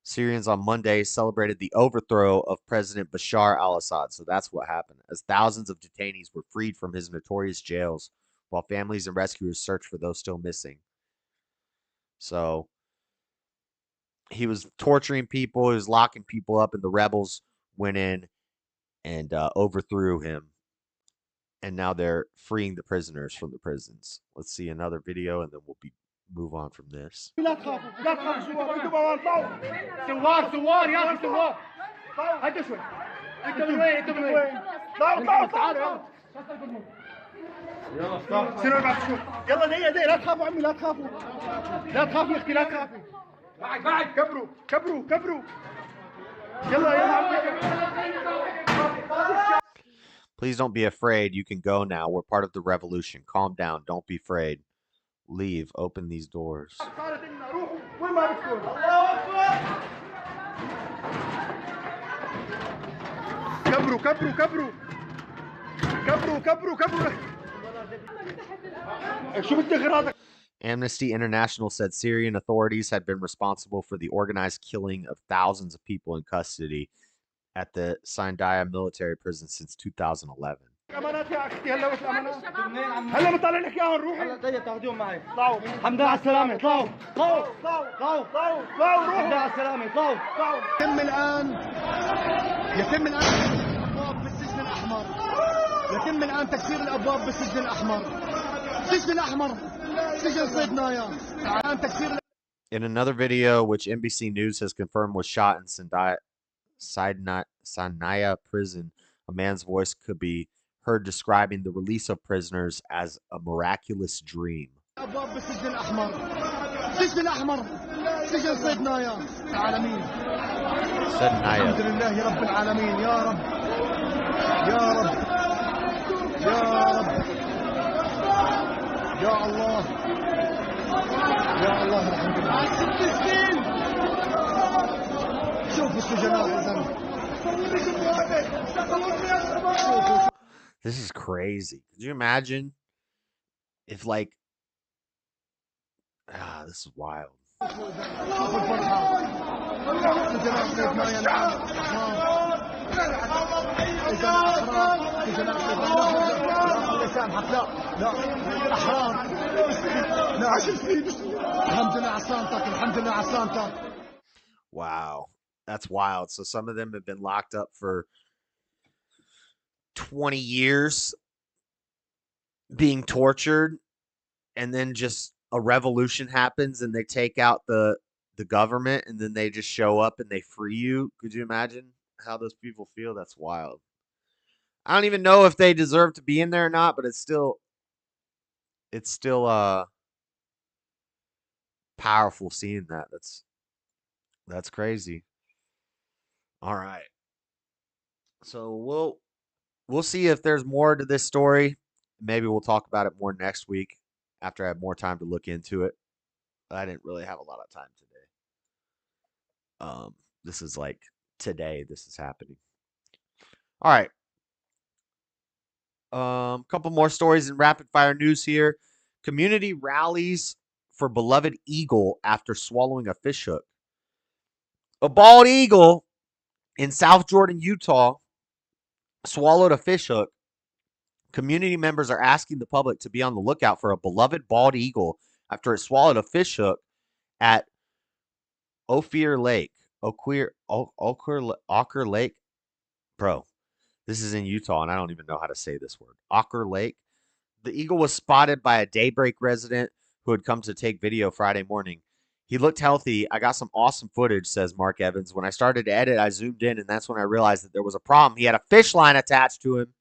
Syrians on Monday celebrated the overthrow of President Bashar al-Assad. So that's what happened, as thousands of detainees were freed from his notorious jails, while families and rescuers search for those still missing. So he was torturing people, he was locking people up, and the rebels went in and overthrew him. And now they're freeing the prisoners from the prisons. Let's see another video, and then we'll move on from this. Please don't be afraid. You can go now. We're part of the revolution. Calm down. Don't be afraid. Leave. Open these doors. Amnesty International said Syrian authorities had been responsible for the organized killing of thousands of people in custody at the Syndaya military prison since 2011. يتم الآن تكسير الأبواب بالسجن الأحمر. السجن الأحمر سجن صيدنايا. الآن تكسير In another video, which NBC News has confirmed was shot in Sinai prison, a man's voice could be heard describing the release of prisoners as a miraculous dream. This is crazy. Could you imagine if, like, this is wild. Wow, that's wild. So some of them have been locked up for 20 years being tortured, and then just a revolution happens and they take out the government, and then they just show up and they free you. Could you imagine how those people feel? That's wild. I don't even know if they deserve to be in there or not, but it's still powerful seeing that. That's crazy. All right. So we'll see if there's more to this story. Maybe we'll talk about it more next week after I have more time to look into it. I didn't really have a lot of time today. This is like today this is happening. All right. Couple more stories in rapid fire news here. Community rallies for beloved eagle after swallowing a fishhook. A bald eagle in South Jordan, Utah, swallowed a fishhook. Community members are asking the public to be on the lookout for a beloved bald eagle after it swallowed a fishhook at Ophir Lake. Oquir Lake. Bro, this is in Utah, and I don't even know how to say this word. Oquir Lake. The eagle was spotted by a Daybreak resident who had come to take video Friday morning. He looked healthy. I got some awesome footage, says Mark Evans. When I started to edit, I zoomed in, and that's when I realized that there was a problem. He had a fish line attached to him.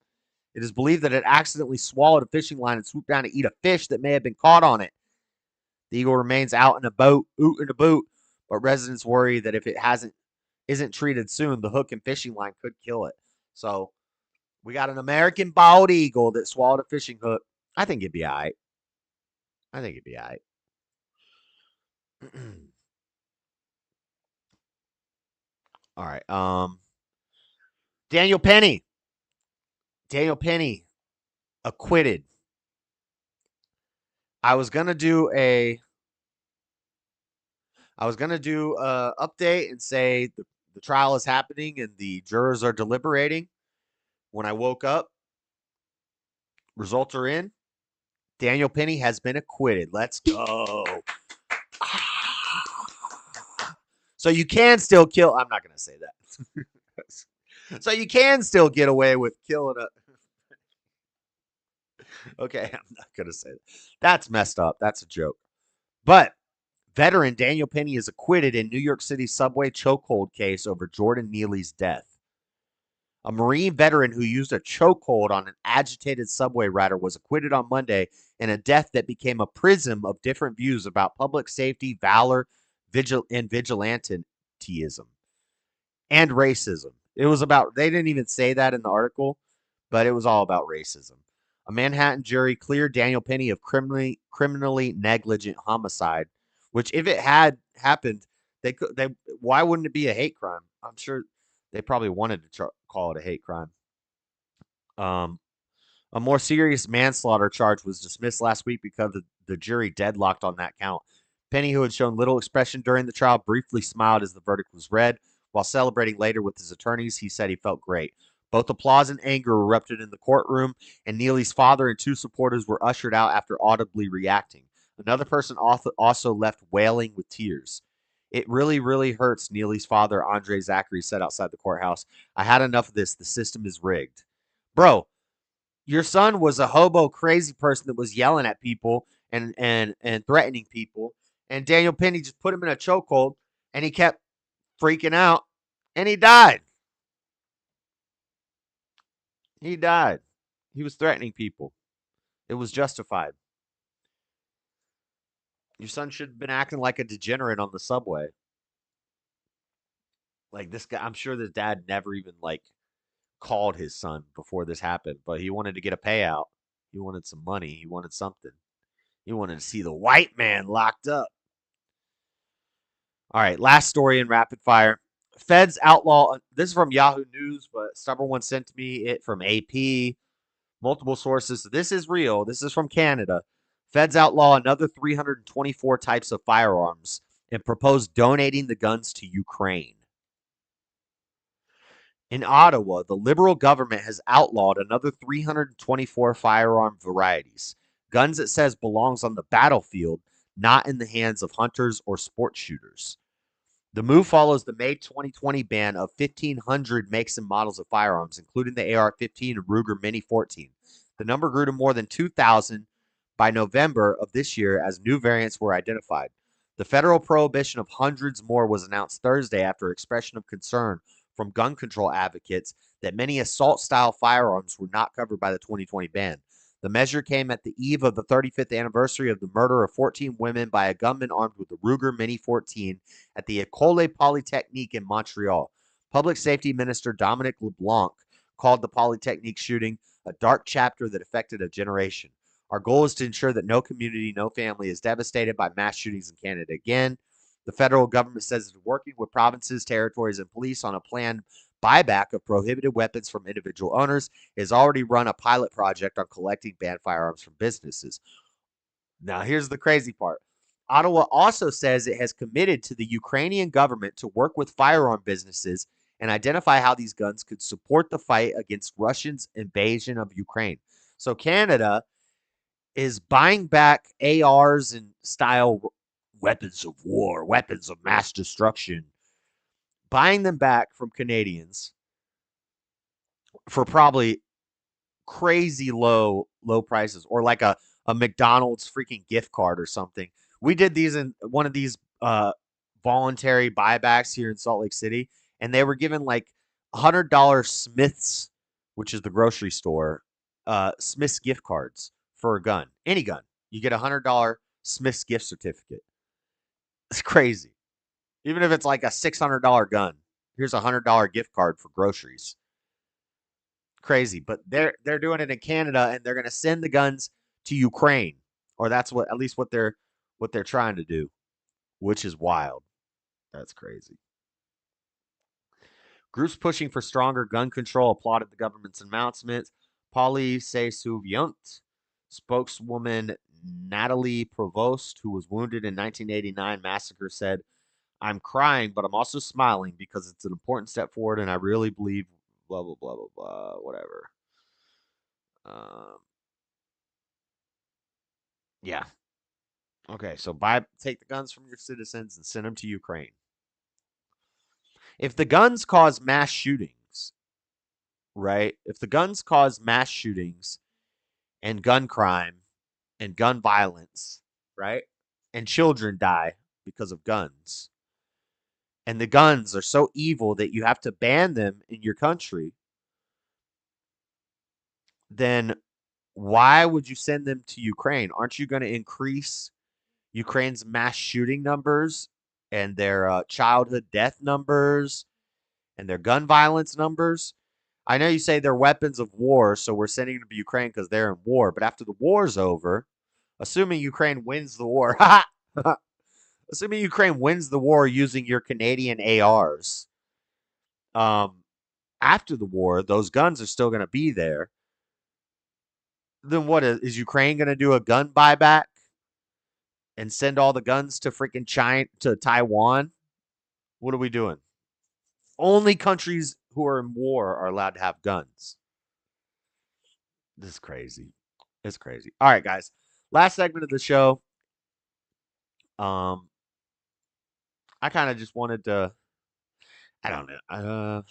It is believed that it accidentally swallowed a fishing line and swooped down to eat a fish that may have been caught on it. The eagle remains out in a boat, but residents worry that if it isn't treated soon, the hook and fishing line could kill it. So we got an American bald eagle that swallowed a fishing hook. I think it'd be all right. All right. Daniel Penny acquitted. I was gonna do a update and say the trial is happening and the jurors are deliberating. When I woke up, results are in. Daniel Penny has been acquitted. Let's go. So you can still kill. I'm not going to say that. So you can still get away with killing a. Okay, I'm not going to say that. That's messed up. That's a joke. But veteran Daniel Penny is acquitted in New York City subway chokehold case over Jordan Neely's death. A Marine veteran who used a chokehold on an agitated subway rider was acquitted on Monday in a death that became a prism of different views about public safety, valor, and vigilantism, and racism. It was about, they didn't even say that in the article, but it was all about racism. A Manhattan jury cleared Daniel Penny of criminally negligent homicide, which if it had happened, why wouldn't it be a hate crime? I'm sure they probably wanted to call it a hate crime. A more serious manslaughter charge was dismissed last week because the jury deadlocked on that count. Penny, who had shown little expression during the trial, briefly smiled as the verdict was read. While celebrating later with his attorneys, he said he felt great. Both applause and anger erupted in the courtroom, and Neely's father and two supporters were ushered out after audibly reacting. Another person also left wailing with tears. It really, really hurts, Neely's father, Andre Zachary, said outside the courthouse. I had enough of this. The system is rigged. Bro, your son was a hobo crazy person that was yelling at people and threatening people, And Daniel Penny just put him in a chokehold, and he kept freaking out, and he died. He died. He was threatening people. It was justified. Your son should have been acting like a degenerate on the subway. Like this guy, I'm sure the dad never even like called his son before this happened, but he wanted to get a payout. He wanted some money. He wanted something. He wanted to see the white man locked up. All right, last story in rapid fire. Feds outlaw, this is from Yahoo News, but Stubborn One sent me it from AP, multiple sources. This is real. This is from Canada. Feds outlaw another 324 types of firearms and propose donating the guns to Ukraine. In Ottawa, the Liberal government has outlawed another 324 firearm varieties, guns it says belongs on the battlefield, not in the hands of hunters or sport shooters. The move follows the May 2020 ban of 1,500 makes and models of firearms, including the AR-15 and Ruger Mini 14. The number grew to more than 2,000 by November of this year as new variants were identified. The federal prohibition of hundreds more was announced Thursday after expression of concern from gun control advocates that many assault-style firearms were not covered by the 2020 ban. The measure came at the eve of the 35th anniversary of the murder of 14 women by a gunman armed with the Ruger Mini 14 at the École Polytechnique in Montreal. Public Safety Minister Dominic LeBlanc called the Polytechnique shooting a dark chapter that affected a generation. Our goal is to ensure that no community, no family is devastated by mass shootings in Canada again. The federal government says it's working with provinces, territories, and police on a planned buyback of prohibited weapons from individual owners. It has already run a pilot project on collecting banned firearms from businesses. Now, here's the crazy part. Ottawa also says it has committed to the Ukrainian government to work with firearm businesses and identify how these guns could support the fight against Russia's invasion of Ukraine. So Canada is buying back ARs and style weapons of war, weapons of mass destruction, buying them back from Canadians for probably crazy low prices, or like a McDonald's freaking gift card or something. We did these in one of these voluntary buybacks here in Salt Lake City, and they were given like $100 Smith's, which is the grocery store, Smith's gift cards for a gun. Any gun. You get a $100 Smith's gift certificate. It's crazy. Even if it's like a $600 gun, here's a $100 gift card for groceries. Crazy, but they're doing it in Canada, and they're going to send the guns to Ukraine, or that's what at least what they're trying to do, which is wild. That's crazy. Groups pushing for stronger gun control applauded the government's announcement. Polly Say-Souviant, spokeswoman Natalie Provost, who was wounded in 1989 massacre, said, "I'm crying, but I'm also smiling because it's an important step forward, and I really believe blah, blah, blah, blah, blah, whatever." Yeah. Okay, so take the guns from your citizens and send them to Ukraine. If the guns cause mass shootings, right? If the guns cause mass shootings and gun crime and gun violence, right? And children die because of guns, and the guns are so evil that you have to ban them in your country, then why would you send them to Ukraine? Aren't you going to increase Ukraine's mass shooting numbers and their childhood death numbers and their gun violence numbers? I know you say they're weapons of war, so we're sending them to Ukraine because they're in war. But after the war's over, assuming Ukraine wins the war, assuming Ukraine wins the war using your Canadian ARs, after the war, those guns are still going to be there. Then what is Ukraine going to do? A gun buyback and send all the guns to freaking China, to Taiwan? What are we doing? Only countries who are in war are allowed to have guns. This is crazy. It's crazy. All right, guys. Last segment of the show. I kind of just wanted to, I don't know.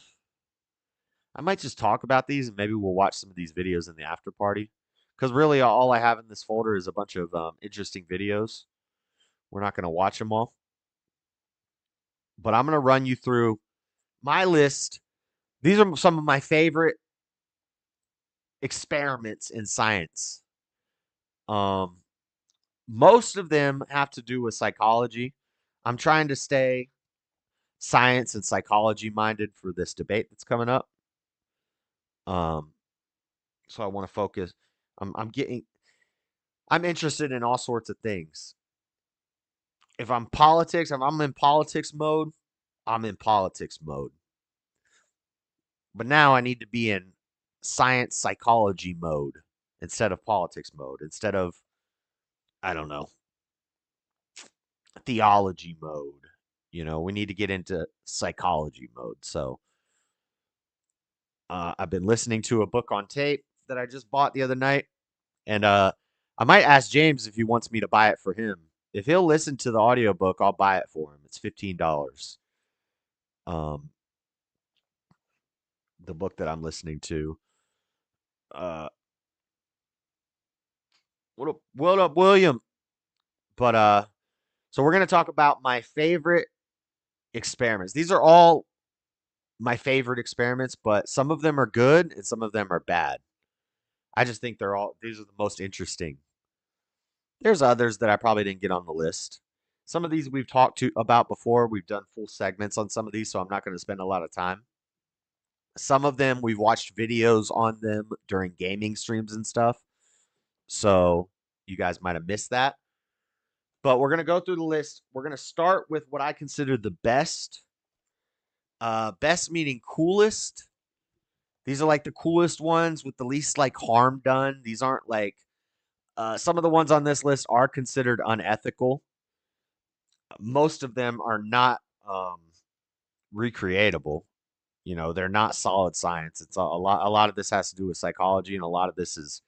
I might just talk about these, and maybe we'll watch some of these videos in the after party. Because really, all I have in this folder is a bunch of interesting videos. We're not going to watch them all. But I'm going to run you through my list. These are some of my favorite experiments in science. Most of them have to do with psychology. I'm trying to stay science and psychology minded for this debate that's coming up. So I want to focus. I'm interested in all sorts of things. If I'm in politics mode, I'm in politics mode. But now I need to be in science psychology mode instead of politics mode, instead of, I don't know, theology mode. We need to get into psychology mode. So I've been listening to a book on tape that I just bought the other night. And I might ask James if he wants me to buy it for him. If he'll listen to the audiobook, I'll buy it for him. It's $15. The book that I'm listening to. What up, William? But so we're gonna talk about my favorite experiments. These are all my favorite experiments, but some of them are good and some of them are bad. I just think these are the most interesting. There's others that I probably didn't get on the list. Some of these we've talked about before. We've done full segments on some of these, so I'm not going to spend a lot of time. Some of them we've watched videos on them during gaming streams and stuff. So you guys might have missed that. But we're going to go through the list. We're going to start with what I consider the best. Best meaning coolest. These are like the coolest ones with the least like harm done. These aren't like some of the ones on this list are considered unethical. Most of them are not recreatable. They're not solid science. It's a lot of this has to do with psychology, and a lot of this is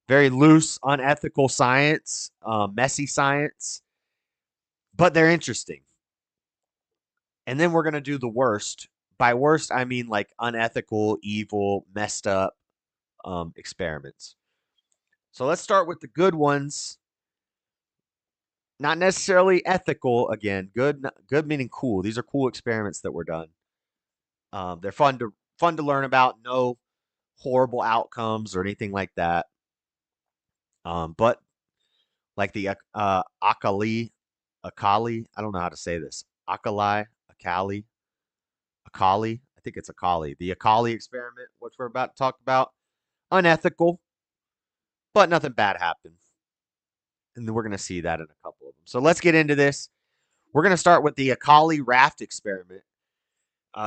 very loose, unethical science, messy science, but they're interesting. And then we're going to do the worst. By worst, I mean like unethical, evil, messed up experiments. So let's start with the good ones. Not necessarily ethical, again. Good meaning cool. These are cool experiments that were done. They're fun to learn about. No horrible outcomes or anything like that. But like the Akali, I don't know how to say this. Akali. I think it's Akali. The Akali experiment, which we're about to talk about, unethical, but nothing bad happened. And then we're going to see that in a couple of them. So let's get into this. We're going to start with the Akali raft experiment.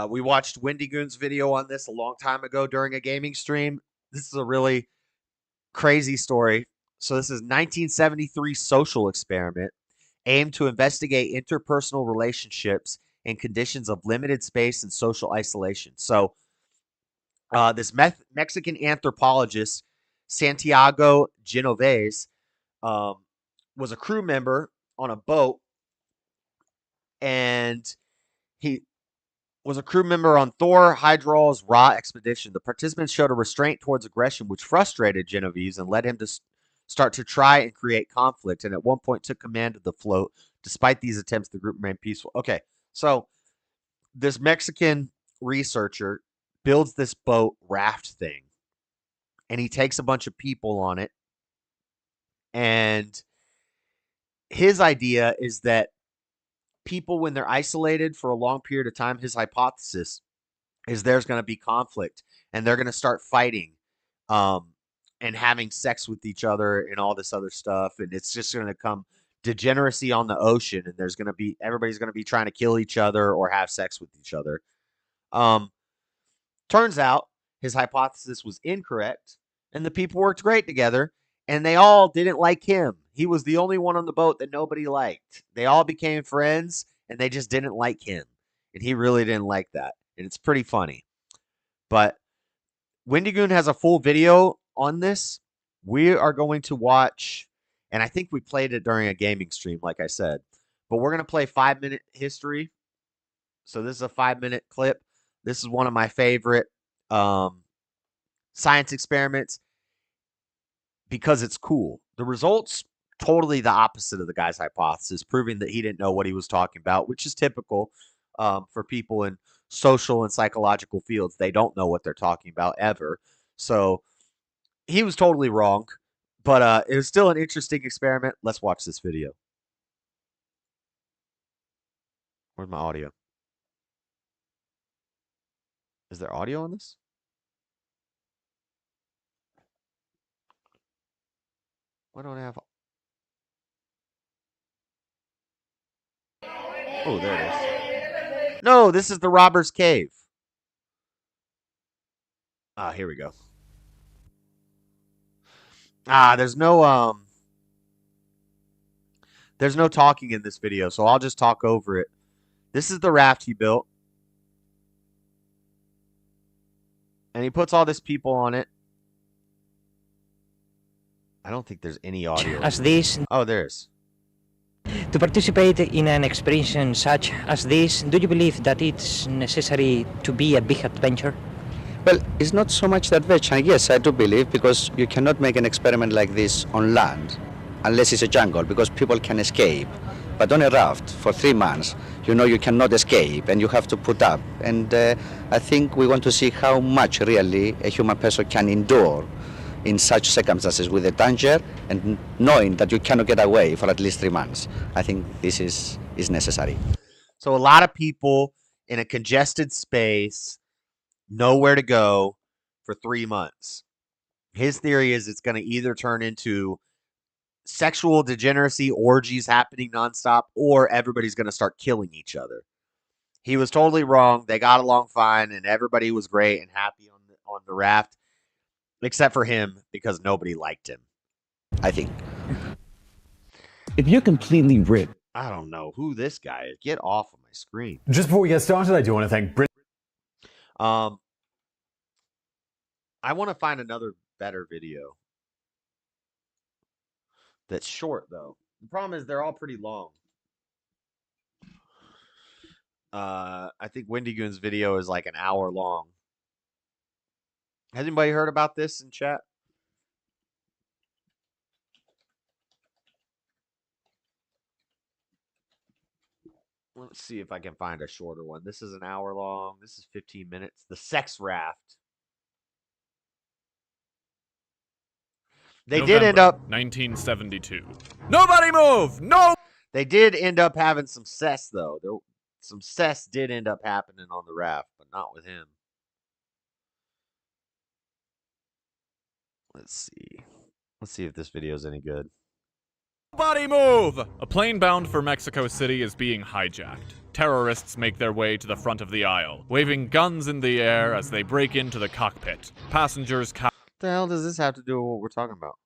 We watched Wendy Goon's video on this a long time ago during a gaming stream. This is a really crazy story. So this is 1973 social experiment aimed to investigate interpersonal relationships in conditions of limited space and social isolation. So this Mexican anthropologist, Santiago Genovese, was a crew member on a boat, and he was a crew member on Thor Hydraul's Ra expedition. The participants showed a restraint towards aggression, which frustrated Genovese and led him to start to try and create conflict, and at one point took command of the float. Despite these attempts, the group remained peaceful. Okay, so this Mexican researcher builds this boat raft thing, and he takes a bunch of people on it, and his idea is that people, when they're isolated for a long period of time, his hypothesis is there's going to be conflict, and they're going to start fighting and having sex with each other and all this other stuff, and it's just going to come degeneracy on the ocean, and everybody's going to be trying to kill each other or have sex with each other. Turns out his hypothesis was incorrect, and the people worked great together, and they all didn't like him. He was the only one on the boat that nobody liked. They all became friends, and they just didn't like him, and he really didn't like that, and it's pretty funny. But Wendy Goon has a full video on this. We are going to watch, and I think we played it during a gaming stream, like I said, but we're going to play 5-minute history. So this is a 5-minute clip. This is one of my favorite science experiments because it's cool. The results totally the opposite of the guy's hypothesis, proving that he didn't know what he was talking about, which is typical for people in social and psychological fields. They don't know what they're talking about ever. So he was totally wrong, but it was still an interesting experiment. Let's watch this video. Where's my audio? Is there audio on this? Why don't I have... Oh, there it is. No, this is the robber's cave. Ah, here we go. There's no talking in this video, so I'll just talk over it. This is the raft he built. And he puts all this people on it. I don't think there's any audio. As this. Oh, there's. To participate in an expedition such as this, do you believe that it's necessary to be a big adventure? Well, it's not so much the adventure. Yes, I do believe, because you cannot make an experiment like this on land unless it's a jungle, because people can escape. But on a raft for 3 months, you know you cannot escape and you have to put up. And I think we want to see how much really a human person can endure in such circumstances with the danger and knowing that you cannot get away for at least 3 months. I think this is necessary. So a lot of people in a congested space, nowhere to go for 3 months. His theory is it's going to either turn into sexual degeneracy, orgies happening nonstop, or everybody's going to start killing each other. He was totally wrong. They got along fine, and everybody was great and happy on the raft, except for him, because nobody liked him, I think. If you're completely ripped. I don't know who this guy is. Get off of my screen. Just before we get started, I do want to thank I want to find another better video that's short, though. The problem is they're all pretty long. I think Wendy Goon's video is like an hour long. Has anybody heard about this in chat? Let's see if I can find a shorter one. This is an hour long. This is 15 minutes. The sex raft. They did end up 1972. Nobody move! No! They did end up having some cess, though. Some cess did end up happening on the raft, but not with him. Let's see. Let's see if this video is any good. Nobody move! A plane bound for Mexico City is being hijacked. Terrorists make their way to the front of the aisle, waving guns in the air as they break into the cockpit. Passengers What the hell does this have to do with what we're talking about?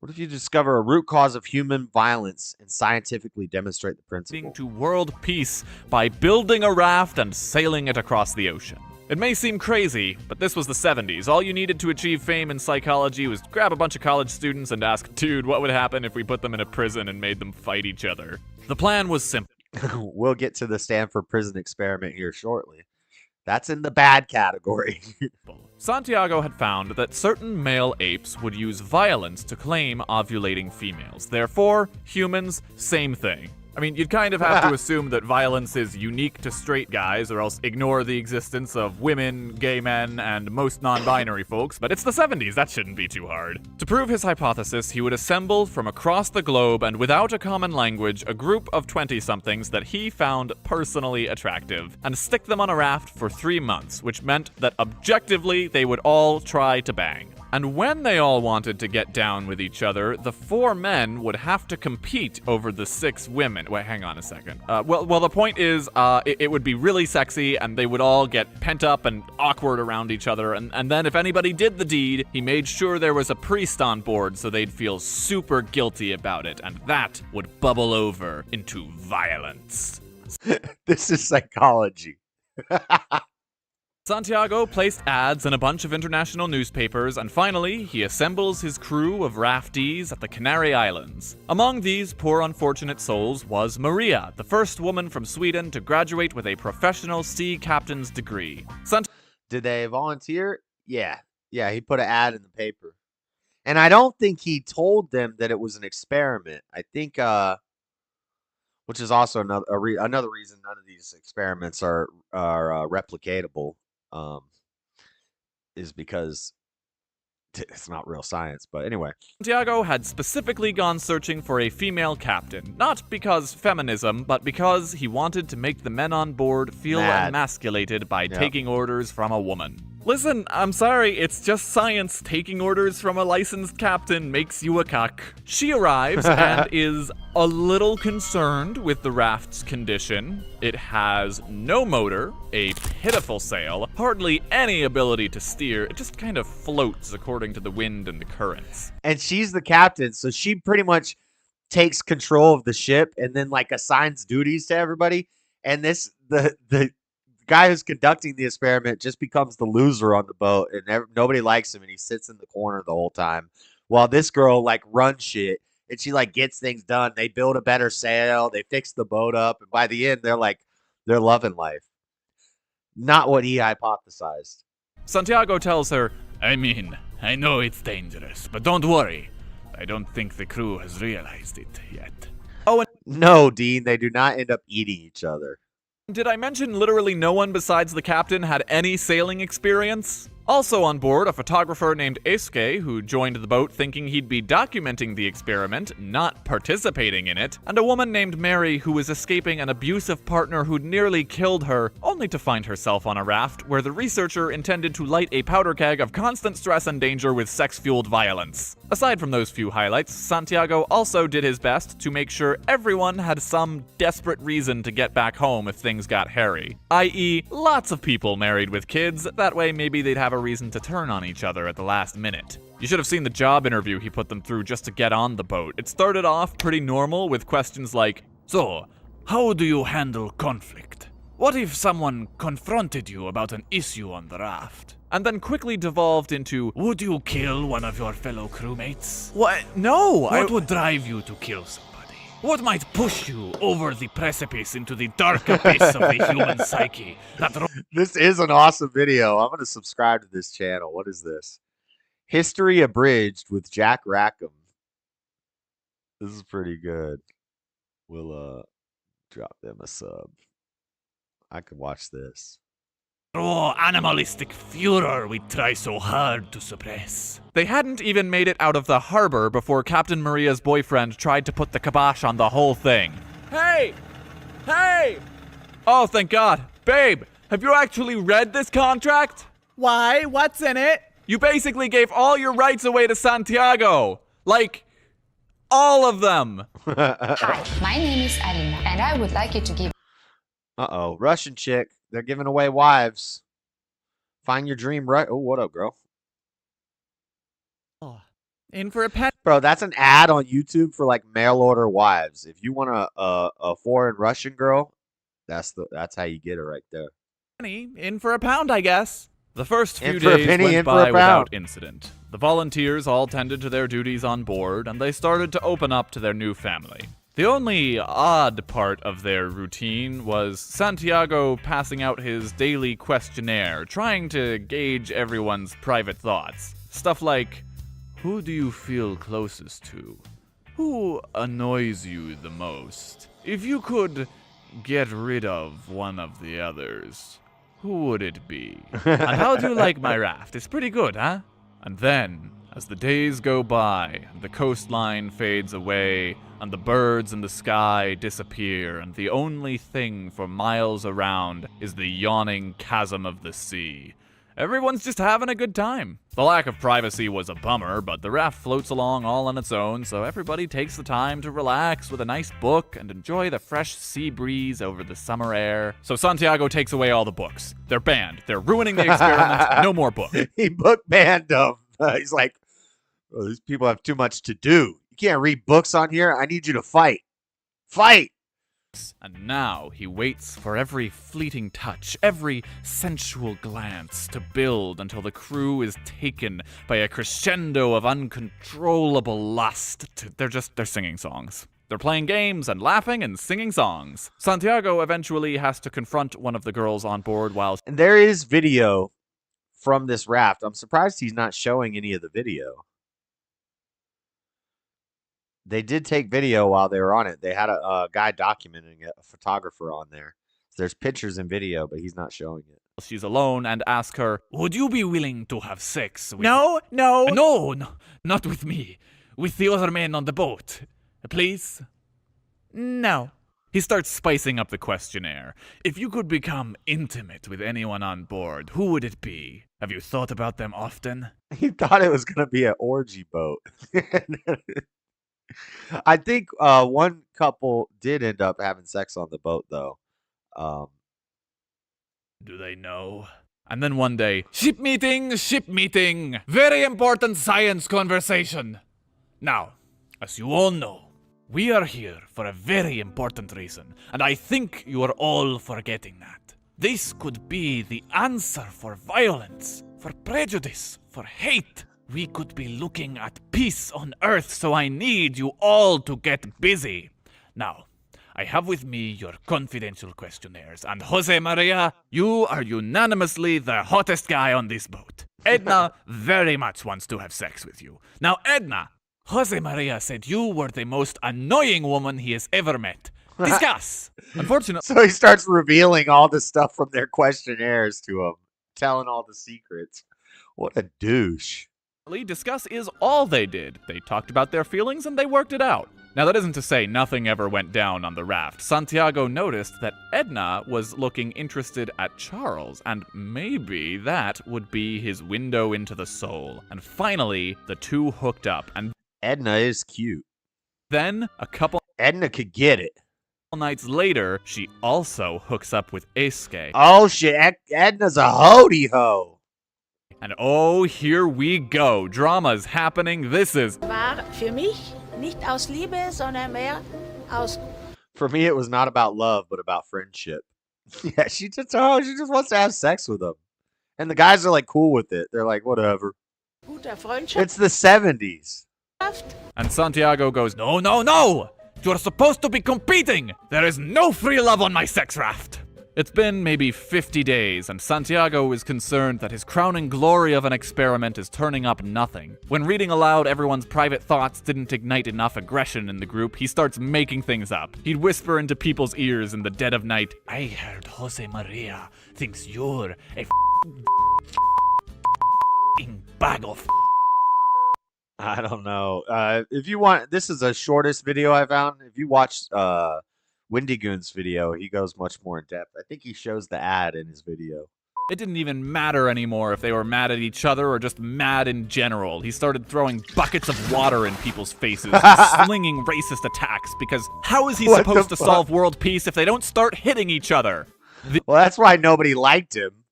What if you discover a root cause of human violence and scientifically demonstrate the principle? To world peace by building a raft and sailing it across the ocean. It may seem crazy, but this was the 70s. All you needed to achieve fame in psychology was grab a bunch of college students and ask, dude, what would happen if we put them in a prison and made them fight each other? The plan was simple. We'll get to the Stanford prison experiment here shortly. That's in the bad category. Santiago had found that certain male apes would use violence to claim ovulating females. Therefore, humans, same thing. I mean, you'd kind of have to assume that violence is unique to straight guys, or else ignore the existence of women, gay men, and most non-binary folks, but it's the 70s, that shouldn't be too hard. To prove his hypothesis, he would assemble from across the globe and without a common language a group of 20-somethings that he found personally attractive, and stick them on a raft for 3 months, which meant that objectively they would all try to bang. And when they all wanted to get down with each other, the 4 men would have to compete over the 6 women. Wait, hang on a second. Well, the point is, it would be really sexy, and they would all get pent up and awkward around each other. And then if anybody did the deed, he made sure there was a priest on board so they'd feel super guilty about it. And that would bubble over into violence. This is psychology. Santiago placed ads in a bunch of international newspapers, and finally, he assembles his crew of raftees at the Canary Islands. Among these poor unfortunate souls was Maria, the first woman from Sweden to graduate with a professional sea captain's degree. Did they volunteer? Yeah, he put an ad in the paper. And I don't think he told them that it was an experiment. I think, which is also another reason none of these experiments are replicatable, is because it's not real science. But anyway, Santiago had specifically gone searching for a female captain, not because feminism, but because he wanted to make the men on board feel emasculated by taking orders from a woman. Listen, I'm sorry, it's just science. Taking orders from a licensed captain makes you a cuck. She arrives and is a little concerned with the raft's condition. It has no motor, a pitiful sail, hardly any ability to steer. It just kind of floats according to the wind and the currents. And she's the captain, so she pretty much takes control of the ship and then like assigns duties to everybody. And the guy who's conducting the experiment just becomes the loser on the boat, and nobody likes him, and he sits in the corner the whole time while this girl like runs shit, and she like gets things done. They build a better sail, they fix the boat up, and by the end they're loving life. Not what he hypothesized. Santiago tells her, I mean, I know it's dangerous, but don't worry. I don't think the crew has realized it yet. Oh, and no, Dean, they do not end up eating each other. Did I mention literally no one besides the captain had any sailing experience? Also on board, a photographer named Eske, who joined the boat thinking he'd be documenting the experiment, not participating in it, and a woman named Mary who was escaping an abusive partner who'd nearly killed her, only to find herself on a raft where the researcher intended to light a powder keg of constant stress and danger with sex-fueled violence. Aside from those few highlights, Santiago also did his best to make sure everyone had some desperate reason to get back home if things got hairy. I.e., lots of people married with kids, that way maybe they'd have a reason to turn on each other at the last minute. You should have seen the job interview he put them through just to get on the boat. It started off pretty normal with questions like, so, how do you handle conflict? What if someone confronted you about an issue on the raft? And then quickly devolved into, would you kill one of your fellow crewmates? What? No! What would drive you to kill somebody? What might push you over the precipice into the dark abyss of the human psyche? This is an awesome video. I'm going to subscribe to this channel. What is this? History Abridged with Jack Rackham. This is pretty good. We'll drop them a sub. I can watch this. Raw animalistic furor we try so hard to suppress. They hadn't even made it out of the harbor before Captain Maria's boyfriend tried to put the kibosh on the whole thing. Hey! Hey! Oh, thank God. Babe, have you actually read this contract? Why? What's in it? You basically gave all your rights away to Santiago. Like, all of them. Hi, my name is Arina, and I would like you to give... Uh-oh, Russian chick. They're giving away wives. Find your dream right. Oh, what up, girl? Oh, in for a pet. Bro, that's an ad on YouTube for like mail order wives. If you want a foreign Russian girl, that's how you get her right there. In for a pound, I guess. The first few days went by without incident. The volunteers all tended to their duties on board, and they started to open up to their new family. The only odd part of their routine was Santiago passing out his daily questionnaire, trying to gauge everyone's private thoughts. Stuff like, who do you feel closest to? Who annoys you the most? If you could get rid of one of the others, who would it be? And how do you like my raft? It's pretty good, huh? And then, as the days go by, the coastline fades away, and the birds in the sky disappear, and the only thing for miles around is the yawning chasm of the sea. Everyone's just having a good time. The lack of privacy was a bummer, but the raft floats along all on its own, so everybody takes the time to relax with a nice book and enjoy the fresh sea breeze over the summer air. So Santiago takes away all the books. They're banned. They're ruining the experiment. No more books. He book banned them. He's like, oh, these people have too much to do. You can't read books on here. I need you to fight. Fight! And now he waits for every fleeting touch, every sensual glance to build until the crew is taken by a crescendo of uncontrollable lust. They're singing songs. They're playing games and laughing and singing songs. Santiago eventually has to confront one of the girls on board while... And there is video from this raft. I'm surprised he's not showing any of the video. They did take video while they were on it. They had a guy documenting it, a photographer on there. So there's pictures and video, but he's not showing it. She's alone and ask her, "Would you be willing to have sex with No, no. No, not with me. With the other men on the boat. Please?" No. He starts spicing up the questionnaire. "If you could become intimate with anyone on board, who would it be? Have you thought about them often?" He thought it was going to be an orgy boat. I think one couple did end up having sex on the boat, though. Do they know? And then one day, ship meeting, very important science conversation. Now, as you all know, we are here for a very important reason, and I think you are all forgetting that. This could be the answer for violence, for prejudice, for hate. We could be looking at peace on Earth, so I need you all to get busy. Now, I have with me your confidential questionnaires, and Jose Maria, you are unanimously the hottest guy on this boat. Edna very much wants to have sex with you. Now, Edna, Jose Maria said you were the most annoying woman he has ever met. Discuss. Unfortunately, So he starts revealing all the stuff from their questionnaires to him, telling all the secrets. What a douche. discuss is all they did. They talked about their feelings and they worked it out. Now, that isn't to say nothing ever went down on the raft. Santiago noticed that Edna was looking interested at Charles, and maybe that would be his window into the soul. And finally, the two hooked up, and Edna is cute. then a couple Edna could get it. nights later, she also hooks up with Eske. Oh shit, Edna's a hoody ho. And oh, here we go. Drama's happening. This is War für mich nicht aus Liebe, sondern mehr aus. For me, it was not about love, but about friendship. Yeah, she just wants to have sex with him. And the guys are like cool with it. They're like, whatever. Guter Freundschaft. It's the 70s. And Santiago goes, "No, no, no! You're supposed to be competing! There is no free love on my sex raft!" It's been maybe 50 days, and Santiago is concerned that his crowning glory of an experiment is turning up nothing. When reading aloud everyone's private thoughts didn't ignite enough aggression in the group, he starts making things up. He'd whisper into people's ears in the dead of night, "I heard Jose Maria thinks you're a bag of." I don't know. If you want, this is the shortest video I found. If you watch Windy Goon's video, he goes much more in depth. I think he shows the ad in his video. It didn't even matter anymore if they were mad at each other or just mad in general. He started throwing buckets of water in people's faces, slinging racist attacks, because how is he supposed to solve world peace if they don't start hitting each other? Well, that's why nobody liked him.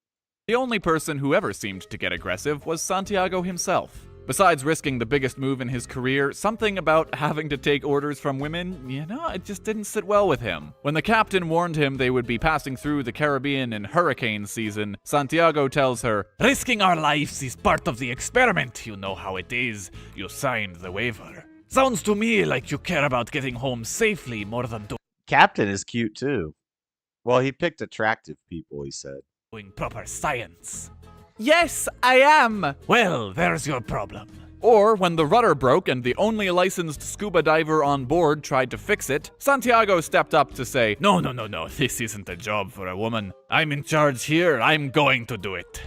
The only person who ever seemed to get aggressive was Santiago himself. Besides risking the biggest move in his career, something about having to take orders from women, it just didn't sit well with him. When the captain warned him they would be passing through the Caribbean in hurricane season, Santiago tells her, "Risking our lives is part of the experiment. You know how it is. You signed the waiver. Sounds to me like you care about getting home safely more than Captain is cute too. Well, he picked attractive people, he said. doing proper science." Yes, I am. Well, there's your problem. Or when the rudder broke and the only licensed scuba diver on board tried to fix it, Santiago stepped up to say, No, this isn't a job for a woman. I'm in charge here. I'm going to do it."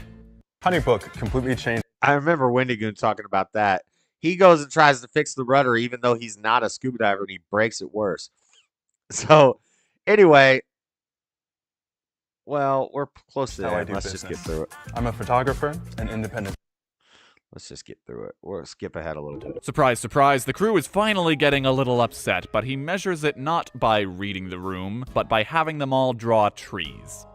Honeybook completely changed. I remember Windy Goon talking about that. He goes and tries to fix the rudder even though he's not a scuba diver, and he breaks it worse. So, anyway, well, we're close to the end. Let's just get through it. I'm a photographer and independent. Let's just get through it. We'll skip ahead a little bit. Surprise, surprise, the crew is finally getting a little upset, but he measures it not by reading the room, but by having them all draw trees.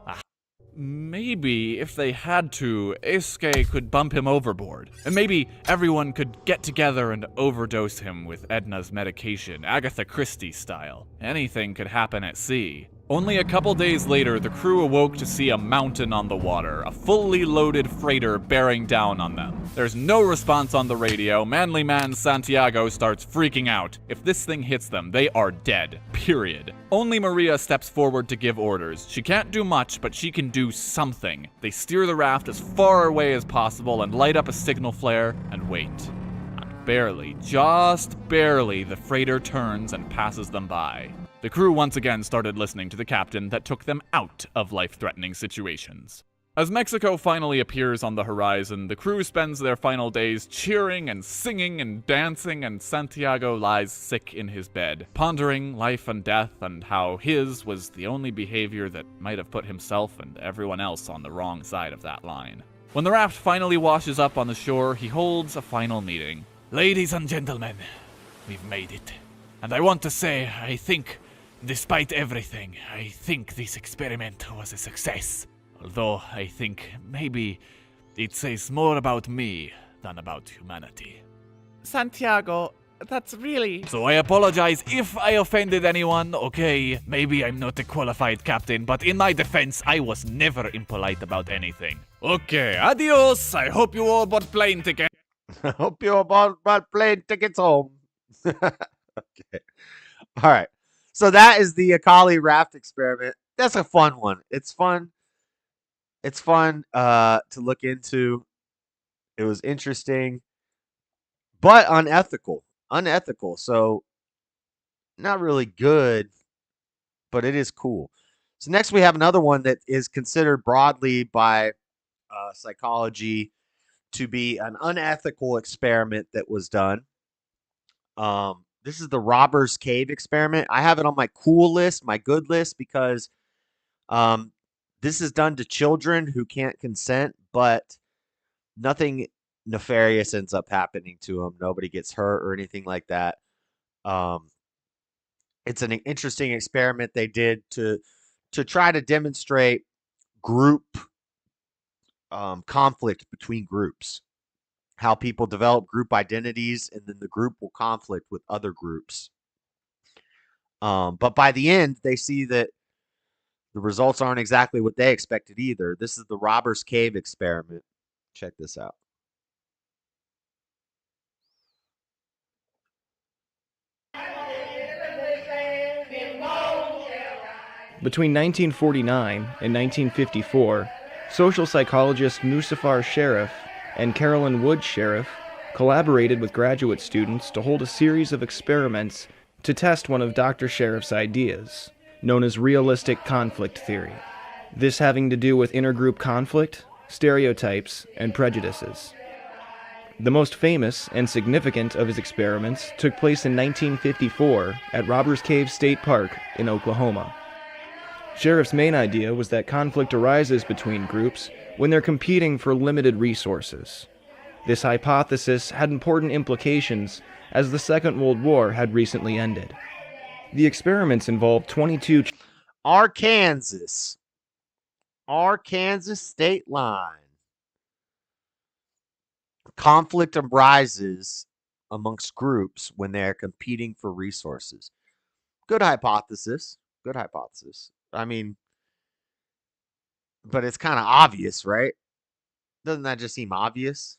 Maybe if they had to, Eske could bump him overboard. And maybe everyone could get together and overdose him with Edna's medication, Agatha Christie style. Anything could happen at sea. Only a couple days later, the crew awoke to see a mountain on the water, a fully loaded freighter bearing down on them. There's no response on the radio. Manly man Santiago starts freaking out. If this thing hits them, they are dead. Period. Only Maria steps forward to give orders. She can't do much, but she can do something. They steer the raft as far away as possible and light up a signal flare and wait. barely, just barely, the freighter turns and passes them by. The crew once again started listening to the captain that took them out of life-threatening situations. As Mexico finally appears on the horizon, the crew spends their final days cheering and singing and dancing, and Santiago lies sick in his bed, pondering life and death and how his was the only behavior that might have put himself and everyone else on the wrong side of that line. When the raft finally washes up on the shore, he holds a final meeting. Ladies and gentlemen, we've made it. And I want to say, I think, despite everything, I think this experiment was a success. Although I think maybe it says more about me than about humanity. Santiago, that's really... So I apologize if I offended anyone, okay? Maybe I'm not a qualified captain, but in my defense, I was never impolite about anything. Okay, adios. I hope you all bought plane tickets. I hope you all bought plane tickets home. Okay. All right. So that is the Akali raft experiment. That's a fun one. It's fun. It's fun to look into. It was interesting, but unethical. Unethical. So not really good, but it is cool. So next we have another one that is considered broadly by psychology to be an unethical experiment that was done. This is the Robbers Cave experiment. I have it on my cool list, my good list, because this is done to children who can't consent, but nothing nefarious ends up happening to them. Nobody gets hurt or anything like that. It's an interesting experiment they did to try to demonstrate group conflict between groups, how people develop group identities, and then the group will conflict with other groups. But by the end, they see that the results aren't exactly what they expected either. This is the Robbers Cave experiment. Check this out. Between 1949 and 1954, social psychologist Musafar Sharif and Carolyn Wood Sharif collaborated with graduate students to hold a series of experiments to test one of Dr. Sharif's ideas, known as realistic conflict theory. This having to do with intergroup conflict, stereotypes, and prejudices. The most famous and significant of his experiments took place in 1954 at Robbers Cave State Park in Oklahoma. Sharif's main idea was that conflict arises between groups when they're competing for limited resources. This hypothesis had important implications as the Second World War had recently ended. The experiments involved 22 Arkansas state line. Conflict arises amongst groups when they are competing for resources. Good hypothesis. Good hypothesis. I mean, but it's kind of obvious, right? Doesn't that just seem obvious?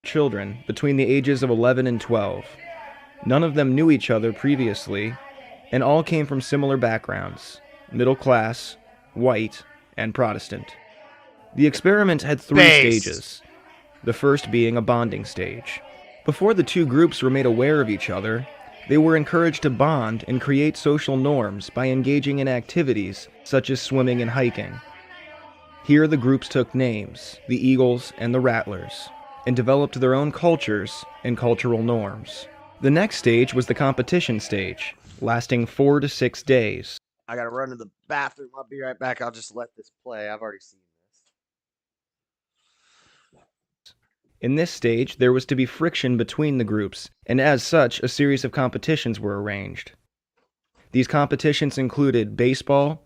children between the ages of 11 and 12. None of them knew each other previously, and all came from similar backgrounds: middle class, white, and Protestant. The experiment had three stages, the first being a bonding stage. Before the two groups were made aware of each other, they were encouraged to bond and create social norms by engaging in activities such as swimming and hiking. Here the groups took names, the Eagles and the Rattlers, and developed their own cultures and cultural norms. The next stage was the competition stage, lasting 4 to 6 days. I gotta run to the bathroom. I'll be right back. I'll just let this play. I've already seen this. In this stage, there was to be friction between the groups, and as such, a series of competitions were arranged. These competitions included baseball,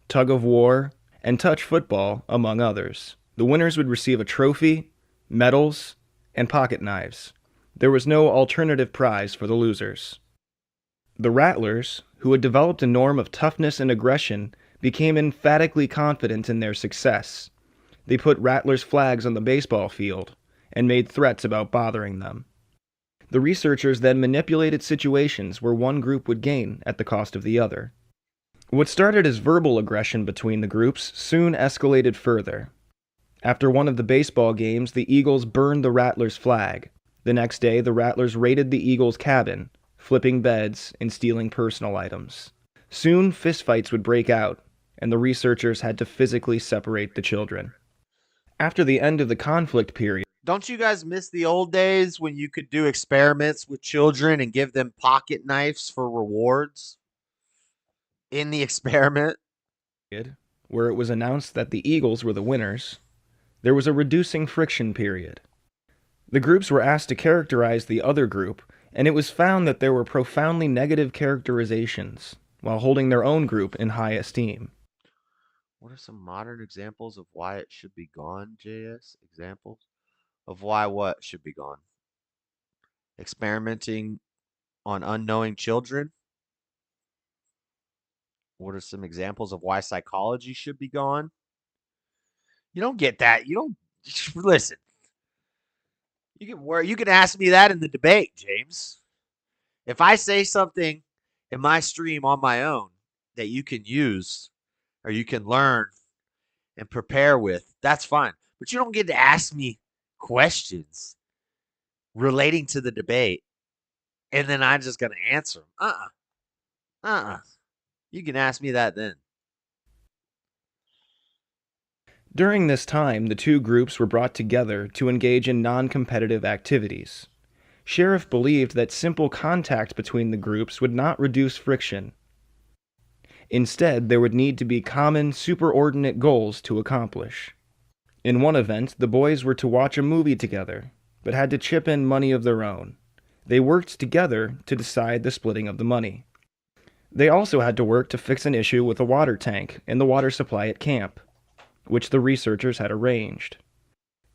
tug-of-war, and touch football, among others. The winners would receive a trophy, medals, and pocket knives. There was no alternative prize for the losers. The Rattlers, who had developed a norm of toughness and aggression, became emphatically confident in their success. They put Rattlers' flags on the baseball field and made threats about bothering them. The researchers then manipulated situations where one group would gain at the cost of the other. What started as verbal aggression between the groups soon escalated further. After one of the baseball games, the Eagles burned the Rattlers' flag. The next day, the Rattlers raided the Eagles' cabin, flipping beds and stealing personal items. Soon, fistfights would break out, and the researchers had to physically separate the children. After the end of the conflict period, don't you guys miss the old days when you could do experiments with children and give them pocket knives for rewards in the experiment? Where it was announced that the Eagles were the winners, there was a reducing friction period. The groups were asked to characterize the other group, and it was found that there were profoundly negative characterizations, while holding their own group in high esteem. What are some modern examples of why it should be gone, JS? Examples of why what should be gone? Experimenting on unknowing children? What are some examples of why psychology should be gone? You don't get that. You don't listen. You can ask me that in the debate, James. If I say something in my stream on my own that you can use or you can learn and prepare with, that's fine. But you don't get to ask me questions relating to the debate and then I'm just going to answer them. You can ask me that then. During this time, the two groups were brought together to engage in non-competitive activities. Sheriff believed that simple contact between the groups would not reduce friction. Instead, there would need to be common, superordinate goals to accomplish. In one event, the boys were to watch a movie together, but had to chip in money of their own. They worked together to decide the splitting of the money. They also had to work to fix an issue with a water tank and the water supply at camp, which the researchers had arranged.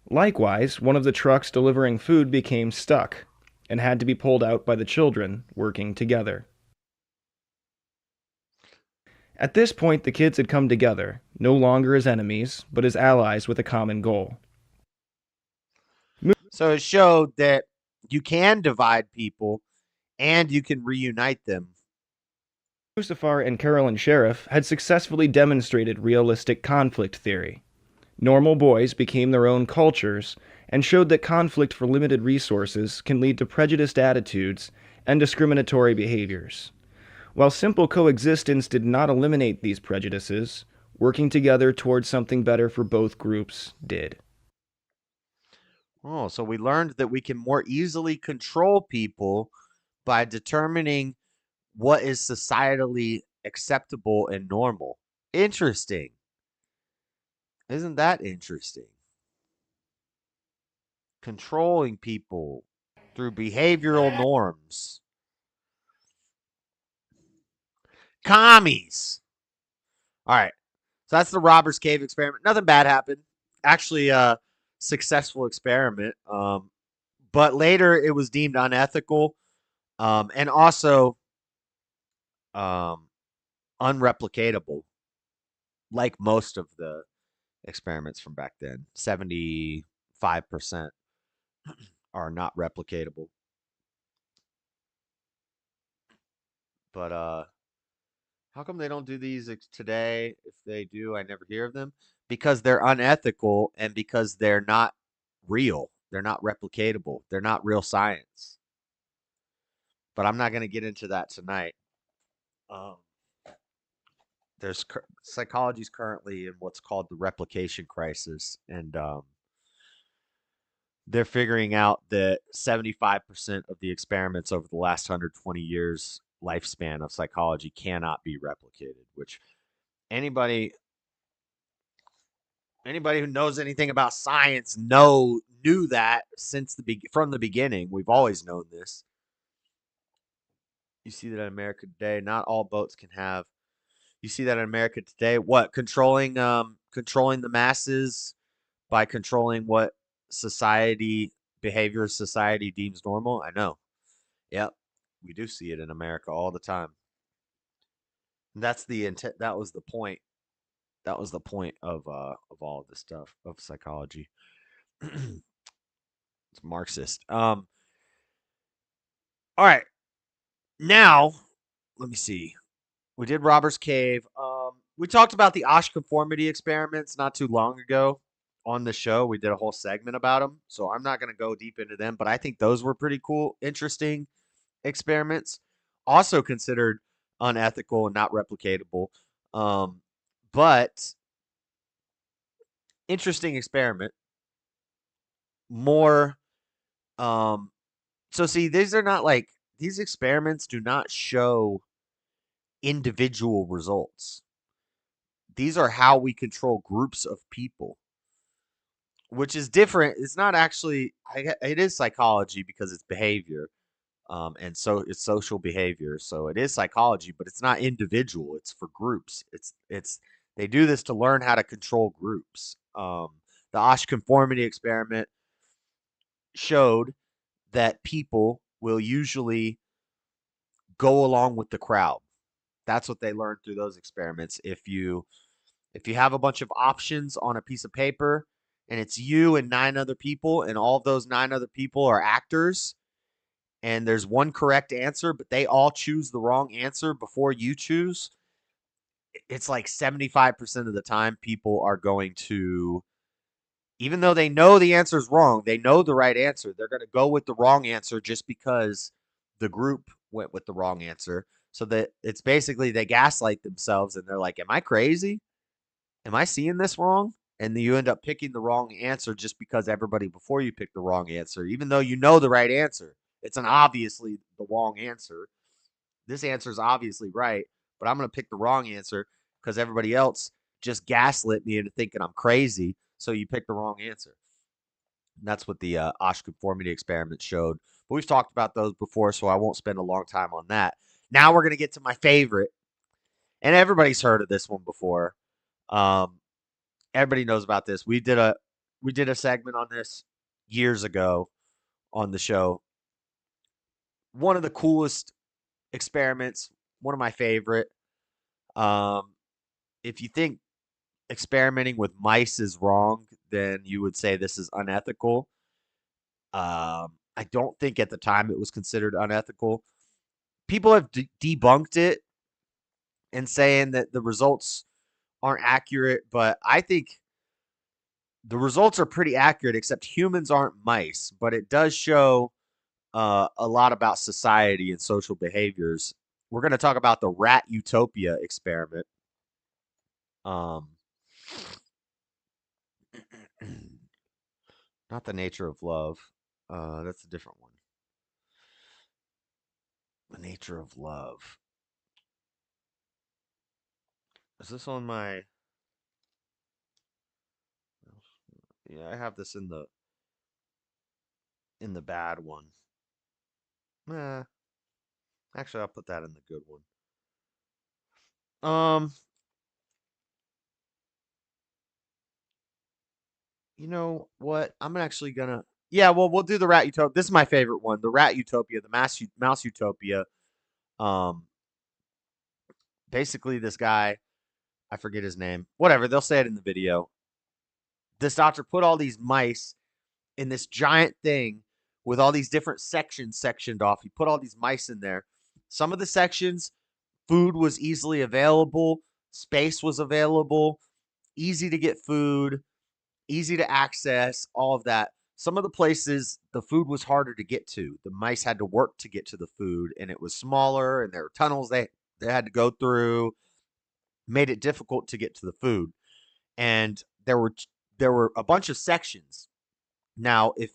Likewise, one of the trucks delivering food became stuck and had to be pulled out by the children working together. At this point, the kids had come together, no longer as enemies, but as allies with a common goal. So it showed that you can divide people and you can reunite them. Musafar and Carolyn Sheriff had successfully demonstrated realistic conflict theory. Normal boys became their own cultures and showed that conflict for limited resources can lead to prejudiced attitudes and discriminatory behaviors. While simple coexistence did not eliminate these prejudices, working together towards something better for both groups did. Oh, so we learned that we can more easily control people by determining what is societally acceptable and normal. Interesting. Isn't that interesting? Controlling people through behavioral norms. Commies. All right. So that's the Robbers Cave experiment. Nothing bad happened. Actually, a successful experiment. But later it was deemed unethical and also unreplicatable, like most of the experiments from back then. 75% are not replicatable. But how come they don't do these today? If they do, I never hear of them. Because they're unethical and because they're not real. They're not replicatable. They're not real science. But I'm not going to get into that tonight. There's psychology's currently in what's called the replication crisis, and they're figuring out that 75% of the experiments over the last 120 years lifespan of psychology cannot be replicated, which anybody who knows anything about science knew that from the beginning. We've always known this. You see that in America today, not all boats can have. You see that in America today, what controlling the masses by controlling what behavior society deems normal. I know. Yep, we do see it in America all the time. That's the intent. That was the point. That was the point of all of this stuff of psychology. It's Marxist. All right. Now, let me see. We did Robbers Cave. We talked about the Osh conformity experiments not too long ago. on the show. We did a whole segment about them, so I'm not going to go deep into them, but I think those were pretty cool, interesting experiments. Also considered unethical and not replicatable. But interesting experiment. More so see, these are not like these experiments do not show individual results. These are how we control groups of people, which is different. It's not actually it is psychology because it's behavior. And so it's social behavior. So it is psychology, but it's not individual. It's for groups. It's they do this to learn how to control groups. The Osh conformity experiment showed that people will usually go along with the crowd. That's what they learned through those experiments. If you have a bunch of options on a piece of paper and it's you and 9 other people and all of those 9 other people are actors and there's one correct answer, but they all choose the wrong answer before you choose, it's like 75% of the time people are going to, even though they know the answer is wrong, they know the right answer, they're going to go with the wrong answer just because the group went with the wrong answer. So that it's basically they gaslight themselves and they're like, am I crazy? Am I seeing this wrong? And then you end up picking the wrong answer just because everybody before you picked the wrong answer, even though you know the right answer. It's an obviously the wrong answer. This answer is obviously right, but I'm going to pick the wrong answer because everybody else just gaslit me into thinking I'm crazy. So you pick the wrong answer. And that's what the Osh conformity experiment showed. But we've talked about those before, so I won't spend a long time on that. Now we're going to get to my favorite. And everybody's heard of this one before. Everybody knows about this. We did a segment on this years ago on the show. One of the coolest experiments, one of my favorite. If you think experimenting with mice is wrong, then you would say this is unethical. I don't think at the time it was considered unethical. People have debunked it and saying that the results aren't accurate, but I think the results are pretty accurate, except humans aren't mice. But it does show a lot about society and social behaviors. We're going to talk about the rat utopia experiment. Not the nature of love. That's a different one. The nature of love. Is this on my... Yeah, I have this in the bad one. Actually, I'll put that in the good one. You know what? I'm actually gonna... Yeah, well, we'll do the rat utopia. This is my favorite one. The rat utopia, the mouse utopia. Basically, this guy, I forget his name. Whatever, they'll say it in the video. This doctor put all these mice in this giant thing with all these different sections sectioned off. He put all these mice in there. Some of the sections, food was easily available, space was available, easy to get food, easy to access, all of that. Some of the places, the food was harder to get to. The mice had to work to get to the food, and it was smaller, and there were tunnels they had to go through, made it difficult to get to the food. And there were a bunch of sections. Now, if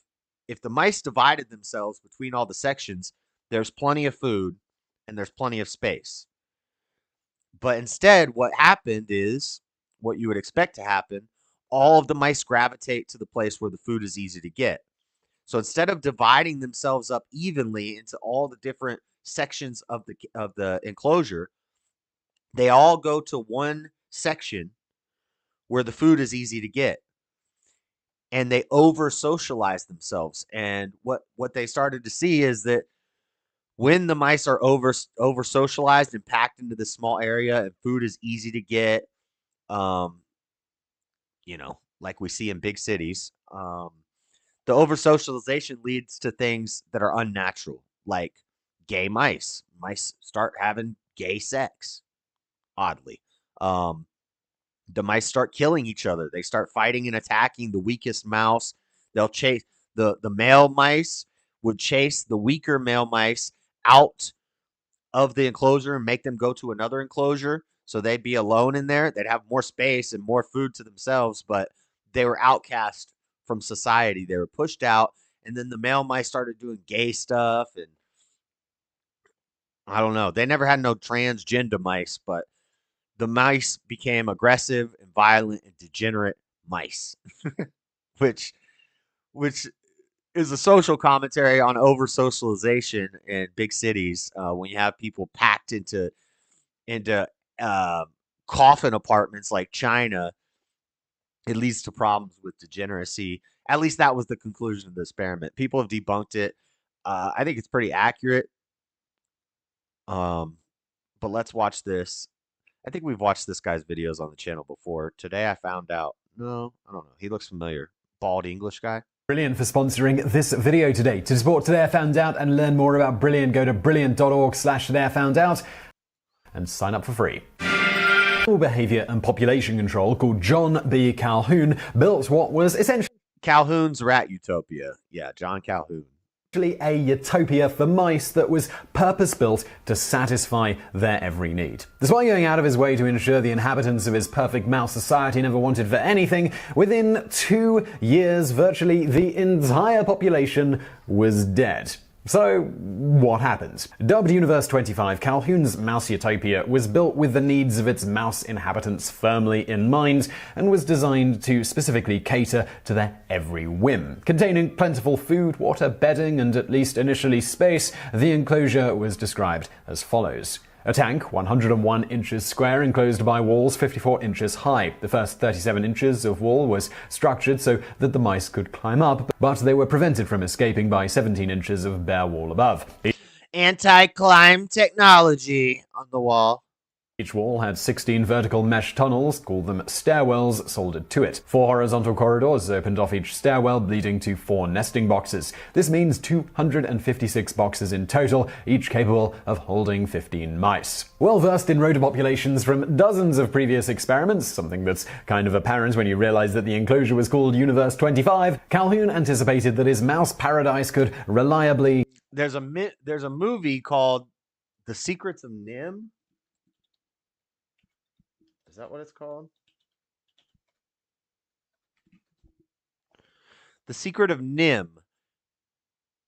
the mice divided themselves between all the sections, there's plenty of food and there's plenty of space. But instead, what happened is what you would expect to happen. All of the mice gravitate to the place where the food is easy to get. So instead of dividing themselves up evenly into all the different sections of the enclosure, they all go to one section where the food is easy to get. And they over socialize themselves. And what they started to see is that when the mice are over socialized and packed into this small area and food is easy to get, like we see in big cities, the over socialization leads to things that are unnatural, like gay mice. Mice start having gay sex, oddly. the mice start killing each other. They start fighting and attacking the weakest mouse. They'll chase the male mice would chase the weaker male mice out of the enclosure and make them go to another enclosure. So they'd be alone in there. They'd have more space and more food to themselves, but they were outcast from society. They were pushed out. And then the male mice started doing gay stuff. And I don't know. They never had no transgender mice, but the mice became aggressive and violent and degenerate mice, which is a social commentary on over socialization in big cities. When you have people packed into coffin apartments like China, it leads to problems with degeneracy. At least that was the conclusion of the experiment. People have debunked it. I think it's pretty accurate. But let's watch this. I think we've watched this guy's videos on the channel before. Today I found out. No, I don't know. He looks familiar. Bald English guy. Brilliant for sponsoring this video today. To support Today I Found Out and learn more about Brilliant, go to brilliant.org/Today I Found Out and sign up for free. Behavior and population control called John B. Calhoun built what was essentially Calhoun's Rat Utopia. Yeah, John Calhoun. A utopia for mice that was purpose-built to satisfy their every need. Despite going out of his way to ensure the inhabitants of his perfect mouse society never wanted for anything, within 2 years, virtually the entire population was dead. So, what happened? Dubbed Universe 25, Calhoun's Mouse Utopia was built with the needs of its mouse inhabitants firmly in mind and was designed to specifically cater to their every whim. Containing plentiful food, water, bedding, and at least initially space, the enclosure was described as follows. A tank, 101 inches square, enclosed by walls 54 inches high. The first 37 inches of wall was structured so that the mice could climb up, but they were prevented from escaping by 17 inches of bare wall above. Anti-climb technology on the wall. Each wall had 16 vertical mesh tunnels, called them stairwells, soldered to it. 4 horizontal corridors opened off each stairwell, leading to 4 nesting boxes. This means 256 boxes in total, each capable of holding 15 mice. Well versed in rodent populations from dozens of previous experiments, something that's kind of apparent when you realize that the enclosure was called Universe 25, Calhoun anticipated that his mouse paradise could reliably... There's a movie called The Secrets of Nim. Is that what it's called? The Secret of Nim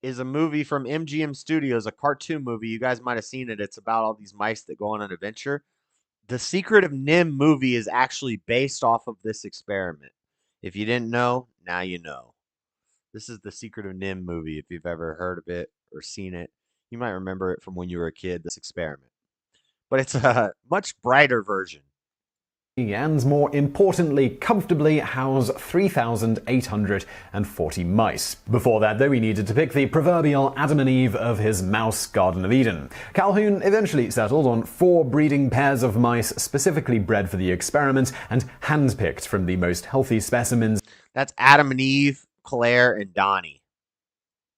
is a movie from MGM Studios, a cartoon movie. You guys might have seen it. It's about all these mice that go on an adventure. The Secret of Nim movie is actually based off of this experiment. If you didn't know, now you know. This is the Secret of Nim movie. If you've ever heard of it or seen it, you might remember it from when you were a kid, this experiment. But it's a much brighter version. And more importantly, comfortably house 3,840 mice. Before that, though, he needed to pick the proverbial Adam and Eve of his mouse Garden of Eden. Calhoun eventually settled on 4 breeding pairs of mice specifically bred for the experiment and handpicked from the most healthy specimens. That's Adam and Eve, Claire, and Donnie.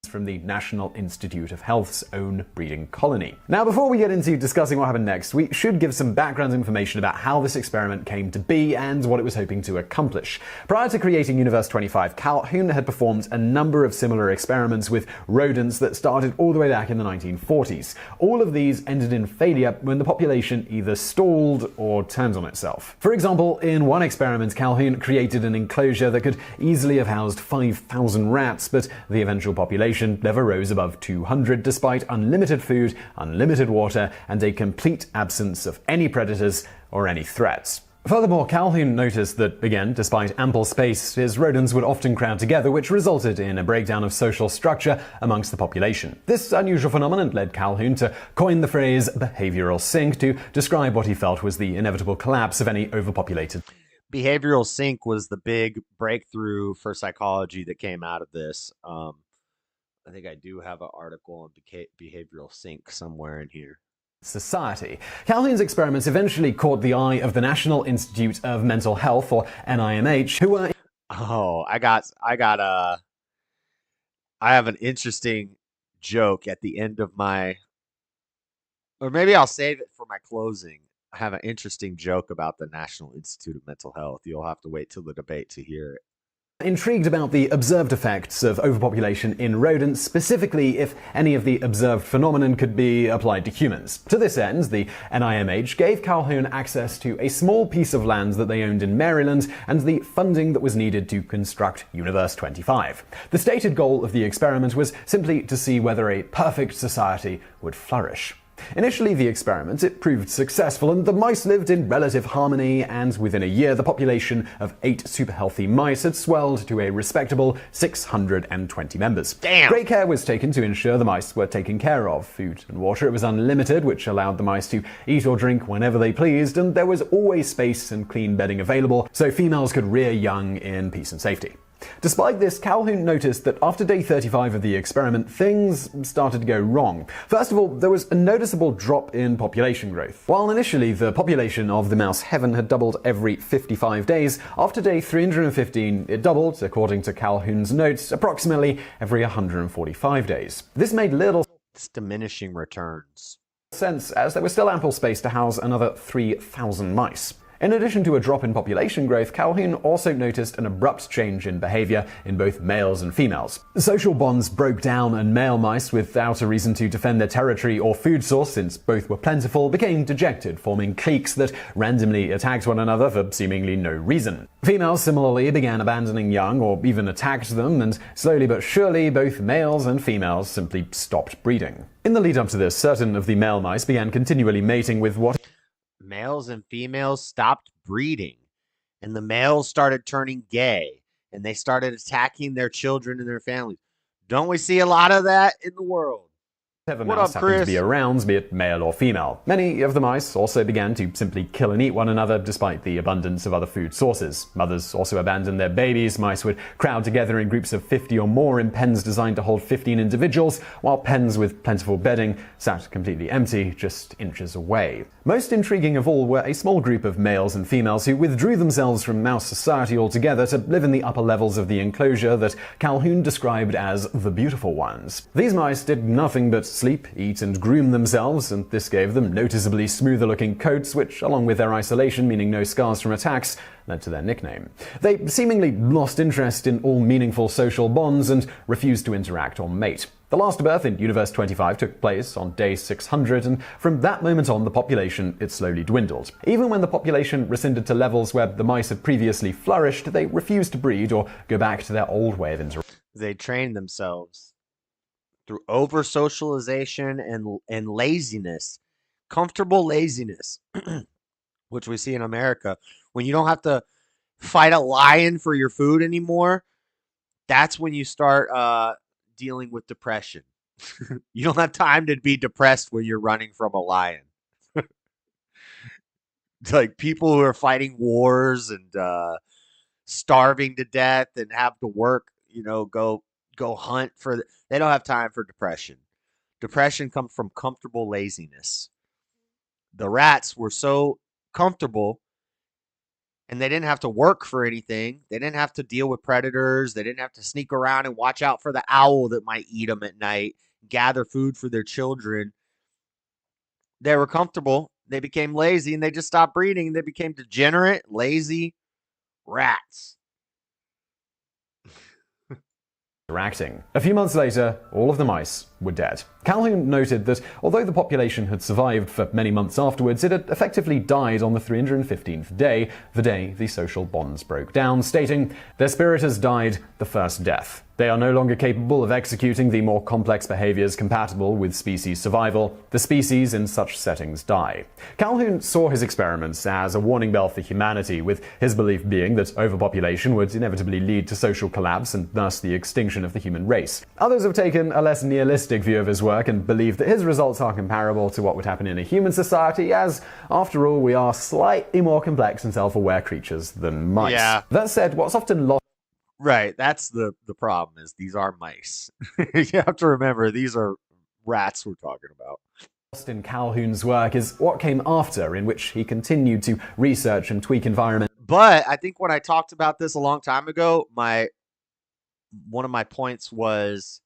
From the National Institute of Health's own breeding colony. Now, before we get into discussing what happened next, we should give some background information about how this experiment came to be and what it was hoping to accomplish. Prior to creating Universe 25, Calhoun had performed a number of similar experiments with rodents that started all the way back in the 1940s. All of these ended in failure when the population either stalled or turned on itself. For example, in one experiment, Calhoun created an enclosure that could easily have housed 5,000 rats, but the eventual population never rose above 200 despite unlimited food, unlimited water, and a complete absence of any predators or any threats. Furthermore, Calhoun noticed that, again, despite ample space, his rodents would often crowd together, which resulted in a breakdown of social structure amongst the population. This unusual phenomenon led Calhoun to coin the phrase behavioral sink to describe what he felt was the inevitable collapse of any overpopulated. Behavioral sink was the big breakthrough for psychology that came out of this. I think I do have an article on behavioral sink somewhere in here. Society. Calhoun's experiments eventually caught the eye of the National Institute of Mental Health, or NIMH, who were... Oh, I have an interesting joke at the end of my... Or maybe I'll save it for my closing. have an interesting joke about the National Institute of Mental Health. You'll have to wait till the debate to hear it. Intrigued about the observed effects of overpopulation in rodents, specifically if any of the observed phenomenon could be applied to humans. To this end, the NIMH gave Calhoun access to a small piece of land that they owned in Maryland and the funding that was needed to construct Universe 25. The stated goal of the experiment was simply to see whether a perfect society would flourish. Initially, the experiment, it proved successful, and the mice lived in relative harmony, and within a year, the population of 8 super healthy mice had swelled to a respectable 620 members. Damn! Great care was taken to ensure the mice were taken care of. Food and water, it was unlimited, which allowed the mice to eat or drink whenever they pleased, and there was always space and clean bedding available, so females could rear young in peace and safety. Despite this, Calhoun noticed that after day 35 of the experiment, things started to go wrong. First of all, there was a noticeable drop in population growth. While initially the population of the mouse heaven had doubled every 55 days, after day 315 it doubled, according to Calhoun's notes, approximately every 145 days. This made little diminishing returns sense, as there was still ample space to house another 3,000 mice. In addition to a drop in population growth, Calhoun also noticed an abrupt change in behavior in both males and females. Social bonds broke down, and male mice, without a reason to defend their territory or food source, since both were plentiful, became dejected, forming cliques that randomly attacked one another for seemingly no reason. Females similarly began abandoning young or even attacked them, and slowly but surely both males and females simply stopped breeding. In the lead up to this, certain of the male mice began continually mating with what males and females stopped breeding, and the males started turning gay, and they started attacking their children and their families. Don't we see a lot of that in the world? Whatever What mouse up, happened to Chris? be around, be it male or female. Many of the mice also began to simply kill and eat one another despite the abundance of other food sources. Mothers also abandoned their babies. Mice would crowd together in groups of 50 or more in pens designed to hold 15 individuals, while pens with plentiful bedding sat completely empty just inches away. Most intriguing of all were a small group of males and females who withdrew themselves from mouse society altogether to live in the upper levels of the enclosure that Calhoun described as the beautiful ones. These mice did nothing but sleep, eat, and groom themselves, and this gave them noticeably smoother looking coats, which, along with their isolation, meaning no scars from attacks, led to their nickname. They seemingly lost interest in all meaningful social bonds and refused to interact or mate. The last birth in Universe 25 took place on day 600, and from that moment on, the population, it slowly dwindled. Even when the population rescinded to levels where the mice had previously flourished, they refused to breed or go back to their old way of interacting. They trained themselves through over-socialization and laziness, comfortable laziness, which we see in America. When you don't have to fight a lion for your food anymore, that's when you start dealing with depression. You don't have time to be depressed when you're running from a lion. Like people who are fighting wars and starving to death and have to work, go hunt for they don't have time for depression. Depression comes from comfortable laziness. The rats were so comfortable, and they didn't have to work for anything. They didn't have to deal with predators. They didn't have to sneak around and watch out for the owl that might eat them at night, gather food for their children. They were comfortable. They became lazy, and they just stopped breeding. They became degenerate, lazy rats. A few months later, all of the mice were dead. Calhoun noted that although the population had survived for many months afterwards, it had effectively died on the 315th day, the day the social bonds broke down, stating, "Their spirit has died the first death. They are no longer capable of executing the more complex behaviors compatible with species survival. The species in such settings die." Calhoun saw his experiments as a warning bell for humanity, with his belief being that overpopulation would inevitably lead to social collapse and thus the extinction of the human race. Others have taken a less nihilistic view of his work and believe that his results are comparable to what would happen in a human society, as, after all, we are slightly more complex and self-aware creatures than mice. Yeah. That said, what's often lost Right, that's the problem is these are mice. You have to remember these are rats we're talking about. in Calhoun's work is what came after, in which he continued to research and tweak environment. But I think when I talked about this a long time ago, one of my points was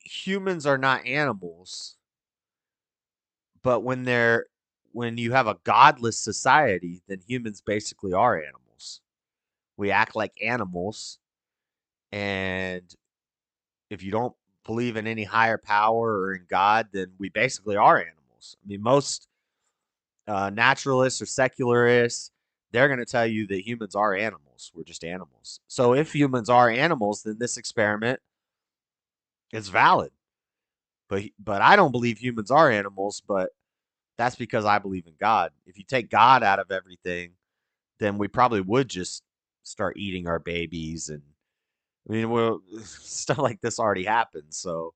humans are not animals, but when when you have a godless society, then humans basically are animals. We act like animals, and if you don't believe in any higher power or in God, then we basically are animals. I mean, most naturalists or secularists, they're going to tell you that humans are animals. We're just animals. So if humans are animals, then this experiment is valid. But I don't believe humans are animals, but that's because I believe in God. If you take God out of everything, then we probably would just start eating our babies, and I mean, well, stuff like this already happens. So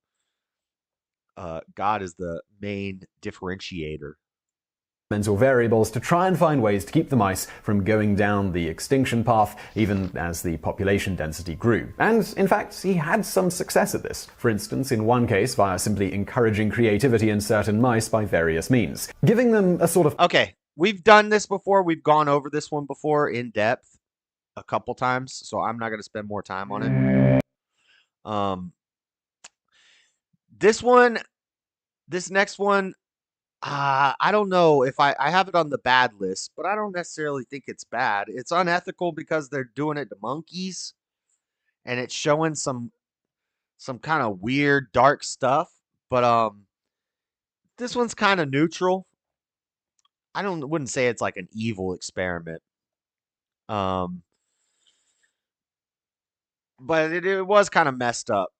God is the main differentiator. Mental variables to try and find ways to keep the mice from going down the extinction path, even as the population density grew. And in fact, he had some success at this. For instance, in one case, via simply encouraging creativity in certain mice by various means, giving them a sort of... Okay, we've done this before. We've gone over this one before in depth a couple times, so I'm not going to spend more time on it. This next one, I don't know if I have it on the bad list, but I don't necessarily think it's bad. It's unethical because they're doing it to monkeys, and it's showing some kind of weird, dark stuff. But this one's kind of neutral. I wouldn't say it's like an evil experiment. But it was kind of messed up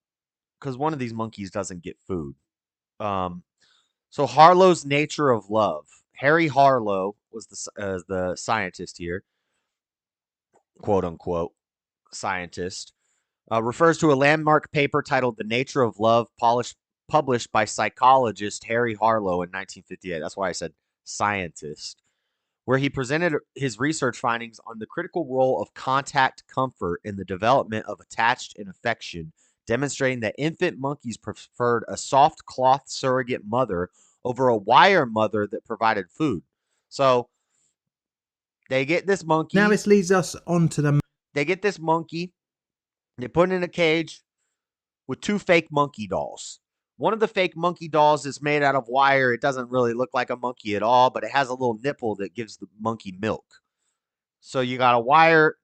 because one of these monkeys doesn't get food. So Harlow's Nature of Love. Harry Harlow was the scientist here, quote unquote scientist, refers to a landmark paper titled "The Nature of Love," published by psychologist Harry Harlow in 1958. That's why I said scientist, where he presented his research findings on the critical role of contact comfort in the development of attached and affection, demonstrating that infant monkeys preferred a soft cloth surrogate mother over a wire mother that provided food. So they get this monkey. Now this leads us on to the... They get this monkey. They put it in a cage with two fake monkey dolls. One of the fake monkey dolls is made out of wire. It doesn't really look like a monkey at all, but it has a little nipple that gives the monkey milk. So you got a wire,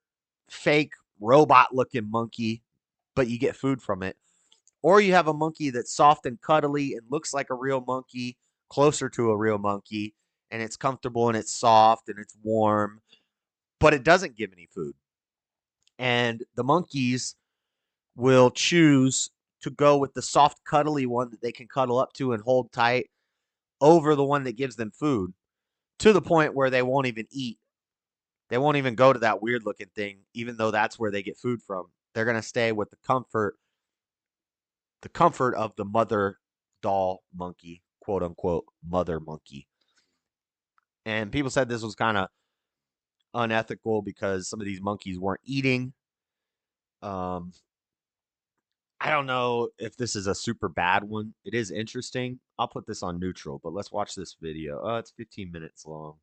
fake, robot-looking monkey, but you get food from it. Or you have a monkey that's soft and cuddly and looks like a real monkey, closer to a real monkey, and it's comfortable and it's soft and it's warm, but it doesn't give any food. And the monkeys will choose to go with the soft, cuddly one that they can cuddle up to and hold tight over the one that gives them food, to the point where they won't even eat. They won't even go to that weird-looking thing, even though that's where they get food from. They're going to stay with the comfort of the mother doll monkey, quote unquote mother monkey. And people said this was kind of unethical because some of these monkeys weren't eating. I don't know if this is a super bad one. It is interesting. I'll put this on neutral, but let's watch this video. Oh, it's 15 minutes long.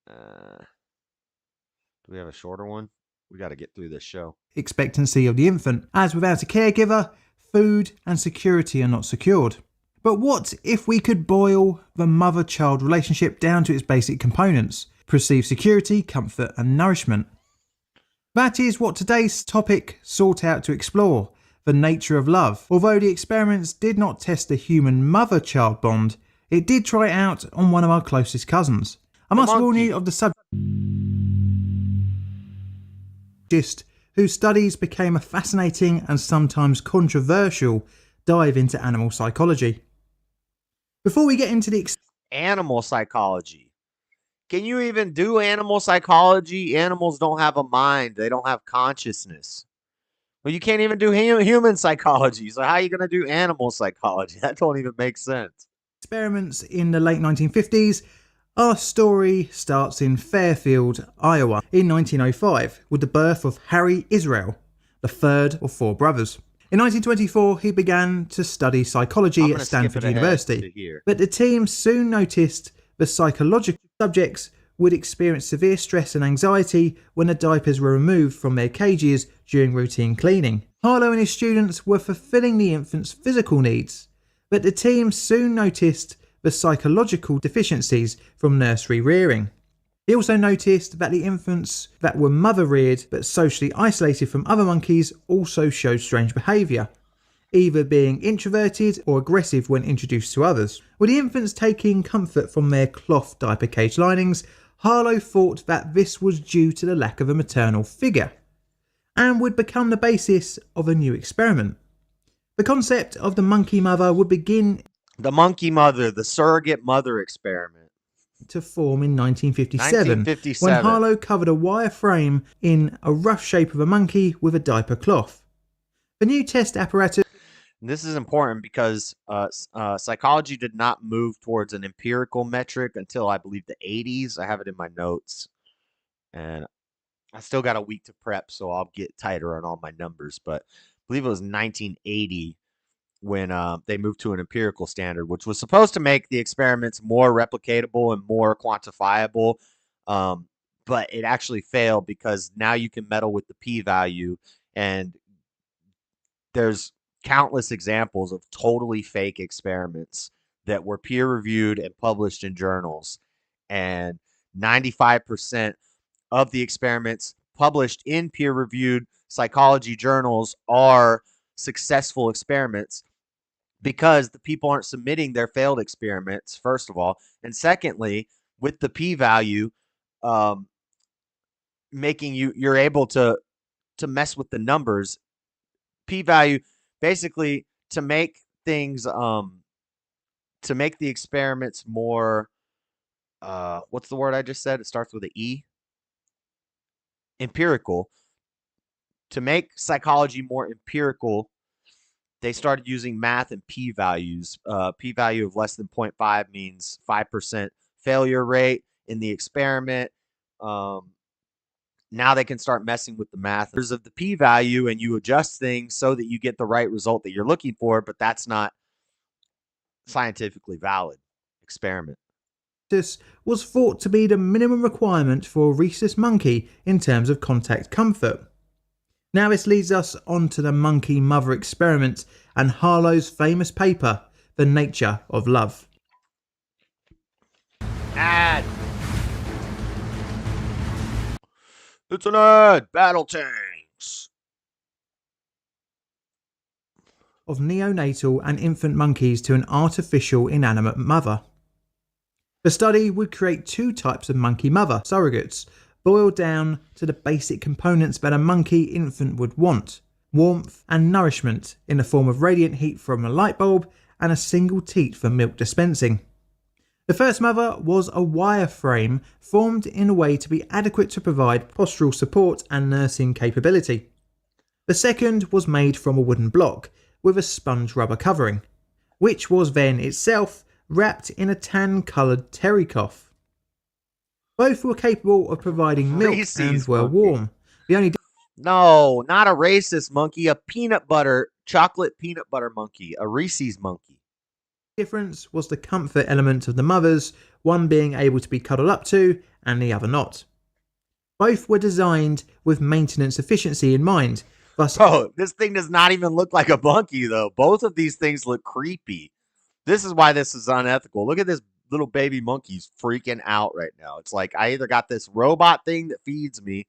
Do we have a shorter one? We got to get through this show. Expectancy of the infant, as without a caregiver, food and security are not secured. But what if we could boil the mother-child relationship down to its basic components? Perceived security, comfort and nourishment. That is what today's topic sought out to explore, the nature of love. Although the experiments did not test the human mother-child bond, it did try it out on one of our closest cousins. I must warn you of the subject, whose studies became a fascinating and sometimes controversial dive into animal psychology. Before we get into the animal psychology, can you even do animal psychology? Animals don't have a mind. They don't have consciousness. Well, you can't even do human psychology. So how are you going to do animal psychology? That don't even make sense. Experiments in the late 1950s. Our story starts in Fairfield, Iowa in 1905 with the birth of Harry Israel, the third of four brothers. In 1924, he began to study psychology at Stanford University, but the team soon noticed the psychological subjects would experience severe stress and anxiety when the diapers were removed from their cages during routine cleaning. Harlow and his students were fulfilling the infant's physical needs, but the team soon noticed the psychological deficiencies from nursery rearing. He also noticed that the infants that were mother-reared but socially isolated from other monkeys also showed strange behaviour, either being introverted or aggressive when introduced to others. With the infants taking comfort from their cloth diaper cage linings, Harlow thought that this was due to the lack of a maternal figure, and would become the basis of a new experiment. The concept of the monkey mother would begin the monkey mother, the surrogate mother experiment, to form in 1957, when Harlow covered a wire frame in a rough shape of a monkey with a diaper cloth. The new test apparatus. This is important because psychology did not move towards an empirical metric until, I believe, the 80s. I have it in my notes, and I still got a week to prep, so I'll get tighter on all my numbers. But I believe it was 1980 when they moved to an empirical standard, which was supposed to make the experiments more replicatable and more quantifiable. But it actually failed because now you can meddle with the p-value, and there's countless examples of totally fake experiments that were peer-reviewed and published in journals. And 95% of the experiments published in peer-reviewed psychology journals are successful experiments because the people aren't submitting their failed experiments, first of all. And secondly, with the p-value, making you're able to mess with the numbers. P-value basically to make things to make the experiments more what's the word I just said? It starts with an E. Empirical. To make psychology more empirical, they started using math and p-values. P-value of less than 0.5 means 5% failure rate in the experiment. Now they can start messing with the math of the p-value, and you adjust things so that you get the right result that you're looking for, but that's not scientifically valid experiment. This was thought to be the minimum requirement for a rhesus monkey in terms of contact comfort. Now this leads us on to the monkey mother experiment and Harlow's famous paper, The Nature of Love. Ad. It's an ad. Battle tanks. Of neonatal and infant monkeys to an artificial inanimate mother. The study would create two types of monkey mother surrogates, boiled down to the basic components that a monkey infant would want: warmth and nourishment in the form of radiant heat from a light bulb and a single teat for milk dispensing. The first mother was a wire frame formed in a way to be adequate to provide postural support and nursing capability. The second was made from a wooden block with a sponge rubber covering, which was then itself wrapped in a tan-coloured terry cloth. Both were capable of providing milk and were warm. The only No, not a racist monkey, a chocolate peanut butter monkey, a Reese's monkey. difference was the comfort element of the mothers, one being able to be cuddled up to and the other not. Both were designed with maintenance efficiency in mind. Thus, this thing does not even look like a monkey, though. Both of these things look creepy. This is why this is unethical. Look at this little baby monkey's freaking out right now. It's like I either got this robot thing that feeds me,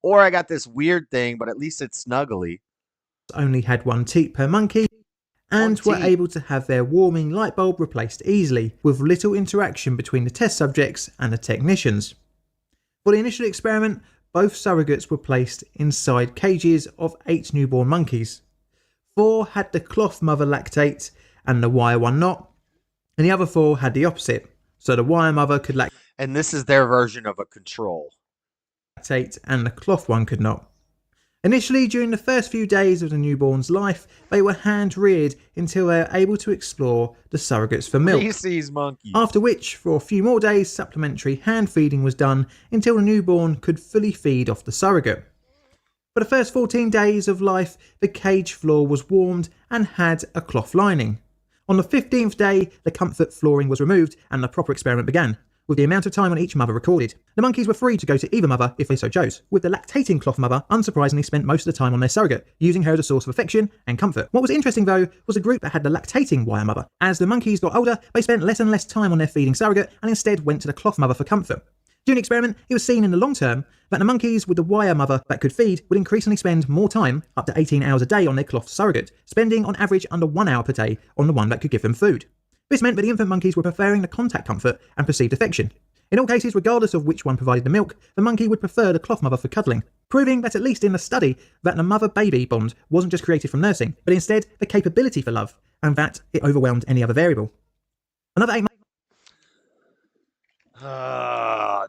or I got this weird thing, but at least it's snuggly. Only had one teat per monkey, and were able to have their warming light bulb replaced easily, with little interaction between the test subjects and the technicians. For the initial experiment, both surrogates were placed inside cages of 8 newborn monkeys. 4 had the cloth mother lactate and the wire one not, and the other 4 had the opposite, so the wire mother could lactate. And this is their version of a control. And the cloth one could not. Initially, during the first few days of the newborn's life, they were hand-reared until they were able to explore the surrogates for milk. Reese's monkey. After which, for a few more days, supplementary hand feeding was done until the newborn could fully feed off the surrogate. For the first 14 days of life, the cage floor was warmed and had a cloth lining. On the 15th day, the comfort flooring was removed and the proper experiment began. with the amount of time on each mother recorded. The monkeys were free to go to either mother if they so chose, with the lactating cloth mother unsurprisingly spent most of the time on their surrogate, using her as a source of affection and comfort. What was interesting though was the group that had the lactating wire mother. As the monkeys got older, they spent less and less time on their feeding surrogate and instead went to the cloth mother for comfort. During the experiment, it was seen in the long term that the monkeys with the wire mother that could feed would increasingly spend more time, up to 18 hours a day, on their cloth surrogate, spending on average under 1 hour per day on the one that could give them food. This meant that the infant monkeys were preferring the contact comfort and perceived affection. In all cases, regardless of which one provided the milk, the monkey would prefer the cloth mother for cuddling, proving that at least in the study that the mother-baby bond wasn't just created from nursing, but instead the capability for love, and that it overwhelmed any other variable. Another 8 months.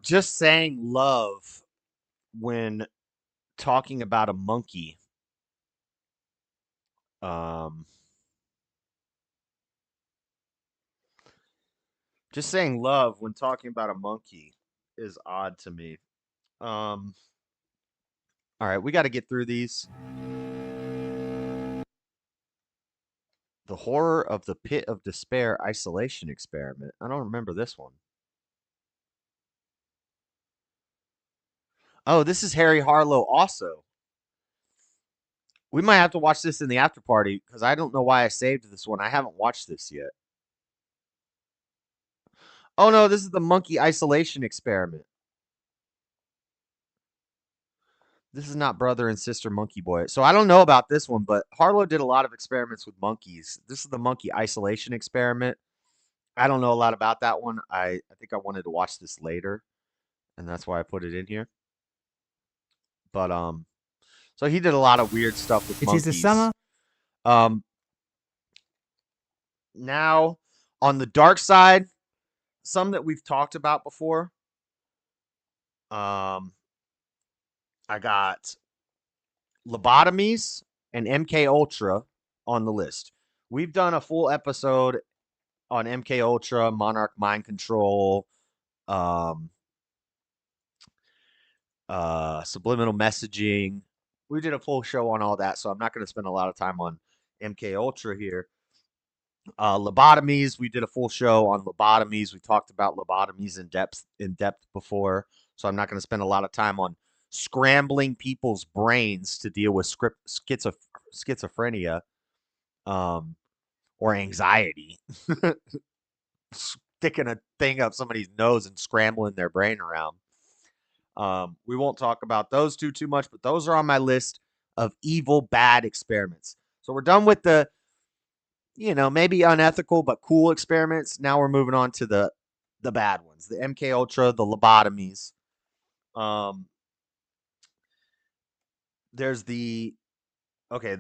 Just saying love when talking about a monkey. Just saying love when talking about a monkey is odd to me. All right, we got to get through these. The horror of the pit of despair isolation experiment. I don't remember this one. Oh, this is Harry Harlow also. We might have to watch this in the after party because I don't know why I saved this one. I haven't watched this yet. Oh no, this is the monkey isolation experiment. This is not Brother and Sister Monkey Boy. So I don't know about this one, but Harlow did a lot of experiments with monkeys. This is the monkey isolation experiment. I don't know a lot about that one. I think I wanted to watch this later, and that's why I put it in here. But so he did a lot of weird stuff with monkeys. It is the summer. Now on the dark side, some that we've talked about before. I got lobotomies and MK Ultra on the list. We've done a full episode on MK Ultra, Monarch Mind Control, subliminal messaging. We did a full show on all that, so I'm not going to spend a lot of time on MK Ultra here. Lobotomies, we did a full show on lobotomies. We talked about lobotomies in depth before, so I'm not going to spend a lot of time on scrambling people's brains to deal with schizophrenia or anxiety. Sticking a thing up somebody's nose and scrambling their brain around. We won't talk about those two too much, but those are on my list of evil, bad experiments. So we're done with the, maybe unethical but cool experiments. Now we're moving on to the bad ones, the MK Ultra, the lobotomies. There's the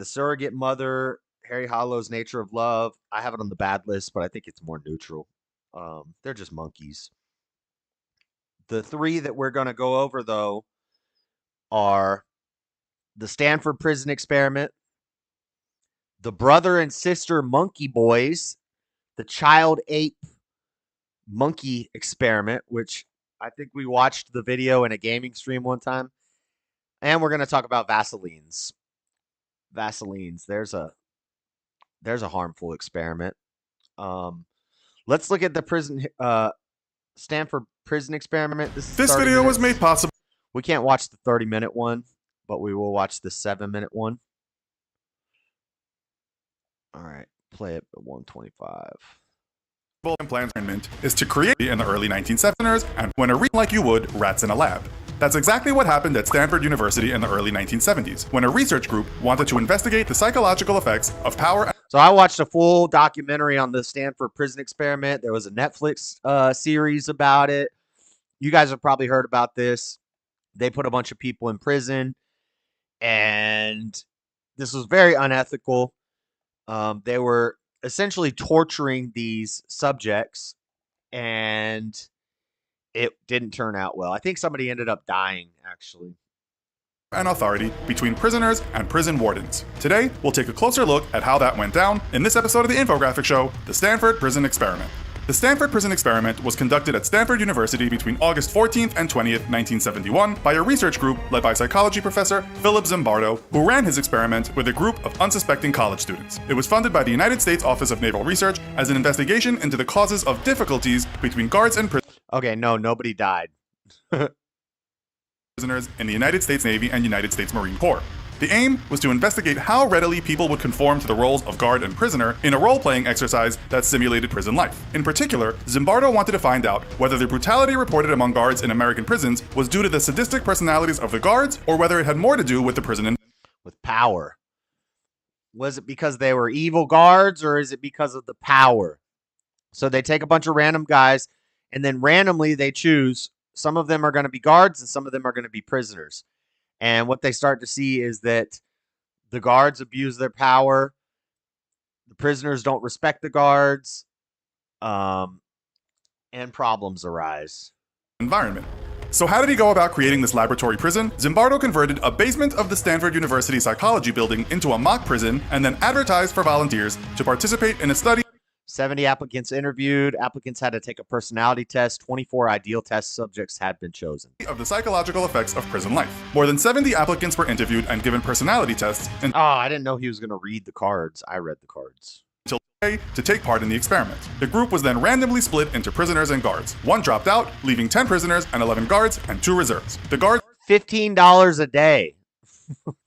surrogate mother, Harry Hollow's Nature of Love. I have it on the bad list, but I think it's more neutral. They're just monkeys. The 3 that we're going to go over, though, are the Stanford Prison Experiment, the Brother and Sister Monkey Boys, the Child Ape Monkey Experiment, which I think we watched the video in a gaming stream one time, and we're going to talk about Vaselines. There's a harmful experiment. Let's look at the Stanford Prison Experiment. This video was made possible. We can't watch the 30-minute one, but we will watch the 7-minute one. All right, play it at 125. Implant is to create in the early 1970s and when a read like you would rats in a lab. That's exactly what happened at Stanford University in the early 1970s, when a research group wanted to investigate the psychological effects of power. So I watched a full documentary on the Stanford Prison Experiment. There was a Netflix series about it. You guys have probably heard about this. They put a bunch of people in prison, and this was very unethical. They were essentially torturing these subjects, and it didn't turn out well. I think somebody ended up dying, actually. And authority between prisoners and prison wardens. Today, we'll take a closer look at how that went down in this episode of the infographic show, The Stanford Prison Experiment. The Stanford Prison Experiment was conducted at Stanford University between August 14th and 20th, 1971 by a research group led by psychology professor Philip Zimbardo, who ran his experiment with a group of unsuspecting college students. It was funded by the United States Office of Naval Research as an investigation into the causes of difficulties between guards and prisoners. Okay, no, nobody died. Prisoners in the United States Navy and United States Marine Corps. The aim was to investigate how readily people would conform to the roles of guard and prisoner in a role-playing exercise that simulated prison life. In particular, Zimbardo wanted to find out whether the brutality reported among guards in American prisons was due to the sadistic personalities of the guards or whether it had more to do with the prison with power. Was it because they were evil guards or is it because of the power? So they take a bunch of random guys and then randomly they choose. Some of them are going to be guards and some of them are going to be prisoners. And what they start to see is that the guards abuse their power. The prisoners don't respect the guards. And problems arise. Environment. So how did he go about creating this laboratory prison? Zimbardo converted a basement of the Stanford University Psychology building into a mock prison and then advertised for volunteers to participate in a study. 70 applicants interviewed. Applicants had to take a personality test. 24 ideal test subjects had been chosen. Of the psychological effects of prison life. More than 70 applicants were interviewed and given personality tests. And I didn't know he was going to read the cards. I read the cards. Until today to take part in the experiment. The group was then randomly split into prisoners and guards. One dropped out, leaving 10 prisoners and 11 guards and 2 reserves. The guards $15 a day.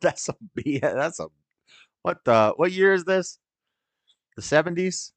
That's what year is this? The 70s?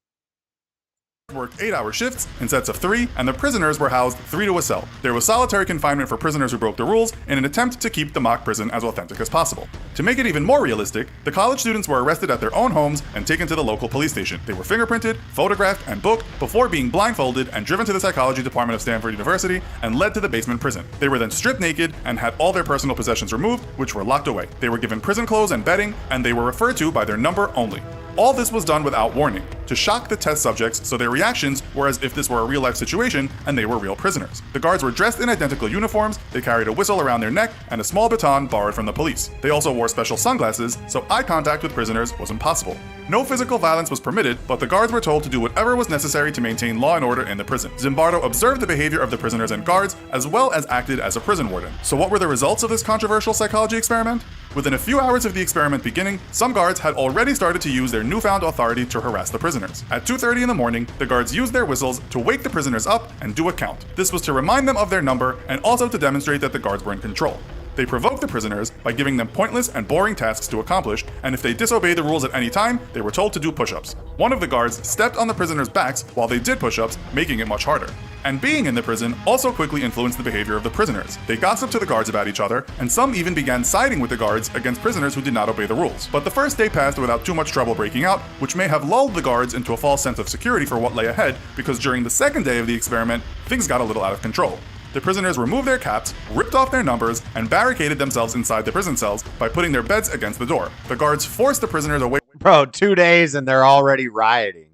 Worked 8-hour shifts in sets of 3, and the prisoners were housed 3 to a cell. There was solitary confinement for prisoners who broke the rules in an attempt to keep the mock prison as authentic as possible. To make it even more realistic, the college students were arrested at their own homes and taken to the local police station. They were fingerprinted, photographed, and booked before being blindfolded and driven to the psychology department of Stanford University and led to the basement prison. They were then stripped naked and had all their personal possessions removed, which were locked away. They were given prison clothes and bedding, and they were referred to by their number only. All this was done without warning, to shock the test subjects so their reactions were as if this were a real-life situation and they were real prisoners. The guards were dressed in identical uniforms, they carried a whistle around their neck and a small baton borrowed from the police. They also wore special sunglasses, so eye contact with prisoners was impossible. No physical violence was permitted, but the guards were told to do whatever was necessary to maintain law and order in the prison. Zimbardo observed the behavior of the prisoners and guards, as well as acted as a prison warden. So what were the results of this controversial psychology experiment? Within a few hours of the experiment beginning, some guards had already started to use their newfound authority to harass the prisoners. At 2:30 in the morning, the guards used their whistles to wake the prisoners up and do a count. This was to remind them of their number and also to demonstrate that the guards were in control. They provoked the prisoners by giving them pointless and boring tasks to accomplish, and if they disobeyed the rules at any time, they were told to do push-ups. One of the guards stepped on the prisoners' backs while they did push-ups, making it much harder. And being in the prison also quickly influenced the behavior of the prisoners. They gossiped to the guards about each other, and some even began siding with the guards against prisoners who did not obey the rules. But the first day passed without too much trouble breaking out, which may have lulled the guards into a false sense of security for what lay ahead, because during the second day of the experiment, things got a little out of control. The prisoners removed their caps, ripped off their numbers, and barricaded themselves inside the prison cells by putting their beds against the door. The guards forced the prisoners away. Bro, 2 days and they're already rioting.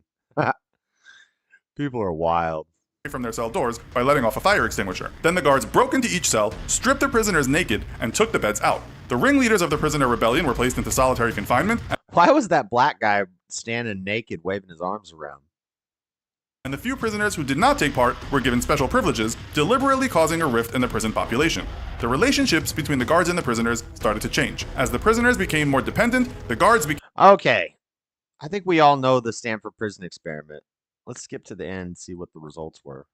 People are wild. From their cell doors by letting off a fire extinguisher. Then the guards broke into each cell, stripped the prisoners naked, and took the beds out. The ringleaders of the prisoner rebellion were placed into solitary confinement. Why was that black guy standing naked, waving his arms around? And the few prisoners who did not take part were given special privileges, deliberately causing a rift in the prison population. The relationships between the guards and the prisoners started to change. As the prisoners became more dependent, the guards became... Okay. I think we all know the Stanford prison experiment. Let's skip to the end and see what the results were.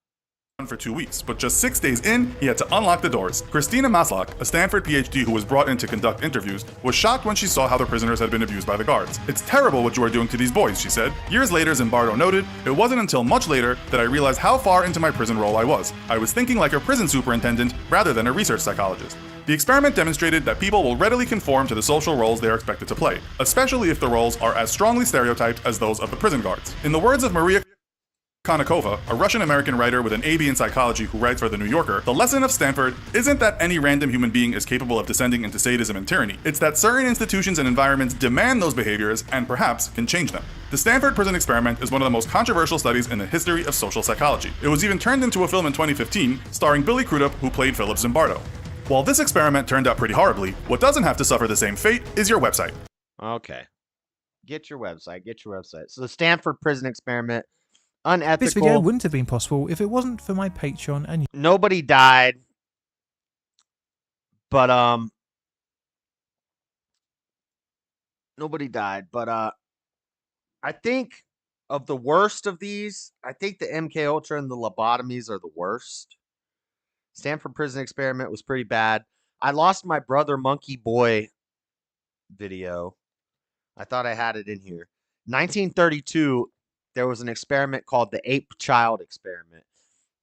For 2 weeks, but just 6 days in, he had to unlock the doors. Christina Maslach, a Stanford PhD who was brought in to conduct interviews, was shocked when she saw how the prisoners had been abused by the guards. "It's terrible what you are doing to these boys," she said. Years later, Zimbardo noted, "It wasn't until much later that I realized how far into my prison role I was. I was thinking like a prison superintendent rather than a research psychologist." The experiment demonstrated that people will readily conform to the social roles they are expected to play, especially if the roles are as strongly stereotyped as those of the prison guards. In the words of Maria Konnikova, a Russian-American writer with an AB in psychology who writes for The New Yorker, the lesson of Stanford isn't that any random human being is capable of descending into sadism and tyranny. It's that certain institutions and environments demand those behaviors and perhaps can change them. The Stanford prison experiment is one of the most controversial studies in the history of social psychology. It was even turned into a film in 2015, starring Billy Crudup, who played Philip Zimbardo. While this experiment turned out pretty horribly, what doesn't have to suffer the same fate is your website. Okay. Get your website. So the Stanford prison experiment, unethical. This video wouldn't have been possible if it wasn't for my Patreon and... Nobody died. But, nobody died. But, I think Of the worst of these, I think the MK Ultra and the lobotomies are the worst. Stanford Prison Experiment was pretty bad. I lost my brother Monkey Boy video. I thought I had it in here. 1932, there was an experiment called the Ape Child Experiment.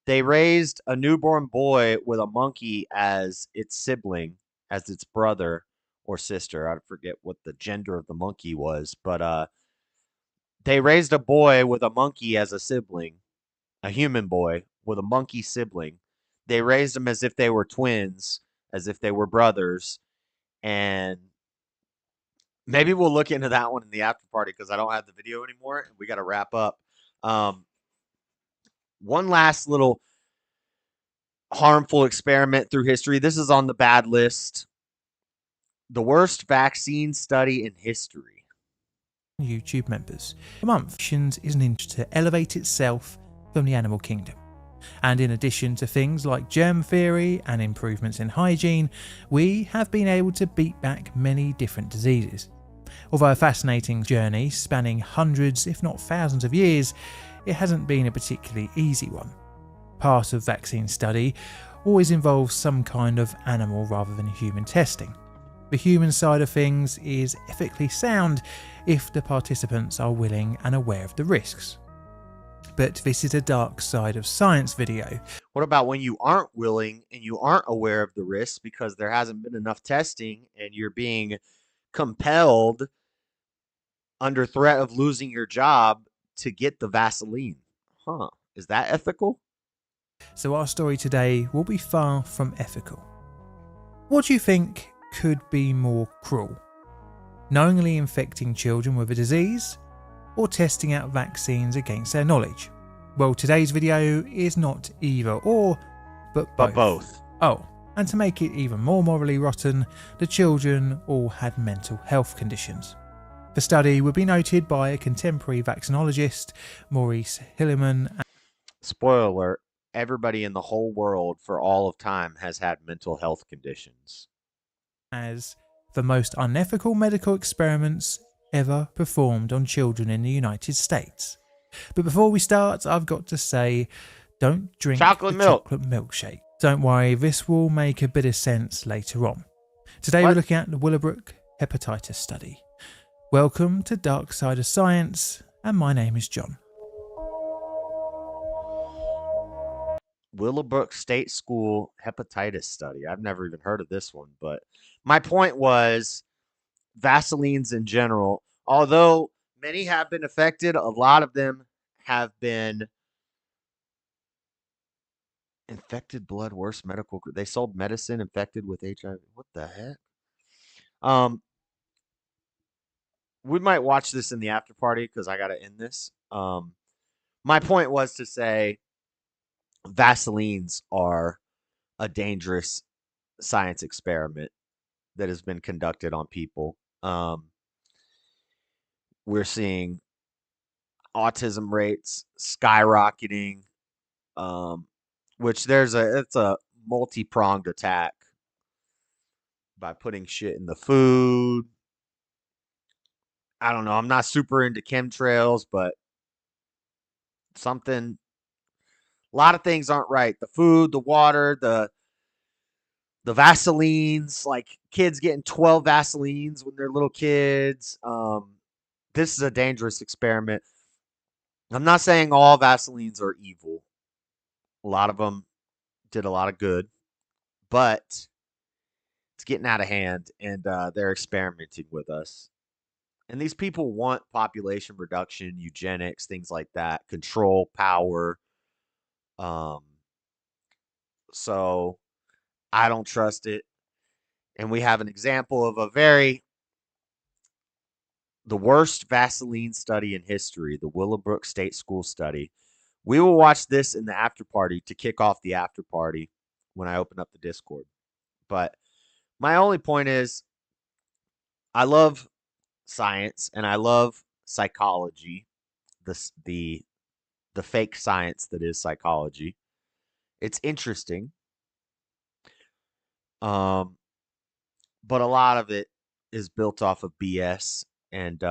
They raised a newborn boy with a monkey as its sibling, as its brother or sister. I forget what the gender of the monkey was, but they raised a boy with a monkey as a sibling, a human boy with a monkey sibling. They raised them as if they were twins, as if they were brothers, and maybe we'll look into that one in the after party because I don't have the video anymore. We got to wrap up. One last little harmful experiment through history. This is on the bad list. The worst vaccine study in history. YouTube members. A month is an inch to elevate itself from the animal kingdom. And in addition to things like germ theory and improvements in hygiene, we have been able to beat back many different diseases. Although a fascinating journey spanning hundreds, if not thousands of years, it hasn't been a particularly easy one. Part of vaccine study always involves some kind of animal rather than human testing. The human side of things is ethically sound if the participants are willing and aware of the risks. But this is a dark side of science video. What about when you aren't willing and you aren't aware of the risks because there hasn't been enough testing and you're being compelled under threat of losing your job to get the Vaseline? Is that ethical? So our story today will be far from ethical. What do you think could be more cruel? Knowingly infecting children with a disease, or testing out vaccines against their knowledge? Well, today's video is not either or, but both. Oh, and to make it even more morally rotten, the children all had mental health conditions. The study would be noted by a contemporary vaccinologist, Maurice Hilleman. Spoiler alert, everybody in the whole world for all of time has had mental health conditions. As the most unethical medical experiments ever performed on children in the United States. But before we start, I've got to say, don't drink chocolate milkshake. Don't worry, this will make a bit of sense later on. Today we're looking at the Willowbrook hepatitis study. Welcome to Dark Side of Science, and my name is John. Willowbrook State School hepatitis study. I've never even heard of this one, but my point was Vaselines in general, although many have been affected, a lot of them have been infected blood, worse medical. They sold medicine infected with HIV. What the heck? We might watch this in the after party because I got to end this. My point was to say Vaselines are a dangerous science experiment that has been conducted on people. We're seeing autism rates skyrocketing, which it's a multi-pronged attack by putting shit in the food. I don't know. I'm not super into chemtrails, but a lot of things aren't right. The food, the water, the Vaselines, like kids getting 12 Vaselines when they're little kids. This is a dangerous experiment. I'm not saying all Vaselines are evil. A lot of them did a lot of good, but it's getting out of hand, and they're experimenting with us. And these people want population reduction, eugenics, things like that, control, power. So I don't trust it. And we have an example of the worst Vaseline study in history, the Willowbrook State School study. We will watch this in the after party to kick off the after party when I open up the Discord. But my only point is I love science and I love psychology, the fake science that is psychology. It's interesting. But a lot of it is built off of BS and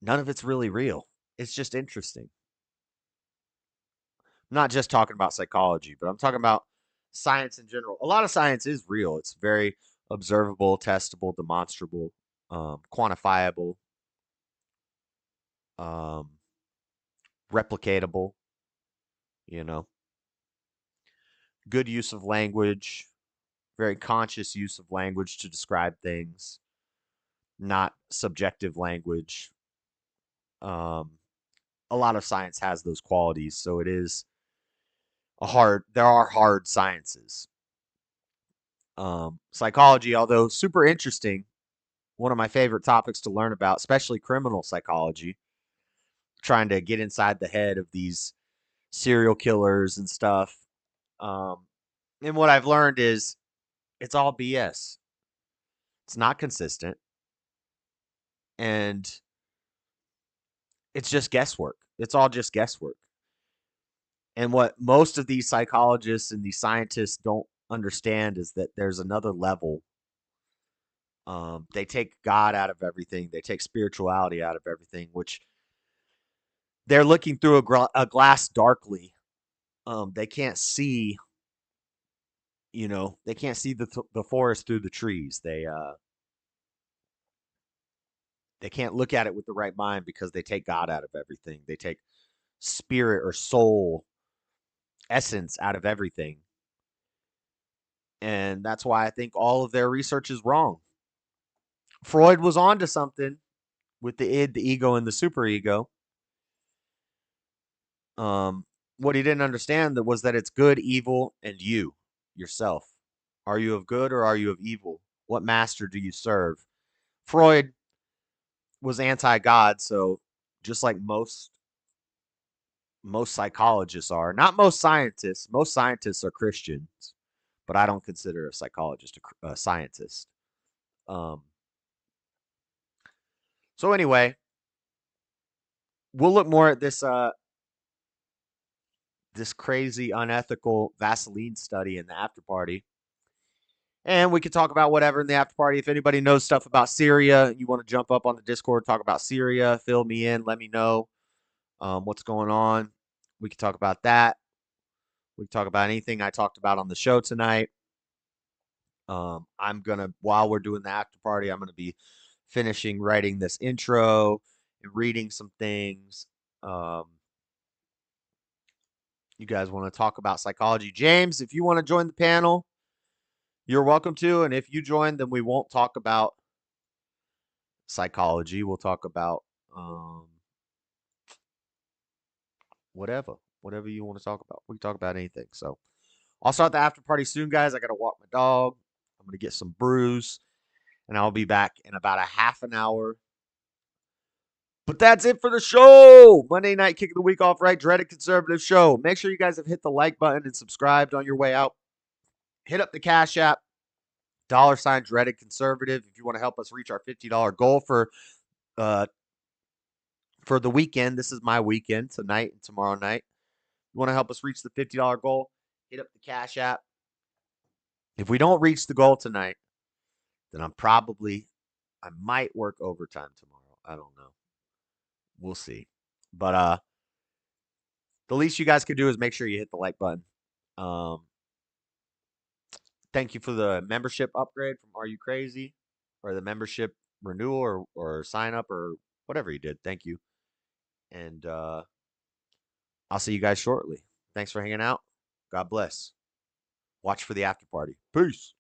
none of it's really real. It's just interesting. I'm not just talking about psychology, but I'm talking about science in general. A lot of science is real. It's very observable, testable, demonstrable, quantifiable, replicatable, good use of language, very conscious use of language to describe things, not subjective language. A lot of science has those qualities, so it is there are hard sciences. Psychology, although super interesting, one of my favorite topics to learn about, especially criminal psychology, trying to get inside the head of these serial killers and stuff. And what I've learned is it's all BS. It's not consistent. And it's just guesswork. It's all just guesswork. And what most of these psychologists and these scientists don't understand is that there's another level. They take God out of everything. They take spirituality out of everything, which they're looking through a glass darkly. They can't see, they can't see the forest through the trees. They can't look at it with the right mind because they take God out of everything. They take spirit or soul, essence out of everything. And that's why I think all of their research is wrong. Freud was onto something with the id, the ego, and the superego. What he didn't understand was that it's good, evil, and you, yourself. Are you of good or are you of evil? What master do you serve? Freud was anti-God, so just like most psychologists are, not most scientists. Most scientists are Christians, but I don't consider a psychologist a scientist. So anyway, we'll look more at this this crazy, unethical Vaseline study in the after party. And we could talk about whatever in the after party. If anybody knows stuff about Syria, you want to jump up on the Discord, talk about Syria, fill me in, let me know what's going on. We could talk about that. We can talk about anything I talked about on the show tonight. I'm going to, while we're doing the after party, I'm going to be finishing writing this intro and reading some things. You guys want to talk about psychology? James, if you want to join the panel, you're welcome to. And if you join, then we won't talk about psychology. We'll talk about whatever you want to talk about. We can talk about anything. So I'll start the after party soon, guys. I got to walk my dog. I'm going to get some brews, and I'll be back in about a half an hour. But that's it for the show. Monday night, kicking the week off right. Dreaded Conservative show. Make sure you guys have hit the like button and subscribed on your way out. Hit up the Cashapp, $ Dreaded Conservative, if you want to help us reach our $50 goal for the weekend. This is my weekend, tonight and tomorrow night. You want to help us reach the $50 goal, hit up the Cashapp. If we don't reach the goal tonight, then I might work overtime tomorrow. I don't know. We'll see. But the least you guys can do is make sure you hit the like button. Thank you for the membership upgrade from Are You Crazy? Or the membership renewal or sign up or whatever you did. Thank you. And I'll see you guys shortly. Thanks for hanging out. God bless. Watch for the after party. Peace.